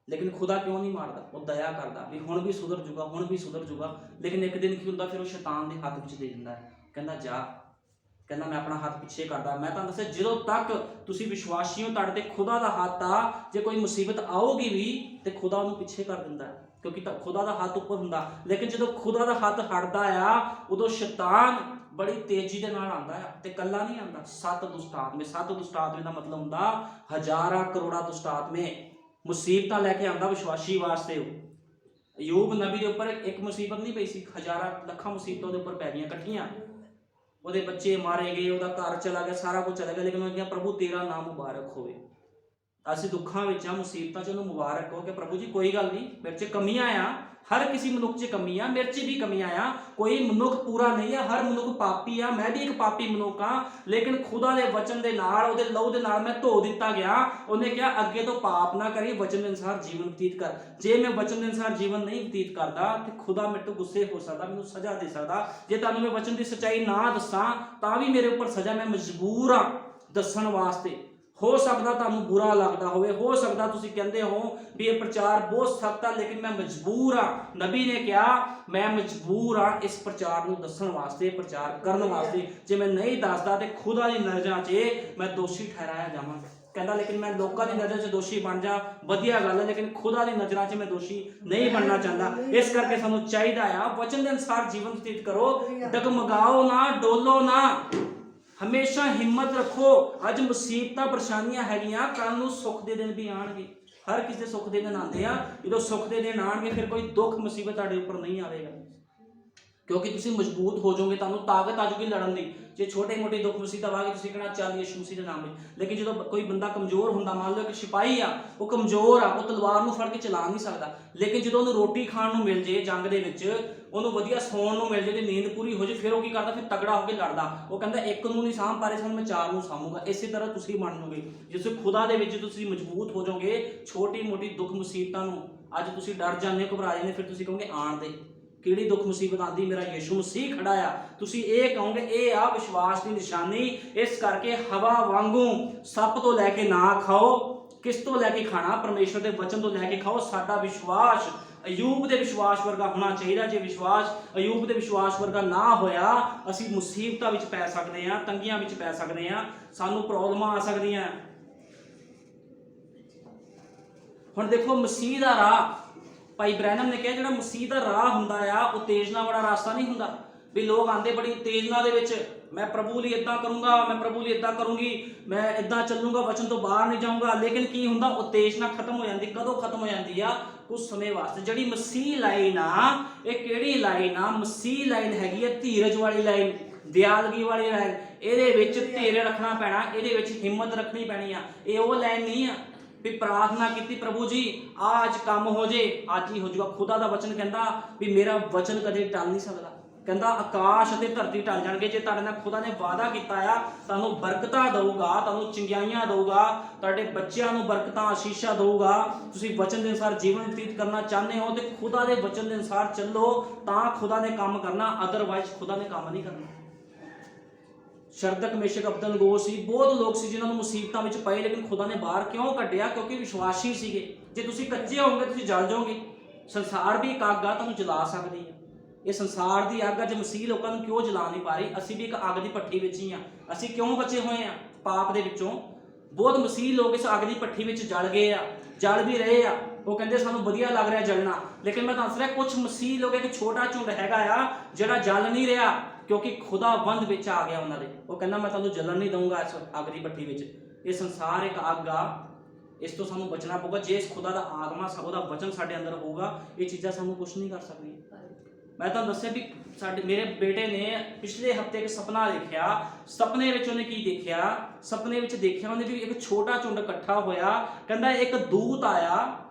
ਲੇਕਿਨ ਖੁਦਾ ਕਿਉਂ ਨਹੀਂ ਮਾਰਦਾ? ਉਹ ਦਇਆ ਕਰਦਾ ਵੀ ਹੁਣ ਵੀ ਸੁਧਰ ਜੂਗਾ, ਹੁਣ ਵੀ ਸੁਧਰ ਜੂਗਾ। ਲੇਕਿਨ ਇੱਕ ਦਿਨ ਕੀ ਹੁੰਦਾ? ਫਿਰ ਉਹ ਸ਼ੈਤਾਨ ਦੇ ਹੱਥ ਵਿੱਚ ਦੇ ਦਿੰਦਾ ਹੈ। ਕਹਿੰਦਾ ਜਾ, ਕਹਿੰਦਾ ਮੈਂ ਆਪਣਾ ਹੱਥ ਪਿੱਛੇ ਕਰਦਾ। ਮੈਂ ਤੁਹਾਨੂੰ ਦੱਸਿਆ ਜਦੋਂ ਤੱਕ ਤੁਸੀਂ ਵਿਸ਼ਵਾਸੀ ਹੋ, ਤੁਹਾਡੇ ਤੇ ਖੁਦਾ ਦਾ ਹੱਥ ਆ। ਜੇ ਕੋਈ ਮੁਸੀਬਤ ਆਊਗੀ ਵੀ ਤੇ ਖੁਦਾ ਉਹਨੂੰ ਪਿੱਛੇ ਕਰ ਦਿੰਦਾ ਹੈ, ਕਿਉਂਕਿ ਖੁਦਾ ਦਾ ਹੱਥ ਉੱਪਰ ਹੁੰਦਾ। ਲੇਕਿਨ ਜਦੋਂ ਖੁਦਾ ਦਾ ਹੱਥ ਹਟਦਾ ਆ, ਉਦੋਂ ਸ਼ੈਤਾਨ ਬੜੀ ਤੇਜ਼ੀ ਦੇ ਨਾਲ ਆਉਂਦਾ ਆ ਤੇ ਕੱਲਾ ਨਹੀਂ ਆਉਂਦਾ। 7 ਦੁਸ਼ਟ ਆਤਮੇ, 7 ਦੁਸ਼ਟ ਆਤਮੇ ਦਾ ਮਤਲਬ ਹੁੰਦਾ ਹਜ਼ਾਰਾਂ ਕਰੋੜਾਂ ਦੁਸ਼ਟ ਆਤਮੇ ਮੁਸੀਬਤਾਂ ਲੈ ਕੇ ਆਉਂਦਾ ਵਿਸ਼ਵਾਸੀ ਵਾਸਤੇ। ਅਯੂਬ ਨਬੀ ਦੇ ਉੱਪਰ ਇੱਕ ਮੁਸੀਬਤ ਨਹੀਂ ਪਈ ਸੀ, ਹਜ਼ਾਰਾਂ ਲੱਖਾਂ ਮੁਸੀਬਤਾਂ ਉਹਦੇ ਉੱਪਰ ਪੈ ਗਈਆਂ ਇਕੱਠੀਆਂ। ਉਹਦੇ ਬੱਚੇ ਮਾਰੇ ਗਏ, ਉਹਦਾ ਘਰ ਚਲਾ ਗਿਆ, ਸਾਰਾ ਕੁਝ ਚਲਾ ਗਿਆ। ਲੇਕਿਨ ਉਹ ਕਿਹਾ ਪ੍ਰਭੂ ਤੇਰਾ ਨਾਮ ਮੁਬਾਰਕ ਹੋਵੇ। ਅਸੀਂ ਦੁੱਖਾਂ ਵਿੱਚ ਆ, ਮੁਸੀਬਤਾਂ 'ਚ ਉਹਨੂੰ ਮੁਬਾਰਕ ਕਹੋ ਕਿ ਪ੍ਰਭੂ ਜੀ ਕੋਈ ਗੱਲ ਨਹੀਂ, ਮੇਰੇ 'ਚ ਕਮੀਆਂ ਆ, ਹਰ ਕਿਸੇ ਮਨੁੱਖ 'ਚ ਕਮੀਆਂ, ਮੇਰੇ 'ਚ ਵੀ ਕਮੀਆਂ ਆ। ਕੋਈ ਮਨੁੱਖ ਪੂਰਾ ਨਹੀਂ ਆ, ਹਰ ਮਨੁੱਖ ਪਾਪੀ ਆ, ਮੈਂ ਵੀ ਇੱਕ ਪਾਪੀ ਮਨੁੱਖ ਆ। ਲੇਕਿਨ ਖੁਦਾ ਦੇ ਵਚਨ ਦੇ ਨਾਲ, ਉਹਦੇ ਲਹੂ ਦੇ ਨਾਲ ਮੈਂ ਧੋ ਦਿੱਤਾ ਗਿਆ। ਉਹਨੇ ਕਿਹਾ ਅੱਗੇ ਤੋਂ ਪਾਪ ਨਾ ਕਰੀ, ਵਚਨ ਦੇ ਅਨੁਸਾਰ ਜੀਵਨ ਬਤੀਤ ਕਰ। ਜੇ ਮੈਂ ਵਚਨ ਦੇ ਅਨੁਸਾਰ ਜੀਵਨ ਨਹੀਂ ਬਤੀਤ ਕਰਦਾ ਤੇ ਖੁਦਾ ਮੇਰੇ ਤੋਂ ਗੁੱਸੇ ਹੋ ਸਕਦਾ, ਮੈਨੂੰ ਸਜ਼ਾ ਦੇ ਸਕਦਾ। ਜੇ ਤੁਹਾਨੂੰ ਮੈਂ ਵਚਨ ਦੀ ਸੱਚਾਈ ਨਾ ਦੱਸਾਂ ਤਾਂ ਵੀ ਮੇਰੇ ਉੱਪਰ ਸਜ਼ਾ, ਮੈਂ ਮਜਬੂਰ ਆ ਦੱਸਣ ਵਾਸਤੇ। ਹੋ ਸਕਦਾ ਤੁਹਾਨੂੰ ਬੁਰਾ ਲੱਗਦਾ ਹੋਵੇ, ਹੋ ਸਕਦਾ ਤੁਸੀਂ ਕਹਿੰਦੇ ਹੋ ਵੀ ਇਹ ਪ੍ਰਚਾਰ ਬਹੁਤ ਸਖਤ ਆ, ਲੇਕਿਨ ਮੈਂ ਮਜਬੂਰ ਆ। ਨਬੀ ਨੇ ਕਿਹਾ ਮੈਂ ਮਜਬੂਰ ਆ ਇਸ ਪ੍ਰਚਾਰ ਨੂੰ ਦੱਸਣ ਵਾਸਤੇ, ਪ੍ਰਚਾਰ ਕਰਨ ਵਾਸਤੇ। ਜੇ ਮੈਂ ਨਹੀਂ ਦੱਸਦਾ ਤੇ ਖੁਦਾ ਦੀ ਨਜ਼ਰਾਂ 'ਚ ਮੈਂ ਦੋਸ਼ੀ ਠਹਿਰਾਇਆ ਜਾਵਾਂਗਾ। ਕਹਿੰਦਾ ਲੇਕਿਨ ਮੈਂ ਲੋਕਾਂ ਦੀ ਨਜ਼ਰ 'ਚ ਦੋਸ਼ੀ ਬਣ ਜਾ, ਵਧੀਆ ਗੱਲ ਹੈ, ਲੇਕਿਨ ਖੁਦਾ ਦੀ ਨਜ਼ਰਾਂ 'ਚ ਮੈਂ ਦੋਸ਼ੀ ਨਹੀਂ ਬਣਨਾ ਚਾਹੁੰਦਾ। ਇਸ ਕਰਕੇ ਸਾਨੂੰ ਚਾਹੀਦਾ ਆ ਵਚਨ ਦੇ ਅਨੁਸਾਰ ਜੀਵਨ ਬਤੀਤ ਕਰੋ, ਡਗਮਗਾਓ ਨਾ, ਡੋਲੋ ਨਾ, ਹਮੇਸ਼ਾ ਹਿੰਮਤ ਰੱਖੋ। ਅੱਜ ਮੁਸੀਬਤਾਂ ਪਰੇਸ਼ਾਨੀਆਂ ਹੈਗੀਆਂ, ਕੱਲ ਨੂੰ ਸੁੱਖ ਦੇ ਦਿਨ ਵੀ ਆਣਗੇ। ਹਰ ਕਿਸੇ ਦੇ ਸੁੱਖ ਦੇ ਦਿਨ ਆਉਂਦੇ ਆ। ਜਦੋਂ ਸੁੱਖ ਦੇ ਦਿਨ ਆਣਗੇ ਫਿਰ ਕੋਈ ਦੁੱਖ ਮੁਸੀਬਤ ਤੁਹਾਡੇ ਉੱਪਰ ਨਹੀਂ ਆਵੇਗਾ, ਕਿਉਂਕਿ ਤੁਸੀਂ ਮਜ਼ਬੂਤ ਹੋ ਜਾਓਗੇ, ਤੁਹਾਨੂੰ ਤਾਕਤ ਆ ਜਾਊਗੀ ਲੜਨ ਦੀ। ਜੇ ਛੋਟੇ ਮੋਟੇ ਦੁੱਖ ਮੁਸੀਬਤ ਆ ਗਏ, ਤੁਸੀਂ ਕਹਿਣਾ ਚੱਲ ਯਿਸੂ ਮਸੀਹ ਦੇ ਨਾਮ ਵਿੱਚ। ਲੇਕਿਨ ਜਦੋਂ ਕੋਈ ਬੰਦਾ ਕਮਜ਼ੋਰ ਹੁੰਦਾ, ਮੰਨ ਲਓ ਇੱਕ ਸਿਪਾਹੀ ਆ, ਉਹ ਕਮਜ਼ੋਰ ਆ, ਉਹ ਤਲਵਾਰ ਨੂੰ ਫੜ ਕੇ ਚਲਾ ਨਹੀਂ ਸਕਦਾ। ਲੇਕਿਨ ਜਦੋਂ ਉਹਨੂੰ ਰੋਟੀ ਖਾਣ ਨੂੰ ਮਿਲ ਜੇ ਜੰਗ ਦੇ ਵਿੱਚ, ਉਹਨੂੰ ਵਧੀਆ ਸੌਣ ਨੂੰ ਮਿਲ ਜੇ ਤੇ ਨੀਂਦ ਪੂਰੀ ਹੋ ਜੇ, ਫਿਰ ਉਹ ਕੀ ਕਰਦਾ? ਫਿਰ ਤਗੜਾ ਹੋ ਕੇ ਲੜਦਾ। ਉਹ ਕਹਿੰਦਾ ਇੱਕ ਨੂੰ ਨਹੀਂ ਸਾਂਭ ਪਾ ਰਹੇ ਸਨ, ਮੈਂ 4 ਨੂੰ ਸਾਂਭੂਗਾ। ਇਸੇ ਤਰ੍ਹਾਂ ਤੁਸੀਂ ਬਣ ਜਾਓਗੇ। ਜਿਸ ਖੁਦਾ ਦੇ ਵਿੱਚ ਤੁਸੀਂ ਮਜ਼ਬੂਤ ਹੋ ਜਾਓਗੇ, ਛੋਟੀ ਮੋਟੀ ਦੁੱਖ ਮੁਸੀਬਤਾਂ ਨੂੰ ਅੱਜ ਤੁਸੀਂ ਡਰ ਜਾਂਦੇ, ਘਬਰਾ ਜਾਂਦੇ, ਫਿਰ ਤੁਸੀਂ ਕਹੋਗੇ ਆਣ ਦੇ, ਕਿਹੜੀ ਦੁੱਖ ਮੁਸੀਬਤ ਆਂਦੀ, ਮੇਰਾ ਯਿਸੂ ਮਸੀਹ ਖੜਾ ਆ। ਤੁਸੀਂ ਇਹ ਕਹੋਗੇ ਇਹ ਆ ਵਿਸ਼ਵਾਸ ਦੀ ਨਿਸ਼ਾਨੀ। ਇਸ ਕਰਕੇ ਹਵਾ ਵਾਂਗੂ ਸੱਪ ਤੋਂ ਲੈ ਕੇ ਨਾ ਖਾਓ। ਕਿਸ ਤੋਂ ਲੈ ਕੇ ਖਾਣਾ? ਪਰਮੇਸ਼ਰ ਦੇ ਵਚਨ ਤੋਂ ਲੈ ਕੇ ਖਾਓ। ਸਾਡਾ ਵਿਸ਼ਵਾਸ ਅਯੂਬ ਦੇ ਵਿਸ਼ਵਾਸ ਵਰਗਾ ਹੋਣਾ ਚਾਹੀਦਾ। ਜੇ ਵਿਸ਼ਵਾਸ ਅਯੂਬ ਦੇ ਵਿਸ਼ਵਾਸ ਵਰਗਾ ਨਾ ਹੋਇਆ, ਅਸੀਂ ਮੁਸੀਬਤਾਂ ਵਿੱਚ ਪੈ ਸਕਦੇ ਹਾਂ, ਤੰਗੀਆਂ ਵਿੱਚ ਪੈ ਸਕਦੇ ਹਾਂ, ਸਾਨੂੰ ਪ੍ਰੋਬਲਮਾਂ ਆ ਸਕਦੀਆਂ। ਹੁਣ ਦੇਖੋ ਮਸੀਹ ਦਾ ਰਾਹ, ਭਾਈ ਬ੍ਰੈਨਮ ਨੇ ਕਿਹਾ ਜਿਹੜਾ ਮਸੀਹ ਦਾ ਰਾਹ ਹੁੰਦਾ ਆ ਉਹ ਉਤੇਜਨਾ ਵਾਲਾ ਰਾਸਤਾ ਨਹੀਂ ਹੁੰਦਾ। ਵੀ ਲੋਕ ਆਂਦੇ ਬੜੀ ਉਤੇਜਨਾ ਦੇ ਵਿੱਚ, ਮੈਂ ਪ੍ਰਭੂ ਲਈ ਇਦਾਂ ਕਰੂੰਗਾ, ਮੈਂ ਪ੍ਰਭੂ ਲਈ ਇਦਾਂ ਕਰੂੰਗੀ, ਮੈਂ ਇਦਾਂ ਚੱਲੂੰਗਾ, ਵਚਨ ਤੋਂ ਬਾਹਰ ਨਹੀਂ ਜਾਊਂਗਾ। ਲੇਕਿਨ ਕੀ ਹੁੰਦਾ? ਉਤੇਜਨਾ ਖਤਮ ਹੋ ਜਾਂਦੀ। ਕਦੋਂ ਖਤਮ ਹੋ ਜਾਂਦੀ ਆ? ਕੁਝ ਸਮੇਂ ਵਾਸਤੇ। ਜਿਹੜੀ ਮਸੀਹ ਲਾਈਨ ਆ, ਇਹ ਕਿਹੜੀ ਲਾਈਨ ਆ? ਮਸੀਹ ਲਾਈਨ ਹੈਗੀ ਆ ਧੀਰਜ ਵਾਲੀ ਲਾਈਨ, ਦਿਆਲਗੀ ਵਾਲੀ ਲਾਈਨ। ਇਹਦੇ ਵਿੱਚ ਧੀਰਜ ਰੱਖਣਾ ਪੈਣਾ, ਇਹਦੇ ਵਿੱਚ ਹਿੰਮਤ ਰੱਖਣੀ ਪੈਣੀ ਆ। ਇਹ ਉਹ ਲਾਈਨ ਨਹੀਂ ਆ ਵੀ ਪ੍ਰਾਰਥਨਾ ਕੀਤੀ ਪ੍ਰਭੂ ਜੀ ਅੱਜ ਕੰਮ ਹੋ ਜੇ, ਅੱਜ ਹੀ ਹੋ ਜਾਊਗਾ। ਖੁਦਾ ਦਾ ਵਚਨ ਕਹਿੰਦਾ ਵੀ ਮੇਰਾ ਵਚਨ ਕਦੇ ਟਲ ਨਹੀਂ ਸਕਦਾ। ਕਹਿੰਦਾ ਆਕਾਸ਼ ਅਤੇ ਧਰਤੀ ਟਲ ਜਾਣਗੇ, ਜੇ ਤੁਹਾਡੇ ਨਾਲ ਖੁਦਾ ਨੇ ਵਾਅਦਾ ਕੀਤਾ ਆ ਤੁਹਾਨੂੰ ਬਰਕਤਾਂ ਦਊਗਾ, ਤੁਹਾਨੂੰ ਚੰਗਿਆਈਆਂ ਦਊਗਾ, ਤੁਹਾਡੇ ਬੱਚਿਆਂ ਨੂੰ ਬਰਕਤਾਂ ਆਸ਼ੀਸ਼ਾਂ ਦਊਗਾ। ਤੁਸੀਂ ਵਚਨ ਦੇ ਅਨੁਸਾਰ ਜੀਵਨ ਬਤੀਤ ਕਰਨਾ ਚਾਹੁੰਦੇ ਹੋ ਤੇ ਖੁਦਾ ਦੇ ਵਚਨ ਦੇ ਅਨੁਸਾਰ ਚੱਲੋ, ਤਾਂ ਖੁਦਾ ਨੇ ਕੰਮ ਕਰਨਾ, ਅਦਰਵਾਈਜ਼ ਖੁਦਾ ਨੇ ਕੰਮ ਨਹੀਂ ਕਰਨਾ। ਸ਼ਰਦਕ, ਮੇਸ਼ਕ, ਅਬਦਨਗੋ ਸੀ, ਬਹੁਤ ਲੋਕ ਸੀ ਜਿਨ੍ਹਾਂ ਨੂੰ ਮੁਸੀਬਤਾਂ ਵਿੱਚ ਪਏ, ਲੇਕਿਨ ਖੁਦਾ ਨੇ ਬਾਹਰ ਕਿਉਂ ਕੱਢਿਆ? ਕਿਉਂਕਿ ਵਿਸ਼ਵਾਸੀ ਸੀਗੇ। ਜੇ ਤੁਸੀਂ ਕੱਚੇ ਹੋਵੋਗੇ ਤੁਸੀਂ ਜਲ ਜਾਓਗੇ। ਸੰਸਾਰ ਵੀ ਇੱਕ ਅੱਗ ਆ, ਤੁਹਾਨੂੰ ਜਲਾ ਸਕਦੀ ਹੈ। ਇਹ ਸੰਸਾਰ ਦੀ ਅੱਗ ਅੱਜ ਮਸੀਹ ਲੋਕਾਂ ਨੂੰ ਕਿਉਂ ਜਲਾ ਨਹੀਂ ਪਾ ਰਹੀ? ਅਸੀਂ ਵੀ ਇੱਕ ਅੱਗ ਦੀ ਭੱਠੀ ਵਿੱਚ ਹੀ ਆ। ਅਸੀਂ ਕਿਉਂ ਬਚੇ ਹੋਏ ਆ ਪਾਪ ਦੇ ਵਿੱਚੋਂ? ਬਹੁਤ ਮਸੀਹ ਲੋਕ ਇਸ ਅੱਗ ਦੀ ਭੱਠੀ ਵਿੱਚ ਜਲ ਗਏ ਆ, ਜਲ ਵੀ ਰਹੇ ਆ। ਉਹ ਕਹਿੰਦੇ ਸਾਨੂੰ ਵਧੀਆ ਲੱਗ ਰਿਹਾ ਜਲਣਾ, ਲੇਕਿਨ ਮੈਂ ਦੱਸ ਰਿਹਾ ਕੁਝ ਮਸੀਹ ਲੋਕ ਇੱਕ ਛੋਟਾ ਝੁੰਡ ਹੈਗਾ ਆ ਜਿਹੜਾ ਜਲ ਨਹੀਂ ਰਿਹਾ, ਕਿਉਂਕਿ ਖੁਦਾਵੰਦ ਵਿੱਚ ਆ ਗਿਆ ਉਹਨਾਂ ਦੇ। ਉਹ ਕਹਿੰਦਾ ਮੈਂ ਤੁਹਾਨੂੰ ਜਲਣ ਨਹੀਂ ਦਊਂਗਾ ਇਸ ਅੱਗ ਦੀ ਭੱਠੀ ਵਿੱਚ। ਇਹ ਸੰਸਾਰ ਇੱਕ ਅੱਗ ਆ, ਇਸ ਤੋਂ ਸਾਨੂੰ ਬਚਣਾ ਪਊਗਾ। ਜੇ ਇਸ ਖੁਦਾ ਦਾ ਆਤਮਾ, ਉਹਦਾ ਵਚਨ ਸਾਡੇ ਅੰਦਰ ਹੋਊਗਾ, ਇਹ ਚੀਜ਼ਾਂ ਸਾਨੂੰ ਕੁਝ ਨਹੀਂ ਕਰ ਸਕਦੀਆਂ। ਮੈਂ ਤੁਹਾਨੂੰ ਦੱਸਿਆ ਵੀ ਮੇਰੇ ਬੇਟੇ ਨੇ ਪਿਛਲੇ ਹਫਤੇ ਇੱਕ ਸੁਪਨਾ ਦੇਖਿਆ। ਸੁਪਨੇ ਵਿੱਚ ਉਹਨੇ ਕੀ ਦੇਖਿਆ? ਸੁਪਨੇ ਵਿੱਚ ਦੇਖਿਆ ਉਹਨੇ ਵੀ ਇੱਕ ਛੋਟਾ ਝੁੰਡ ਇਕੱਠਾ ਹੋਇਆ। ਕਹਿੰਦਾ ਇੱਕ ਦੂਤ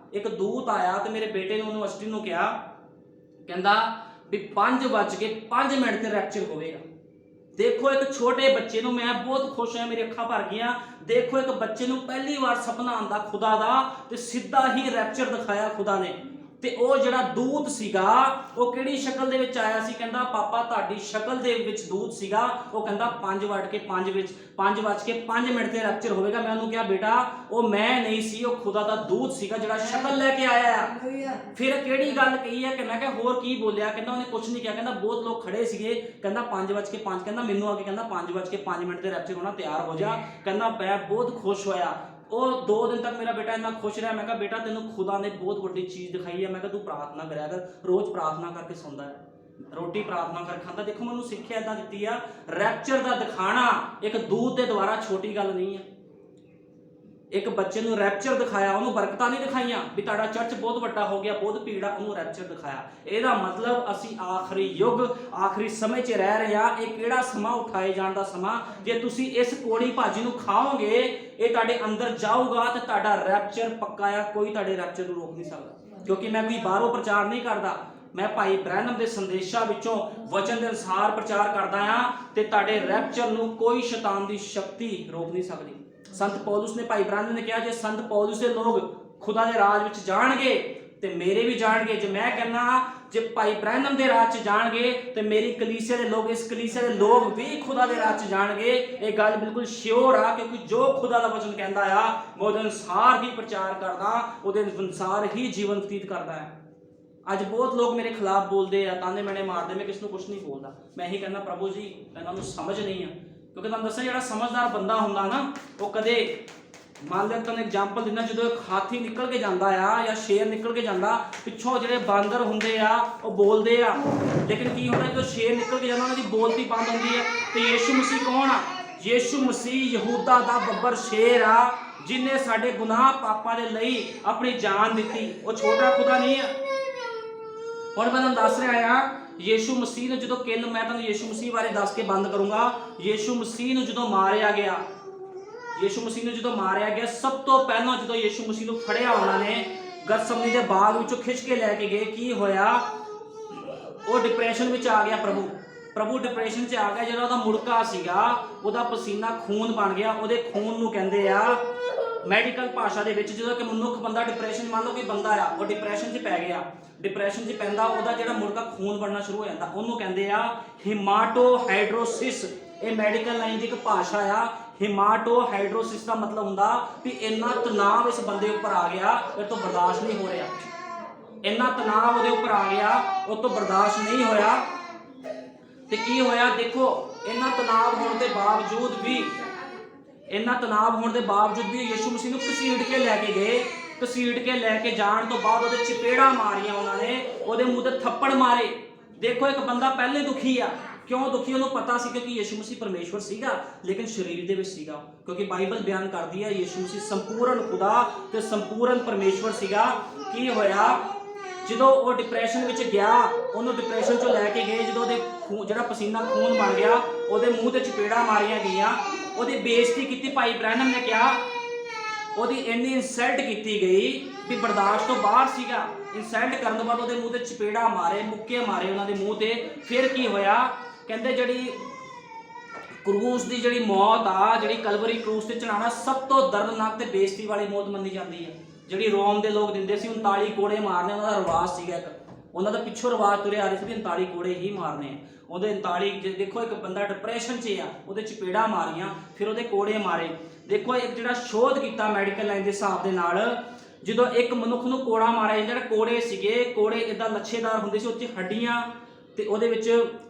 ਆਇਆ ਤੇ ਮੇਰੇ ਬੇਟੇ ਨੇ ਉਹਨੂੰ ਅਸਟੀ ਨੂੰ ਕਿਹਾ, ਕਹਿੰਦਾ ਵੀ 5:05 ਤੇ ਰੈਪਚਰ ਹੋਵੇਗਾ। ਦੇਖੋ ਇੱਕ ਛੋਟੇ ਬੱਚੇ ਨੂੰ, ਮੈਂ ਬਹੁਤ ਖੁਸ਼ ਹੋਇਆ, ਮੇਰੀ ਅੱਖਾਂ ਭਰ ਗਈਆਂ। ਦੇਖੋ ਇੱਕ ਬੱਚੇ ਨੂੰ ਪਹਿਲੀ ਵਾਰ ਸੁਪਨਾ ਆਉਂਦਾ ਖੁਦਾ ਦਾ ਤੇ ਸਿੱਧਾ ਹੀ ਰੈਪਚਰ ਦਿਖਾਇਆ ਖੁਦਾ ਨੇ। ਤੇ ਉਹ ਜਿਹੜਾ ਦੂਤ ਸੀਗਾ ਉਹ ਕਿਹੜੀ ਸ਼ਕਲ ਦੇ ਵਿੱਚ ਆਇਆ ਸੀ? ਕਹਿੰਦਾ ਪਾਪਾ ਤੁਹਾਡੀ ਸ਼ਕਲ ਦੇ ਵਿੱਚ ਦੂਤ ਸੀਗਾ। ਉਹ ਕਹਿੰਦਾ 5:05 ਤੇ ਰੈਪਚਰ ਹੋਵੇਗਾ। ਮੈਂ ਉਹਨੂੰ ਕਿਹਾ ਬੇਟਾ ਉਹ ਮੈਂ ਨਹੀਂ ਸੀ, ਉਹ ਖੁਦਾ ਦਾ ਦੂਤ ਸੀਗਾ ਜਿਹੜਾ ਸ਼ਕਲ ਲੈ ਕੇ ਆਇਆ ਆ। ਫਿਰ ਕਿਹੜੀ ਗੱਲ ਕਹੀ ਹੈ? ਕਿ ਮੈਂ ਕਿਹਾ ਹੋਰ ਕੀ ਬੋਲਿਆ? ਕਹਿੰਦਾ ਉਹਨੇ ਕੁਝ ਨਹੀਂ ਕਿਹਾ। ਕਹਿੰਦਾ ਬਹੁਤ ਲੋਕ ਖੜੇ ਸੀਗੇ। ਕਹਿੰਦਾ 5:05, ਕਹਿੰਦਾ ਮੈਨੂੰ ਆ ਕੇ ਕਹਿੰਦਾ 5:05 ਤੇ ਰੈਪਚਰ ਹੋਣਾ, ਤਿਆਰ ਹੋ ਜਾ। ਕਹਿੰਦਾ ਮੈਂ ਬਹੁਤ ਖੁਸ਼ ਹੋਇਆ। ਉਹ 2 ਦਿਨ ਤੱਕ ਮੇਰਾ ਬੇਟਾ ਇੰਨਾ ਖੁਸ਼ ਰਿਹਾ। ਮੈਂ ਕਿਹਾ ਬੇਟਾ ਤੈਨੂੰ ਖੁਦਾ ਨੇ ਬਹੁਤ ਵੱਡੀ ਚੀਜ਼ ਦਿਖਾਈ ਹੈ। ਮੈਂ ਕਿਹਾ ਤੂੰ ਪ੍ਰਾਰਥਨਾ ਕਰਿਆ ਕਰ, ਰੋਜ਼ ਪ੍ਰਾਰਥਨਾ ਕਰਕੇ ਸੌਂਦਾ ਹੈ, ਰੋਟੀ ਪ੍ਰਾਰਥਨਾ ਕਰਕੇ ਖਾਂਦਾ। ਦੇਖੋ ਮੈਨੂੰ ਸਿੱਖਿਆ ਇਦਾਂ ਦਿੱਤੀ ਆ, ਰੈਪਚਰ ਦਾ ਦਿਖਾਣਾ ਇੱਕ ਦੂਤ ਦੇ ਦੁਆਰਾ ਛੋਟੀ ਗੱਲ ਨਹੀਂ ਹੈ। ਇੱਕ ਬੱਚੇ ਨੂੰ ਰੈਪਚਰ ਦਿਖਾਇਆ, ਉਹਨੂੰ ਬਰਕਤਾਂ ਨਹੀਂ ਦਿਖਾਈਆਂ ਵੀ ਤੁਹਾਡਾ ਚਰਚ ਬਹੁਤ ਵੱਡਾ ਹੋ ਗਿਆ, ਬਹੁਤ ਭੀੜ ਆ, ਉਹਨੂੰ ਰੈਪਚਰ ਦਿਖਾਇਆ। ਇਹਦਾ ਮਤਲਬ ਅਸੀਂ ਆਖਰੀ ਯੁੱਗ, ਆਖਰੀ ਸਮੇਂ 'ਚ ਰਹਿ ਰਹੇ ਆ। ਇਹ ਕਿਹੜਾ ਸਮਾਂ? ਉਠਾਏ ਜਾਣ ਦਾ ਸਮਾਂ। ਜੇ ਤੁਸੀਂ ਇਸ ਕੋੜੀ ਭਾਜੀ ਨੂੰ ਖਾਓਗੇ, ਇਹ ਤੁਹਾਡੇ ਅੰਦਰ ਜਾਊਗਾ ਤੇ ਤੁਹਾਡਾ ਰੈਪਚਰ ਪੱਕਾ ਆ। ਕੋਈ ਤੁਹਾਡੇ ਰੈਪਚਰ ਨੂੰ ਰੋਕ ਨਹੀਂ ਸਕਦਾ, ਕਿਉਂਕਿ ਮੈਂ ਕੋਈ ਬਾਹਰੋਂ ਪ੍ਰਚਾਰ ਨਹੀਂ ਕਰਦਾ। ਮੈਂ ਭਾਈ ਬ੍ਰੈਨਮ ਦੇ ਸੰਦੇਸ਼ਾਂ ਵਿੱਚੋਂ ਵਚਨ ਦੇ ਅਨੁਸਾਰ ਪ੍ਰਚਾਰ ਕਰਦਾ ਆ ਤੇ ਤੁਹਾਡੇ ਰੈਪਚਰ ਨੂੰ ਕੋਈ ਸ਼ੈਤਾਨ ਦੀ ਸ਼ਕਤੀ ਰੋਕ ਨਹੀਂ ਸਕਦੀ। ਸੰਤ ਪੌਲੁਸ ਨੇ, ਭਾਈ ਬ੍ਰੈਨਮ ਨੇ ਕਿਹਾ ਜੇ ਸੰਤ ਪੌਲੁਸ ਦੇ ਲੋਕ ਖੁਦਾ ਦੇ ਰਾਜ ਵਿੱਚ ਜਾਣਗੇ ਤੇ ਮੇਰੇ ਵੀ ਜਾਣਗੇ। ਜੇ ਮੈਂ ਕਹਿੰਦਾ ਜੇ ਭਾਈ ਬ੍ਰੈਨਮ ਦੇ ਰਾਜ 'ਚ ਜਾਣਗੇ ਤੇ ਮੇਰੀ ਕਲੀਸਿਆ ਦੇ ਲੋਕ, ਇਸ ਕਲੀਸਿਆ ਦੇ ਲੋਕ ਵੀ ਖੁਦਾ ਦੇ ਰਾਜ 'ਚ ਜਾਣਗੇ। ਇਹ ਗੱਲ ਬਿਲਕੁਲ ਸ਼ਿਓਰ ਆ, ਕਿਉਂਕਿ ਜੋ ਖੁਦਾ ਦਾ ਵਚਨ ਕਹਿੰਦਾ ਆ ਮੈਂ ਉਹਦੇ ਅਨੁਸਾਰ ਹੀ ਪ੍ਰਚਾਰ ਕਰਦਾ, ਉਹਦੇ ਅਨੁਸਾਰ ਹੀ ਜੀਵਨ ਬਤੀਤ ਕਰਦਾ ਹੈ। ਅੱਜ ਬਹੁਤ ਲੋਕ ਮੇਰੇ ਖਿਲਾਫ ਬੋਲਦੇ ਆ, ਤਾਨੇ ਮੈਨੇ ਮਾਰਦੇ। ਮੈਂ ਕਿਸ ਨੂੰ ਕੁਝ ਨਹੀਂ ਬੋਲਦਾ। ਮੈਂ ਇਹੀ ਕਹਿੰਦਾ ਪ੍ਰਭੂ ਜੀ ਇਹਨਾਂ ਨੂੰ ਸਮਝ ਨਹੀਂ ਆ। ਕਿਉਂਕਿ ਤੁਹਾਨੂੰ ਦੱਸਿਆ ਜਿਹੜਾ ਸਮਝਦਾਰ ਬੰਦਾ ਹੁੰਦਾ ਨਾ, ਉਹ ਕਦੇ, ਮੰਨ ਲਿਆ ਤੁਹਾਨੂੰ ਐਗਜ਼ਾਮਪਲ ਦਿੰਦਾ, ਜਦੋਂ ਇੱਕ ਹਾਥੀ ਨਿਕਲ ਕੇ ਜਾਂਦਾ ਆ ਜਾਂ ਸ਼ੇਰ ਨਿਕਲ ਕੇ ਜਾਂਦਾ, ਪਿੱਛੋਂ ਜਿਹੜੇ ਬਾਂਦਰ ਹੁੰਦੇ ਆ ਉਹ ਬੋਲਦੇ ਆ, ਲੇਕਿਨ ਕੀ ਹੁੰਦਾ ਜਦੋਂ ਸ਼ੇਰ ਨਿਕਲ ਕੇ ਜਾਂਦਾ ਉਹਨਾਂ ਦੀ ਬੋਲਤੀ ਬੰਦ ਹੁੰਦੀ ਹੈ। ਤੇ ਯਿਸੂ ਮਸੀਹ ਕੌਣ ਆ? ਯਿਸੂ ਮਸੀਹ ਯਹੂਦਾ ਦਾ ਬੱਬਰ ਸ਼ੇਰ ਆ, ਜਿਨੇ ਸਾਡੇ ਗੁਨਾਹ ਪਾਪਾਂ ਦੇ ਲਈ ਆਪਣੀ ਜਾਨ ਦਿੱਤੀ। ਉਹ ਛੋਟਾ ਖੁਦਾ ਨਹੀਂ ਆ। ਹੁਣ ਮੈਂ ਤੁਹਾਨੂੰ ਦੱਸ ਰਿਹਾ ਆ, ਯਿਸੂ ਮਸੀਹ ਨੂੰ ਜਦੋਂ ਮੈਂ ਤੁਹਾਨੂੰ ਯਿਸੂ ਮਸੀਹ ਬਾਰੇ ਦੱਸ ਕੇ ਬੰਦ ਕਰੂੰਗਾ। ਯਿਸੂ ਮਸੀਹ ਨੂੰ ਜਦੋਂ ਮਾਰਿਆ ਗਿਆ, ਸਭ ਤੋਂ ਪਹਿਲਾਂ ਜਦੋਂ ਯਿਸੂ ਮਸੀਹ ਨੂੰ ਫੜਿਆ ਉਹਨਾਂ ਨੇ ਗਤਸਮਨੀ ਦੇ ਬਾਗ ਵਿੱਚੋਂ ਖਿੱਚ ਕੇ ਲੈ ਕੇ ਗਏ, ਕੀ ਹੋਇਆ? ਉਹ ਡਿਪਰੈਸ਼ਨ ਵਿੱਚ ਆ ਗਿਆ। ਪ੍ਰਭੂ ਡਿਪਰੈਸ਼ਨ 'ਚ ਆ ਗਿਆ। ਜਿਹੜਾ ਉਹਦਾ ਮੁੜਕਾ ਸੀਗਾ, ਉਹਦਾ ਪਸੀਨਾ ਖੂਨ ਬਣ ਗਿਆ। ਉਹਦੇ ਖੂਨ ਨੂੰ ਕਹਿੰਦੇ ਆ ਮੈਡੀਕਲ ਭਾਸ਼ਾ ਦੇ ਵਿੱਚ ਜਦੋਂ ਕਿ ਮਨੁੱਖ ਬੰਦਾ ਡਿਪਰੈਸ਼ਨ, ਮੰਨ ਲਓ ਕੋਈ ਬੰਦਾ ਆ ਉਹ ਡਿਪਰੈਸ਼ਨ 'ਚ ਪੈ ਗਿਆ, ਡਿਪਰੈਸ਼ਨ 'ਚ ਪੈਂਦਾ ਉਹਦਾ ਜਿਹੜਾ ਮੁਰਗਾ ਖੂਨ ਬਣਨਾ ਸ਼ੁਰੂ ਹੋ ਜਾਂਦਾ, ਉਹਨੂੰ ਕਹਿੰਦੇ ਆ ਹੀਮਾਟੋਹਾਈਡਰੋਸਿਸ। ਇਹ ਮੈਡੀਕਲ ਲਾਈਨ ਦੀ ਇੱਕ ਭਾਸ਼ਾ ਆ। ਹੀਮਾਟੋਹਾਈਡਰੋਸਿਸ ਦਾ ਮਤਲਬ ਹੁੰਦਾ ਵੀ ਇੰਨਾ ਤਣਾਅ ਇਸ ਬੰਦੇ ਉੱਪਰ ਆ ਗਿਆ ਇਹ ਤੋਂ ਬਰਦਾਸ਼ਤ ਨਹੀਂ ਹੋ ਰਿਹਾ, ਇੰਨਾ ਤਣਾਅ ਉਹਦੇ ਉੱਪਰ ਆ ਗਿਆ ਉਹ ਤੋਂ ਬਰਦਾਸ਼ਤ ਨਹੀਂ ਹੋਇਆ। ਤੇ ਕੀ ਹੋਇਆ ਦੇਖੋ, ਇੰਨਾ ਤਣਾਅ ਹੋਣ ਦੇ ਬਾਵਜੂਦ ਵੀ ਯਿਸੂ ਮਸੀਹ ਨੂੰ ਘਸੀਟ ਕੇ ਲੈ ਕੇ ਗਏ। ਘਸੀਟ ਕੇ ਲੈ ਕੇ ਜਾਣ ਤੋਂ ਬਾਅਦ ਉਹਦੇ ਚਪੇੜਾਂ ਮਾਰੀਆਂ ਉਹਨਾਂ ਨੇ, ਉਹਦੇ ਮੂੰਹ ਤੇ ਥੱਪੜ ਮਾਰੇ। ਦੇਖੋ ਇੱਕ ਬੰਦਾ ਪਹਿਲੇ ਦੁਖੀ ਆ, ਕਿਉਂ ਦੁਖੀ? ਉਹਨੂੰ ਪਤਾ ਸੀ ਕਿ ਯਿਸੂ ਮਸੀਹ ਪਰਮੇਸ਼ਵਰ ਸੀਗਾ ਲੇਕਿਨ ਸਰੀਰ ਦੇ ਵਿੱਚ ਸੀਗਾ, ਕਿਉਂਕਿ ਬਾਈਬਲ ਬਿਆਨ ਕਰਦੀ ਹੈ ਯਿਸੂ ਮਸੀਹ ਸੰਪੂਰਨ ਖੁਦਾ ਤੇ ਸੰਪੂਰਨ ਪਰਮੇਸ਼ਵਰ ਸੀਗਾ। ਕੀ ਹੋਇਆ ਜਦੋਂ ਉਹ ਡਿਪਰੈਸ਼ਨ ਵਿੱਚ ਗਿਆ, ਉਹਨੂੰ ਡਿਪਰੈਸ਼ਨ ਚੋਂ ਲੈ ਕੇ ਗਏ, ਜਦੋਂ ਉਹਦੇ ਜਿਹੜਾ ਪਸੀਨਾ ਖੂਨ ਬਣ ਗਿਆ ਉਹਦੇ ਮੂੰਹ ਤੇ ਚਪੇੜਾਂ ਮਾਰੀਆਂ ਗਈਆਂ, ਉਹਦੀ ਬੇਇੱਜ਼ਤੀ ਕੀਤੀ। ਭਾਈ ਬ੍ਰੈਨਮ ਨੇ ਕਿਹਾ ਉਹਦੀ ਇੰਨੀ ਇਨਸਲਟ ਕੀਤੀ ਗਈ ਵੀ ਬਰਦਾਸ਼ਤ ਤੋਂ ਬਾਹਰ ਸੀਗਾ। ਇਨਸਲਟ ਕਰਨ ਤੋਂ ਬਾਅਦ ਉਹਦੇ ਮੂੰਹ ਤੇ ਚਪੇੜਾਂ ਮਾਰੇ, ਮੁੱਕੇ ਮਾਰੇ ਉਹਨਾਂ ਦੇ ਮੂੰਹ ਤੇ। ਫਿਰ ਕੀ ਹੋਇਆ ਕਹਿੰਦੇ ਜਿਹੜੀ ਕਰੂਸ ਦੀ ਜਿਹੜੀ ਮੌਤ ਆ, ਜਿਹੜੀ ਕਲਵਰੀ ਕਰੂਸ ਤੇ ਚੜਾਉਣਾ ਸਭ ਤੋਂ ਦਰਦਨਾਕ ਤੇ ਬੇਇੱਜ਼ਤੀ ਵਾਲੀ ਮੌਤ ਮੰਨੀ ਜਾਂਦੀ ਹੈ, ਜਿਹੜੀ ਰੋਮ ਦੇ ਲੋਕ ਦਿੰਦੇ ਸੀ। 39 ਕੋੜੇ ਮਾਰਨੇ ਉਹਨਾਂ ਦਾ ਰਿਵਾਜ ਸੀਗਾ, ਇੱਕ ਉਹਨਾਂ ਦਾ ਪਿੱਛੋਂ ਰਿਵਾਜ ਤੁਰਿਆ ਆ ਰਿਹਾ ਸੀ ਵੀ 39 ਕੋੜੇ ਹੀ ਮਾਰਨੇ। ਉਹਦੇ 39 ਦੇਖੋ ਇੱਕ ਬੰਦਾ ਡਿਪਰੈਸ਼ਨ 'ਚ ਆ, ਉਹਦੇ ਚਪੇੜਾਂ ਮਾਰੀਆਂ, ਫਿਰ ਉਹਦੇ ਕੋੜੇ ਮਾਰੇ। ਦੇਖੋ ਇੱਕ ਜਿਹੜਾ ਸ਼ੋਧ ਕੀਤਾ ਮੈਡੀਕਲ ਲਾਈਨ ਦੇ ਹਿਸਾਬ ਦੇ ਨਾਲ, ਜਦੋਂ ਇੱਕ ਮਨੁੱਖ ਨੂੰ ਕੋੜਾ ਮਾਰਿਆ, ਜਿਹੜਾ ਕੋੜੇ ਸੀਗੇ, ਕੋੜੇ ਇਦਾਂ ਲੱਛੇਦਾਰ ਹੁੰਦੇ ਸੀ, ਉੱਚ ਹੱਡੀਆਂ ਤੇ ਉਹਦੇ ਵਿੱਚ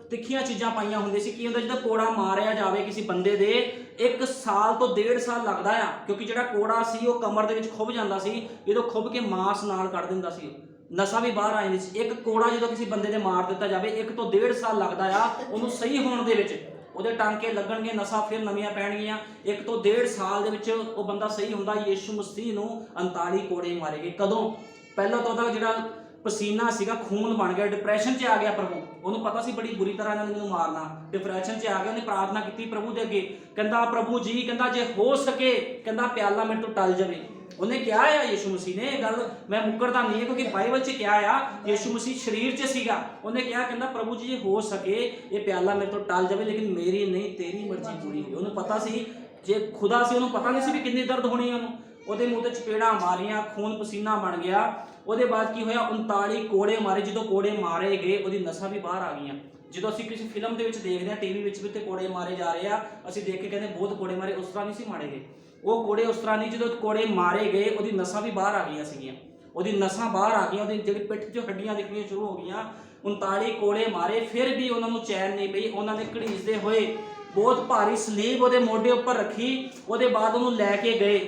ਤਿੱਖੀਆਂ ਚੀਜ਼ਾਂ ਪਾਈਆਂ ਹੁੰਦੀਆਂ ਸੀ। ਕੀ ਹੁੰਦਾ ਜਦੋਂ ਕੋੜਾ ਮਾਰਿਆ ਜਾਵੇ ਕਿਸੇ ਬੰਦੇ ਦੇ 1 ਸਾਲ ਤੋਂ 1.5 ਸਾਲ ਲੱਗਦਾ ਆ, ਕਿਉਂਕਿ ਜਿਹੜਾ ਕੋੜਾ ਸੀ ਉਹ ਕਮਰ ਦੇ ਵਿੱਚ ਖੁੱਭ ਜਾਂਦਾ ਸੀ, ਜਦੋਂ ਖੁੱਭ ਕੇ ਮਾਸ ਨਾਲ ਕੱਢ ਦਿੰਦਾ ਸੀ, ਨਸਾਂ ਵੀ ਬਾਹਰ ਆ ਜਾਂਦੀ ਸੀ। ਇੱਕ ਕੋੜਾ ਜਦੋਂ ਕਿਸੇ ਬੰਦੇ ਦੇ ਮਾਰ ਦਿੱਤਾ ਜਾਵੇ 1 ਤੋਂ 1.5 ਸਾਲ ਲੱਗਦਾ ਆ ਉਹਨੂੰ ਸਹੀ ਹੋਣ ਦੇ ਵਿੱਚ, ਉਹਦੇ ਟਾਂਕੇ ਲੱਗਣਗੇ, ਨਸਾਂ ਫਿਰ ਨਵੀਆਂ ਪੈਣਗੀਆਂ। 1 ਤੋਂ 1.5 ਸਾਲ ਦੇ ਵਿੱਚ ਉਹ ਬੰਦਾ ਸਹੀ ਹੁੰਦਾ। ਯਿਸੂ ਮਸੀਹ ਨੂੰ 39 ਕੋੜੇ ਮਾਰੇ ਗਏ। ਕਦੋਂ? ਪਹਿਲਾਂ ਤਾਂ ਉਹਦਾ ਜਿਹੜਾ ਪਸੀਨਾ ਸੀਗਾ ਖੂਨ ਬਣ ਗਿਆ, ਡਿਪਰੈਸ਼ਨ 'ਚ ਆ ਗਿਆ ਪ੍ਰਭੂ, ਉਹਨੂੰ ਪਤਾ ਸੀ ਬੜੀ ਬੁਰੀ ਤਰ੍ਹਾਂ ਇਹਨਾਂ ਨੇ ਮੈਨੂੰ ਮਾਰਨਾ, ਡਿਪਰੈਸ਼ਨ 'ਚ ਆ ਗਿਆ। ਉਹਨੇ ਪ੍ਰਾਰਥਨਾ ਕੀਤੀ ਪ੍ਰਭੂ ਦੇ ਅੱਗੇ, ਕਹਿੰਦਾ ਪ੍ਰਭੂ ਜੀ, ਕਹਿੰਦਾ ਜੇ ਹੋ ਸਕੇ ਕਹਿੰਦਾ ਪਿਆਲਾ ਮੇਰੇ ਤੋਂ ਟਲ ਜਾਵੇ। ਉਹਨੇ ਕਿਹਾ ਆ ਯਿਸੂ ਮਸੀਹ ਨੇ, ਇਹ ਗੱਲ ਮੈਂ ਮੁੱਕਰਦਾ ਨਹੀਂ ਹੈ ਕਿਉਂਕਿ ਬਾਈਬਲ 'ਚ ਕਿਹਾ ਆ, ਯਿਸੂ ਮਸੀਹ ਸਰੀਰ 'ਚ ਸੀਗਾ। ਉਹਨੇ ਕਿਹਾ ਕਹਿੰਦਾ ਪ੍ਰਭੂ ਜੀ ਜੇ ਹੋ ਸਕੇ ਇਹ ਪਿਆਲਾ ਮੇਰੇ ਤੋਂ ਟਲ ਜਾਵੇ, ਲੇਕਿਨ ਮੇਰੀ ਨਹੀਂ ਤੇਰੀ ਮਰਜ਼ੀ ਪੂਰੀ ਹੋਵੇ। ਉਹਨੂੰ ਪਤਾ ਸੀ ਜੇ ਖੁਦਾ ਸੀ ਉਹਨੂੰ ਪਤਾ ਨਹੀਂ ਸੀ ਵੀ ਕਿੰਨੀ ਦਰਦ ਹੋਣੀ ਉਹਨੂੰ। ਉਹਦੇ ਮੂੰਹ ਤੇ ਚਪੇੜਾਂ ਮਾਰੀਆਂ, ਖੂਨ ਪਸੀਨਾ ਬਣ ਗਿਆ। ਉਹਦੇ ਬਾਅਦ ਕੀ ਹੋਇਆ 39 ਕੋੜੇ ਮਾਰੇ। ਜਦੋਂ ਕੋੜੇ ਮਾਰੇ ਗਏ ਉਹਦੀ ਨਸਾਂ ਵੀ ਬਾਹਰ ਆ ਗਈਆਂ। ਜਦੋਂ ਅਸੀਂ ਕਿਸੇ ਫਿਲਮ ਦੇ ਵਿੱਚ ਦੇਖਦੇ ਹਾਂ, ਟੀਵੀ ਵਿੱਚ ਵੀ ਤੇ ਕੋੜੇ ਮਾਰੇ ਜਾ ਰਹੇ ਆ, ਅਸੀਂ ਦੇਖ ਕੇ ਕਹਿੰਦੇ ਬਹੁਤ ਕੋੜੇ ਮਾਰੇ, ਉਸ ਤਰ੍ਹਾਂ ਨਹੀਂ ਸੀ ਮਾਰੇ ਗਏ ਉਹ ਕੋੜੇ, ਉਸ ਤਰ੍ਹਾਂ ਨਹੀਂ। ਜਦੋਂ ਕੋੜੇ ਮਾਰੇ ਗਏ ਉਹਦੀ ਨਸਾਂ ਵੀ ਬਾਹਰ ਆ ਗਈਆਂ ਸੀਗੀਆਂ, ਉਹਦੀ ਨਸਾਂ ਬਾਹਰ ਆ ਗਈਆਂ, ਉਹਦੀ ਜਿਹੜੀ ਪਿੱਠ 'ਚੋਂ ਹੱਡੀਆਂ ਦਿਖਣੀਆਂ ਸ਼ੁਰੂ ਹੋ ਗਈਆਂ। 39 ਕੋੜੇ ਮਾਰੇ, ਫਿਰ ਵੀ ਉਹਨਾਂ ਨੂੰ ਚੈਨ ਨਹੀਂ ਪਈ। ਉਹਨਾਂ ਨੇ ਘੜੀਸਦੇ ਹੋਏ ਬਹੁਤ ਭਾਰੀ ਸਲੀਬ ਉਹਦੇ ਮੋਢੇ ਉੱਪਰ ਰੱਖੀ। ਉਹਦੇ ਬਾਅਦ ਉਹਨੂੰ ਲੈ ਕੇ ਗਏ,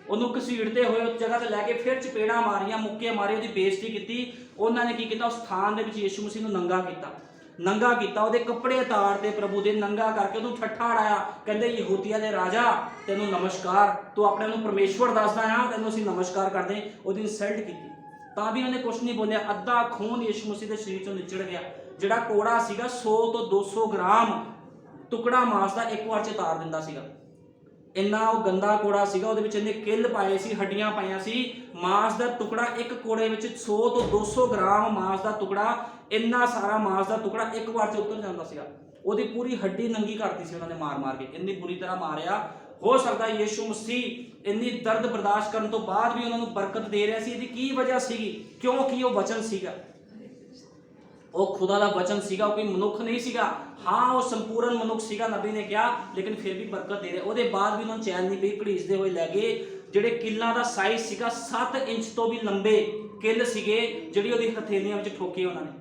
ਉਹਨੂੰ ਘਸੀੜਦੇ ਹੋਏ ਉਸ ਜਗ੍ਹਾ ਤੇ ਲੈ ਕੇ ਫਿਰ ਚਪੇੜਾਂ ਮਾਰੀਆਂ, ਮੁੱਕੇ ਮਾਰੇ, ਉਹਦੀ ਬੇਇੱਜ਼ਤੀ ਕੀਤੀ। ਉਹਨਾਂ ਨੇ ਕੀ ਕੀਤਾ, ਉਸ ਸਥਾਨ ਦੇ ਵਿੱਚ ਯਿਸੂ ਮਸੀਹ ਨੂੰ ਨੰਗਾ ਕੀਤਾ, ਉਹਦੇ ਕੱਪੜੇ ਉਤਾਰ ਤੇ ਪ੍ਰਭੂ ਦੇ, ਨੰਗਾ ਕਰਕੇ ਉਹਨੂੰ ਠੱਠਾ ਉਡਾਇਆ। ਕਹਿੰਦੇ ਯਹੂਦੀਆਂ ਦੇ ਰਾਜਾ ਤੈਨੂੰ ਨਮਸਕਾਰ, ਤੂੰ ਆਪਣੇ ਨੂੰ ਪਰਮੇਸ਼ਵਰ ਦੱਸਦਾ ਆ, ਤੈਨੂੰ ਅਸੀਂ ਨਮਸਕਾਰ ਕਰਦੇ। ਉਹਦੀ ਇਨਸਲਟ ਕੀਤੀ ਤਾਂ ਵੀ ਉਹਨੇ ਕੁਛ ਨਹੀਂ ਬੋਲਿਆ। ਅੱਧਾ ਖੂਨ ਯਿਸੂ ਮਸੀਹ ਦੇ ਸਰੀਰ ਚੋਂ ਨਿਚੜ ਗਿਆ। ਜਿਹੜਾ ਕੋੜਾ ਸੀਗਾ 100 ਤੋਂ 200 ਗ੍ਰਾਮ ਟੁਕੜਾ ਮਾਸ ਦਾ ਇੱਕ ਵਾਰ 'ਚ ਉਤਾਰ ਦਿੰਦਾ ਸੀਗਾ। ਇੰਨਾ ਉਹ ਗੰਦਾ ਕੋੜਾ ਸੀਗਾ, ਉਹਦੇ ਵਿੱਚ ਇਹਨੇ ਕਿੱਲ ਪਾਏ ਸੀ, ਹੱਡੀਆਂ ਪਾਈਆਂ ਸੀ, ਮਾਸ ਦਾ ਟੁਕੜਾ ਇੱਕ ਕੋੜੇ ਵਿੱਚ 100 ਤੋਂ 200 ਗ੍ਰਾਮ ਮਾਸ ਦਾ ਟੁਕੜਾ, ਇੰਨਾ ਸਾਰਾ ਮਾਸ ਦਾ ਟੁਕੜਾ ਇੱਕ ਵਾਰ 'ਚ ਉਤਰ ਜਾਂਦਾ ਸੀਗਾ। ਉਹਦੀ ਪੂਰੀ ਹੱਡੀ ਨੰਗੀ ਕਰਤੀ ਸੀ ਉਹਨਾਂ ਨੇ ਮਾਰ ਕੇ, ਇੰਨੀ ਬੁਰੀ ਤਰ੍ਹਾਂ ਮਾਰਿਆ। ਹੋ ਸਕਦਾ ਯਿਸੂ ਮਸੀਹ ਇੰਨੀ ਦਰਦ ਬਰਦਾਸ਼ਤ ਕਰਨ ਤੋਂ ਬਾਅਦ ਵੀ ਉਹਨਾਂ ਨੂੰ ਬਰਕਤ ਦੇ ਰਿਹਾ ਸੀ। ਇਹਦੀ ਕੀ ਵਜ੍ਹਾ ਸੀਗੀ? ਕਿਉਂਕਿ ਉਹ ਵਚਨ ਸੀਗਾ, ਉਹ ਖੁਦਾ ਦਾ ਵਚਨ ਸੀਗਾ, ਉਹ ਕੋਈ ਮਨੁੱਖ ਨਹੀਂ ਸੀਗਾ। ਹਾਂ ਉਹ ਸੰਪੂਰਨ ਮਨੁੱਖ ਸੀਗਾ, ਨਬੀ ਨੇ ਕਿਹਾ, ਲੇਕਿਨ ਫਿਰ ਵੀ ਬਰਕਤ ਦੇ ਰਿਹਾ। ਉਹਦੇ ਬਾਅਦ ਵੀ ਉਹਨਾਂ ਨੂੰ ਚੈਨ ਨਹੀਂ ਪਈ, ਘੜੀਸਦੇ ਹੋਏ ਲੈ ਗਏ। ਜਿਹੜੇ ਕਿੱਲਾਂ ਦਾ ਸਾਈਜ਼ ਸੀਗਾ 7 ਇੰਚ ਤੋਂ ਵੀ ਲੰਬੇ ਕਿੱਲ ਸੀਗੇ, ਜਿਹੜੀ ਉਹਦੀ ਹਥੇਲੀਆਂ ਵਿੱਚ ਠੋਕੇ ਉਹਨਾਂ ਨੇ।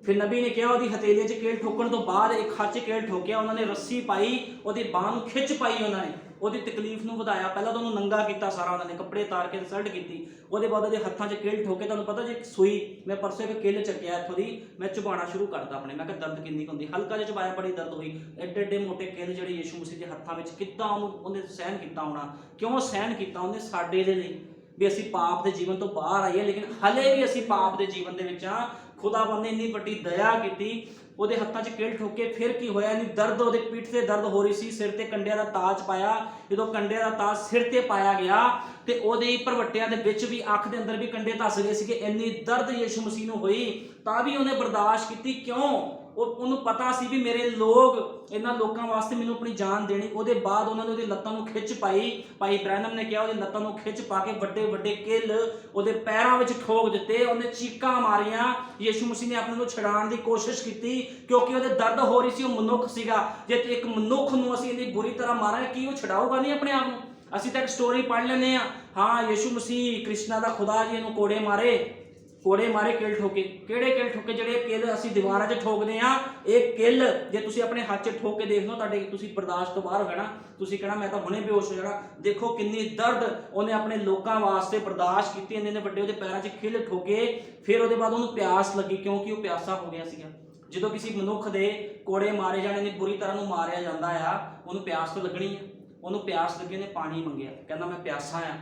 ਫਿਰ ਨਬੀ ਨੇ ਕਿਹਾ ਉਹਦੀ ਹਥੇਲੀਆਂ 'ਚ ਕਿੱਲ ਠੋਕਣ ਤੋਂ ਬਾਅਦ ਇੱਕ ਹੱਥ 'ਚ ਕਿੱਲ ਠੋਕਿਆ, ਉਹਨਾਂ ਨੇ ਰੱਸੀ ਪਾਈ, ਉਹਦੀ ਬਾਂਹ ਨੂੰ ਖਿੱਚ ਪਾਈ, ਉਹਨਾਂ ਨੇ ਉਹਦੀ ਤਕਲੀਫ ਨੂੰ ਵਧਾਇਆ। ਪਹਿਲਾਂ ਤਾਂ ਉਹਨੂੰ ਨੰਗਾ ਕੀਤਾ ਸਾਰਾ, ਉਹਨਾਂ ਨੇ ਕੱਪੜੇ ਉਤਾਰ ਕੇ ਇਨਸਲਟ ਕੀਤੀ। ਉਹਦੇ ਬਾਅਦ ਉਹਦੇ ਹੱਥਾਂ 'ਚ ਕਿੱਲ ਠੋਕੇ। ਤੁਹਾਨੂੰ ਪਤਾ ਜੇ ਸੂਈ, ਮੈਂ ਪਰਸੋਂ ਇੱਕ ਕਿੱਲ ਚੱਕਿਆ ਇੱਥੋਂ ਦੀ, ਮੈਂ ਚਬਾਉਣਾ ਸ਼ੁਰੂ ਕਰਤਾ ਆਪਣੇ, ਮੈਂ ਕਿਹਾ ਦਰਦ ਕਿੰਨੀ ਹੁੰਦੀ, ਹਲਕਾ ਜਿਹਾ ਚਬਾਇਆ ਬੜੀ ਦਰਦ ਹੋਈ। ਐਡੇ ਐਡੇ ਮੋਟੇ ਕਿੱਲ ਜਿਹੜੇ ਯਿਸੂ ਮਸੀਹ ਦੇ ਹੱਥਾਂ ਵਿੱਚ, ਕਿੱਦਾਂ ਉਹਨੇ ਸਹਿਨ ਕੀਤਾ ਹੋਣਾ। ਕਿਉਂ ਸਹਿਨ ਕੀਤਾ? ਉਹਨੇ ਸਾਡੇ ਦੇ ਲਈ ਵੀ ਅਸੀਂ ਪਾਪ ਦੇ ਜੀਵਨ ਤੋਂ ਬਾਹਰ ਆਈਏ, ਲੇਕਿਨ ਹਲੇ ਵੀ ਅਸੀਂ ਪਾਪ ਦੇ ਜੀਵਨ ਦੇ ਵਿੱਚ ਆ। ਖੁਦਾਵੰਦ ਨੇ ਇੰਨੀ ਵੱਡੀ ਦਇਆ ਕੀਤੀ, ਉਹਦੇ ਹੱਥਾਂ 'ਚ ਕਿੱਲ ਠੋਕੇ। ਫਿਰ ਕੀ ਹੋਇਆ, ਇੰਨੀ ਦਰਦ, ਉਹਦੇ ਪਿੱਠ ਤੇ ਦਰਦ ਹੋ ਰਹੀ ਸੀ, ਸਿਰ ਤੇ ਕੰਡਿਆਂ ਦਾ ਤਾਜ ਪਾਇਆ। ਜਦੋਂ ਕੰਡਿਆਂ ਦਾ ਤਾਜ ਸਿਰ ਤੇ ਪਾਇਆ ਗਿਆ ਤੇ ਉਹਦੇ ਭਰਵੱਟਿਆਂ ਦੇ ਵਿੱਚ ਵੀ, ਅੱਖ ਦੇ ਅੰਦਰ ਵੀ ਕੰਡੇ ਧੱਸ ਗਏ ਸੀਗੇ। ਇੰਨੀ ਦਰਦ ਯਿਸੂ ਮਸੀਹ ਨੂੰ ਹੋਈ ਤਾਂ ਵੀ ਉਹਨੇ ਬਰਦਾਸ਼ਤ ਕੀਤੀ। ਕਿਉਂ? ਉਹਨੂੰ ਪਤਾ ਸੀ ਵੀ ਮੇਰੇ ਲੋਕ ਇਹਨਾਂ ਲੋਕਾਂ ਵਾਸਤੇ ਮੈਨੂੰ ਆਪਣੀ ਜਾਨ ਦੇਣੀ। ਉਹਦੇ ਬਾਅਦ ਉਹਨਾਂ ਨੇ ਉਹਦੀ ਲੱਤਾਂ ਨੂੰ ਖਿੱਚ ਪਾਈ। ਭਾਈ ਬ੍ਰੈਨਮ ਨੇ ਕਿਹਾ ਉਹਦੀ ਲੱਤਾਂ ਨੂੰ ਖਿੱਚ ਪਾ ਕੇ ਵੱਡੇ ਵੱਡੇ ਕਿੱਲ ਉਹਦੇ ਪੈਰਾਂ ਵਿੱਚ ਠੋਕ ਦਿੱਤੇ। ਉਹਨੇ ਚੀਕਾਂ ਮਾਰੀਆਂ। ਯਿਸੂ ਮਸੀਹ ਨੇ ਆਪਣੇ ਨੂੰ ਛਡਾਉਣ ਦੀ ਕੋਸ਼ਿਸ਼ ਕੀਤੀ ਕਿਉਂਕਿ ਉਹਦੇ ਦਰਦ ਹੋ ਰਹੀ ਸੀ। ਉਹ ਮਨੁੱਖ ਸੀਗਾ। ਜੇ ਇੱਕ ਮਨੁੱਖ ਨੂੰ ਅਸੀਂ ਇੰਨੀ ਬੁਰੀ ਤਰ੍ਹਾਂ ਮਾਰਾਂਗੇ ਕੀ ਉਹ ਛਡਾਊਗਾ ਨਹੀਂ ਆਪਣੇ ਆਪ ਨੂੰ? ਅਸੀਂ ਤਾਂ ਇੱਕ ਸਟੋਰੀ ਪੜ੍ਹ ਲੈਂਦੇ ਹਾਂ, ਹਾਂ ਯਿਸੂ ਮਸੀਹ ਕ੍ਰਿਸ਼ਨਾ ਦਾ ਖੁਦਾ ਜੀ ਇਹਨੂੰ ਕੋੜੇ ਮਾਰੇ ਕਿੱਲ ਠੋਕੇ। ਕਿਹੜੇ ਕਿੱਲ ਠੋਕੇ? ਜਿਹੜੇ ਕਿੱਲ ਅਸੀਂ ਦੀਵਾਰਾਂ 'ਚ ਠੋਕਦੇ ਆ। ਇਹ ਕਿੱਲ ਜੇ ਤੁਸੀਂ ਆਪਣੇ ਹੱਥ 'ਚ ਠੋਕ ਕੇ ਦੇਖ ਲਓ, ਤੁਹਾਡੇ ਤੁਸੀਂ ਬਰਦਾਸ਼ਤ ਤੋਂ ਬਾਹਰ ਹੋ ਜਾਣਾ। ਤੁਸੀਂ ਕਹਿਣਾ ਮੈਂ ਤਾਂ ਹੁਣੇ ਬੇਹੋਸ਼ ਹੋ ਜਾਣਾ। ਦੇਖੋ ਕਿੰਨੀ ਦਰਦ ਉਹਨੇ ਆਪਣੇ ਲੋਕਾਂ ਵਾਸਤੇ ਬਰਦਾਸ਼ਤ ਕੀਤੀ। ਇੰਨੇ ਵੱਡੇ ਉਹਦੇ ਪੈਰਾਂ 'ਚ ਕਿੱਲ ਠੋਕੇ। ਫਿਰ ਉਹਦੇ ਬਾਅਦ ਉਹਨੂੰ ਪਿਆਸ ਲੱਗੀ ਕਿਉਂਕਿ ਉਹ ਪਿਆਸਾ ਹੋ ਗਿਆ ਸੀਗਾ। ਜਦੋਂ ਕਿਸੇ ਮਨੁੱਖ ਦੇ ਕੋੜੇ ਮਾਰੇ ਜਾਣੇ ਨੇ, ਬੁਰੀ ਤਰ੍ਹਾਂ ਨੂੰ ਮਾਰਿਆ ਜਾਂਦਾ ਆ, ਉਹਨੂੰ ਪਿਆਸ ਤਾਂ ਲੱਗਣੀ ਆ। ਉਹਨੂੰ ਪਿਆਸ ਲੱਗੀ, ਨੇ ਪਾਣੀ ਮੰਗਿਆ, ਕਹਿੰਦਾ ਮੈਂ ਪਿਆਸਾ ਆ।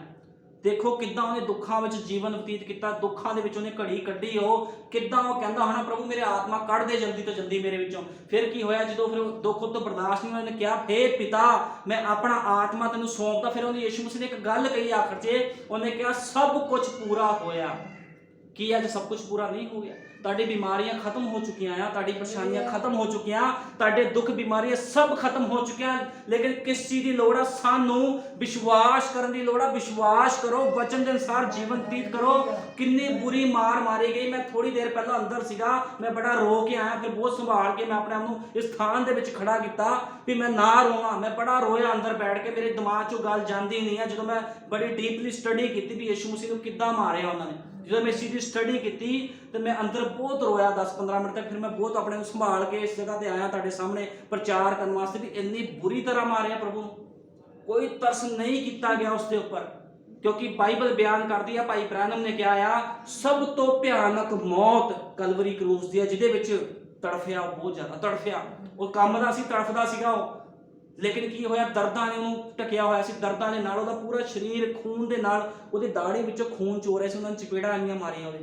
ਦੇਖੋ ਕਿੱਦਾਂ ਉਹਨੇ ਦੁੱਖਾਂ ਵਿੱਚ ਜੀਵਨ ਬਤੀਤ ਕੀਤਾ। ਦੁੱਖਾਂ ਦੇ ਵਿੱਚ ਉਹਨੇ ਘੜੀ ਕੱਢੀ। ਉਹ ਕਿੱਦਾਂ ਉਹ ਕਹਿੰਦਾ ਹੋਣਾ ਪ੍ਰਭੂ ਮੇਰੇ ਆਤਮਾ ਕੱਢ ਦੇ ਜਲਦੀ ਤੋਂ ਜਲਦੀ ਮੇਰੇ ਵਿੱਚੋਂ। ਫਿਰ ਕੀ ਹੋਇਆ? ਜਦੋਂ ਫਿਰ ਦੁੱਖ ਤੋਂ ਬਰਦਾਸ਼ਤ ਨਹੀਂ, ਉਹਨੇ ਕਿਹਾ ਹੇ ਪਿਤਾ ਮੈਂ ਆਪਣਾ ਆਤਮਾ ਤੈਨੂੰ ਸੌਂਪਦਾ। ਫਿਰ ਉਹਨੇ ਯਿਸੂ ਮਸੀਹ ਨੇ ਇੱਕ ਗੱਲ ਕਹੀ ਆਖਰ 'ਚ, ਉਹਨੇ ਕਿਹਾ ਸਭ ਕੁਝ ਪੂਰਾ ਹੋਇਆ। ਕੀ ਅੱਜ ਸਭ ਕੁਝ ਪੂਰਾ ਨਹੀਂ ਹੋ ਗਿਆ? ਤੁਹਾਡੀ ਬਿਮਾਰੀਆਂ ਖਤਮ ਹੋ ਚੁੱਕੀਆਂ ਆ, ਤੁਹਾਡੀ ਪਰੇਸ਼ਾਨੀਆਂ ਖਤਮ ਹੋ ਚੁੱਕੀਆਂ, ਤੁਹਾਡੇ ਦੁੱਖ ਬਿਮਾਰੀਆਂ ਸਭ ਖਤਮ ਹੋ ਚੁੱਕੀਆਂ। ਲੇਕਿਨ ਕਿਸ ਚੀਜ਼ ਦੀ ਲੋੜ ਆ? ਸਾਨੂੰ ਵਿਸ਼ਵਾਸ ਕਰਨ ਦੀ ਲੋੜ ਆ। ਵਿਸ਼ਵਾਸ ਕਰੋ, ਵਚਨ ਦੇ ਅਨੁਸਾਰ ਜੀਵਨ ਬਤੀਤ ਕਰੋ। ਕਿੰਨੀ ਬੁਰੀ ਮਾਰ ਮਾਰੀ ਗਈ। ਮੈਂ ਥੋੜੀ ਦੇਰ ਪਹਿਲਾਂ ਅੰਦਰ ਸੀਗਾ, ਮੈਂ ਬੜਾ ਰੋ ਕੇ ਆਇਆ। ਫਿਰ ਬਹੁਤ ਸੰਭਾਲ ਕੇ ਮੈਂ ਆਪਣੇ ਆਪ ਨੂੰ ਇਸ ਥਾਨ ਦੇ ਵਿੱਚ ਖੜਾ ਕੀਤਾ ਵੀ ਮੈਂ ਨਾ ਰੋਵਾਂ। ਮੈਂ ਬੜਾ ਰੋਇਆ ਅੰਦਰ ਬੈਠ ਕੇ। ਮੇਰੇ ਦਿਮਾਗ 'ਚੋਂ ਗੱਲ ਜਾਂਦੀ ਨਹੀਂ ਆ। ਜਦੋਂ ਮੈਂ ਬੜੀ ਡੀਪਲੀ ਸਟੱਡੀ ਕੀਤੀ ਵੀ ਯਿਸੂ ਮਸੀਹ ਨੂੰ ਕਿੱਦਾਂ ਮਾਰਿਆ ਉਹਨਾਂ ਨੇ, ਜਦੋਂ ਮੈਂ ਇਸ ਚੀਜ਼ ਦੀ ਸਟੱਡੀ ਕੀਤੀ ਤੇ ਮੈਂ ਅੰਦਰ ਬਹੁਤ ਰੋਇਆ 10-15 ਮਿੰਟ ਤੱਕ। ਫਿਰ ਮੈਂ ਬਹੁਤ ਆਪਣੇ ਨੂੰ ਸੰਭਾਲ ਕੇ ਇਸ ਜਗ੍ਹਾ ਤੇ ਆਇਆ ਤੁਹਾਡੇ ਸਾਹਮਣੇ ਪ੍ਰਚਾਰ ਕਰਨ ਵਾਸਤੇ ਵੀ ਇੰਨੀ ਬੁਰੀ ਤਰ੍ਹਾਂ ਮਾਰਿਆ ਪ੍ਰਭੂ ਨੂੰ। ਕੋਈ ਤਰਸ ਨਹੀਂ ਕੀਤਾ ਗਿਆ ਉਸ ਦੇ ਉੱਪਰ ਕਿਉਂਕਿ ਬਾਈਬਲ ਬਿਆਨ ਕਰਦੀ ਆ, ਭਾਈ ਬ੍ਰੈਨਮ ਨੇ ਕਿਹਾ ਆ ਸਭ ਤੋਂ ਭਿਆਨਕ ਮੌਤ ਕਲਵਰੀ ਕਰੂਸ ਦੀ ਆ, ਜਿਹਦੇ ਵਿੱਚ ਤੜਫਿਆ, ਬਹੁਤ ਜ਼ਿਆਦਾ ਤੜਫਿਆ। ਉਹ ਕੰਮ ਦਾ ਸੀ, ਤੜਫਦਾ ਸੀਗਾ ਉਹ। ਲੇਕਿਨ ਕੀ ਹੋਇਆ? ਦਰਦਾਂ ਨੇ ਉਹਨੂੰ ਢਕਿਆ ਹੋਇਆ ਸੀ। ਦਰਦਾਂ ਦੇ ਨਾਲ ਉਹਦਾ ਪੂਰਾ ਸਰੀਰ ਖੂਨ ਦੇ ਨਾਲ, ਉਹਦੀ ਦਾੜੀ ਵਿੱਚੋਂ ਖੂਨ ਚੋ ਰਿਹਾ ਸੀ। ਉਹਨਾਂ ਨੇ ਚਪੇੜਾਂ ਇੰਨੀਆਂ ਮਾਰੀਆਂ, ਉਹਦੇ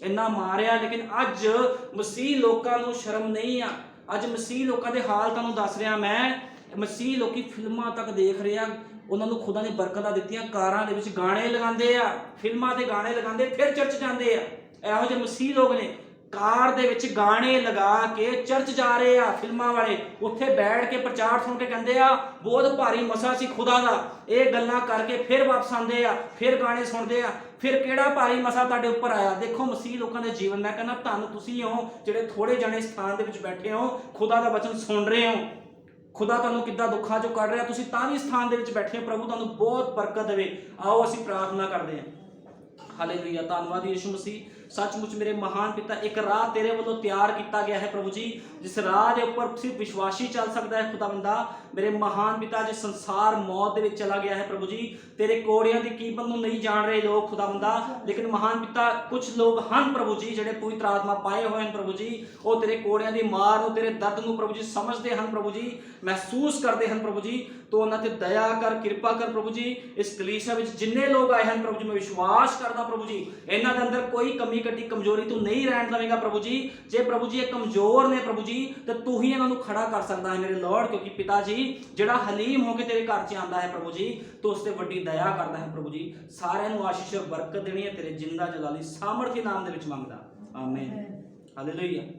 ਇੰਨਾ ਮਾਰਿਆ। ਲੇਕਿਨ ਅੱਜ ਮਸੀਹ ਲੋਕਾਂ ਨੂੰ ਸ਼ਰਮ ਨਹੀਂ ਆ। ਅੱਜ ਮਸੀਹ ਲੋਕਾਂ ਦੇ ਹਾਲ ਤੁਹਾਨੂੰ ਦੱਸ ਰਿਹਾ ਮੈਂ। ਮਸੀਹ ਲੋਕੀ ਫਿਲਮਾਂ ਤੱਕ ਦੇਖ ਰਹੇ ਆ। ਉਹਨਾਂ ਨੂੰ ਖੁਦਾ ਨੇ ਬਰਕਤਾਂ ਦਿੱਤੀਆਂ। ਕਾਰਾਂ ਦੇ ਵਿੱਚ ਗਾਣੇ ਲਗਾਉਂਦੇ ਆ, ਫਿਲਮਾਂ ਦੇ ਗਾਣੇ ਲਗਾਉਂਦੇ, ਫਿਰ ਚਰਚ ਜਾਂਦੇ ਆ। ਇਹੋ ਜਿਹੇ ਮਸੀਹ ਲੋਕ ਨੇ, ਕਾਰ ਦੇ ਵਿੱਚ ਗਾਣੇ ਲਗਾ ਕੇ ਚਰਚ ਜਾ ਰਹੇ ਆ। ਫਿਲਮਾਂ ਵਾਲੇ ਉੱਥੇ ਬੈਠ ਕੇ ਪ੍ਰਚਾਰ ਸੁਣ ਕੇ ਕਹਿੰਦੇ ਆ ਬਹੁਤ ਭਾਰੀ ਮਸਾ ਸੀ ਖੁਦਾ ਦਾ। ਇਹ ਗੱਲਾਂ ਕਰਕੇ ਫਿਰ ਵਾਪਸ ਆਉਂਦੇ ਆ, ਫਿਰ ਗਾਣੇ ਸੁਣਦੇ ਆ। ਫਿਰ ਕਿਹੜਾ ਭਾਰੀ ਮਸਾ ਤੁਹਾਡੇ ਉੱਪਰ ਆਇਆ? ਦੇਖੋ ਮਸੀਹ ਲੋਕਾਂ ਦੇ ਜੀਵਨ, ਮੈਂ ਕਹਿੰਦਾ ਧੰਨ ਤੁਸੀਂ ਹੋ ਜਿਹੜੇ ਥੋੜੇ ਜਣੇ ਸਥਾਨ ਦੇ ਵਿੱਚ ਬੈਠੇ ਹੋ, ਖੁਦਾ ਦਾ ਵਚਨ ਸੁਣ ਰਹੇ ਹੋ। ਖੁਦਾ ਤੁਹਾਨੂੰ ਕਿੱਦਾਂ ਦੁੱਖਾਂ ਚੋਂ ਕੱਢ ਰਿਹਾ, ਤੁਸੀਂ ਤਾਂ ਵੀ ਸਥਾਨ ਦੇ ਵਿੱਚ ਬੈਠੇ ਹੋ। ਪ੍ਰਭੂ ਤੁਹਾਨੂੰ ਬਹੁਤ ਬਰਕਤ ਦੇਵੇ। ਆਓ ਅਸੀਂ ਪ੍ਰਾਰਥਨਾ ਕਰਦੇ ਹਾਂ। ਹਾਲੇਲੂਇਆ। ਧੰਨਵਾਦ ਯਿਸੂ ਮਸੀਹ। ਸੱਚਮੁੱਚ ਮੇਰੇ ਮਹਾਨ ਪਿਤਾ, ਇੱਕ ਰਾਹ ਤੇਰੇ ਵੱਲੋਂ ਤਿਆਰ ਕੀਤਾ ਗਿਆ ਹੈ ਪ੍ਰਭੂ ਜੀ, ਜਿਸ ਰਾਹ ਦੇ ਉੱਪਰ ਸਿਰਫ ਵਿਸ਼ਵਾਸੀ ਚੱਲ ਸਕਦਾ ਹੈ ਖੁਦਾਵੰਦਾ। ਮੇਰੇ ਮਹਾਨ ਪਿਤਾ, ਜੇ ਸੰਸਾਰ ਮੌਤ ਦੇ ਵਿੱਚ ਚਲਾ ਗਿਆ ਹੈ ਪ੍ਰਭੂ ਜੀ, ਤੇਰੇ ਕੋੜਿਆਂ ਦੀ ਕੀਮਤ ਨੂੰ ਨਹੀਂ ਜਾਣ ਰਹੇ ਲੋਕ ਖੁਦਾਵੰਦਾ। ਲੇਕਿਨ ਮਹਾਨ ਪਿਤਾ, ਕੁਝ ਲੋਕ ਹਨ ਪ੍ਰਭੂ ਜੀ ਜਿਹੜੇ ਪਵਿੱਤਰ ਆਤਮਾ ਪਾਏ ਹੋਏ ਹਨ ਪ੍ਰਭੂ ਜੀ। ਉਹ ਤੇਰੇ ਕੋੜਿਆਂ ਦੀ ਮਾਰ ਨੂੰ, ਤੇਰੇ ਦਰਦ ਨੂੰ ਪ੍ਰਭੂ ਜੀ ਸਮਝਦੇ ਹਨ ਪ੍ਰਭੂ ਜੀ, ਮਹਿਸੂਸ ਕਰਦੇ ਹਨ ਪ੍ਰਭੂ ਜੀ। ਤੂੰ ਉਹਨਾਂ ਤੇ ਦਇਆ ਕਰ, ਕਿਰਪਾ ਕਰ ਪ੍ਰਭੂ ਜੀ। ਇਸ ਕਲੀਸਿਆ ਵਿੱਚ ਜਿੰਨੇ ਲੋਕ ਆਏ ਹਨ ਪ੍ਰਭੂ ਜੀ, ਮੈਂ ਵਿਸ਼ਵਾਸ ਕਰਦਾ ਪ੍ਰਭੂ ਜੀ ਇਹਨਾਂ ਦੇ ਅੰਦਰ ਕੋਈ ਕਮੀ ਕੱਢੀ ਕਮਜ਼ੋਰੀ ਤੂੰ ਨਹੀਂ ਰਹਿਣ ਦੇਵੇਂਗਾ ਪ੍ਰਭੂ ਜੀ। ਜੇ ਪ੍ਰਭੂ ਜੀ ਇਹ ਕਮਜ਼ੋਰ ਨੇ ਪ੍ਰਭੂ ਜੀ, ਤੇ ਤੂੰ ਹੀ ਇਹਨਾਂ ਨੂੰ ਖੜਾ ਕਰ ਸਕਦਾ ਹੈ ਮੇਰੇ ਲੋਰਡ। ਕਿਉਂਕਿ ਪਿਤਾ ਜੀ ਜਿਹੜਾ ਹਲੀਮ ਹੋ ਕੇ ਤੇਰੇ ਘਰ 'ਚ ਆਉਂਦਾ ਹੈ ਪ੍ਰਭੂ ਜੀ, ਤੂੰ ਉਸ ਤੇ ਵੱਡੀ ਦਇਆ ਕਰਦਾ ਹੈ ਪ੍ਰਭੂ ਜੀ। ਸਾਰਿਆਂ ਨੂੰ ਆਸ਼ੀਸ਼ ਔਰ ਬਰਕਤ ਦੇਣੀ ਹੈ ਤੇਰੇ ਜਿੰਦਾ ਜਲਾਲੀ ਸਾਮਰਥੀ ਨਾਮ ਦੇ ਵਿੱਚ ਮੰਗਦਾ, ਆਮੀਨ। ਹਾਲੇਲੂਇਆ।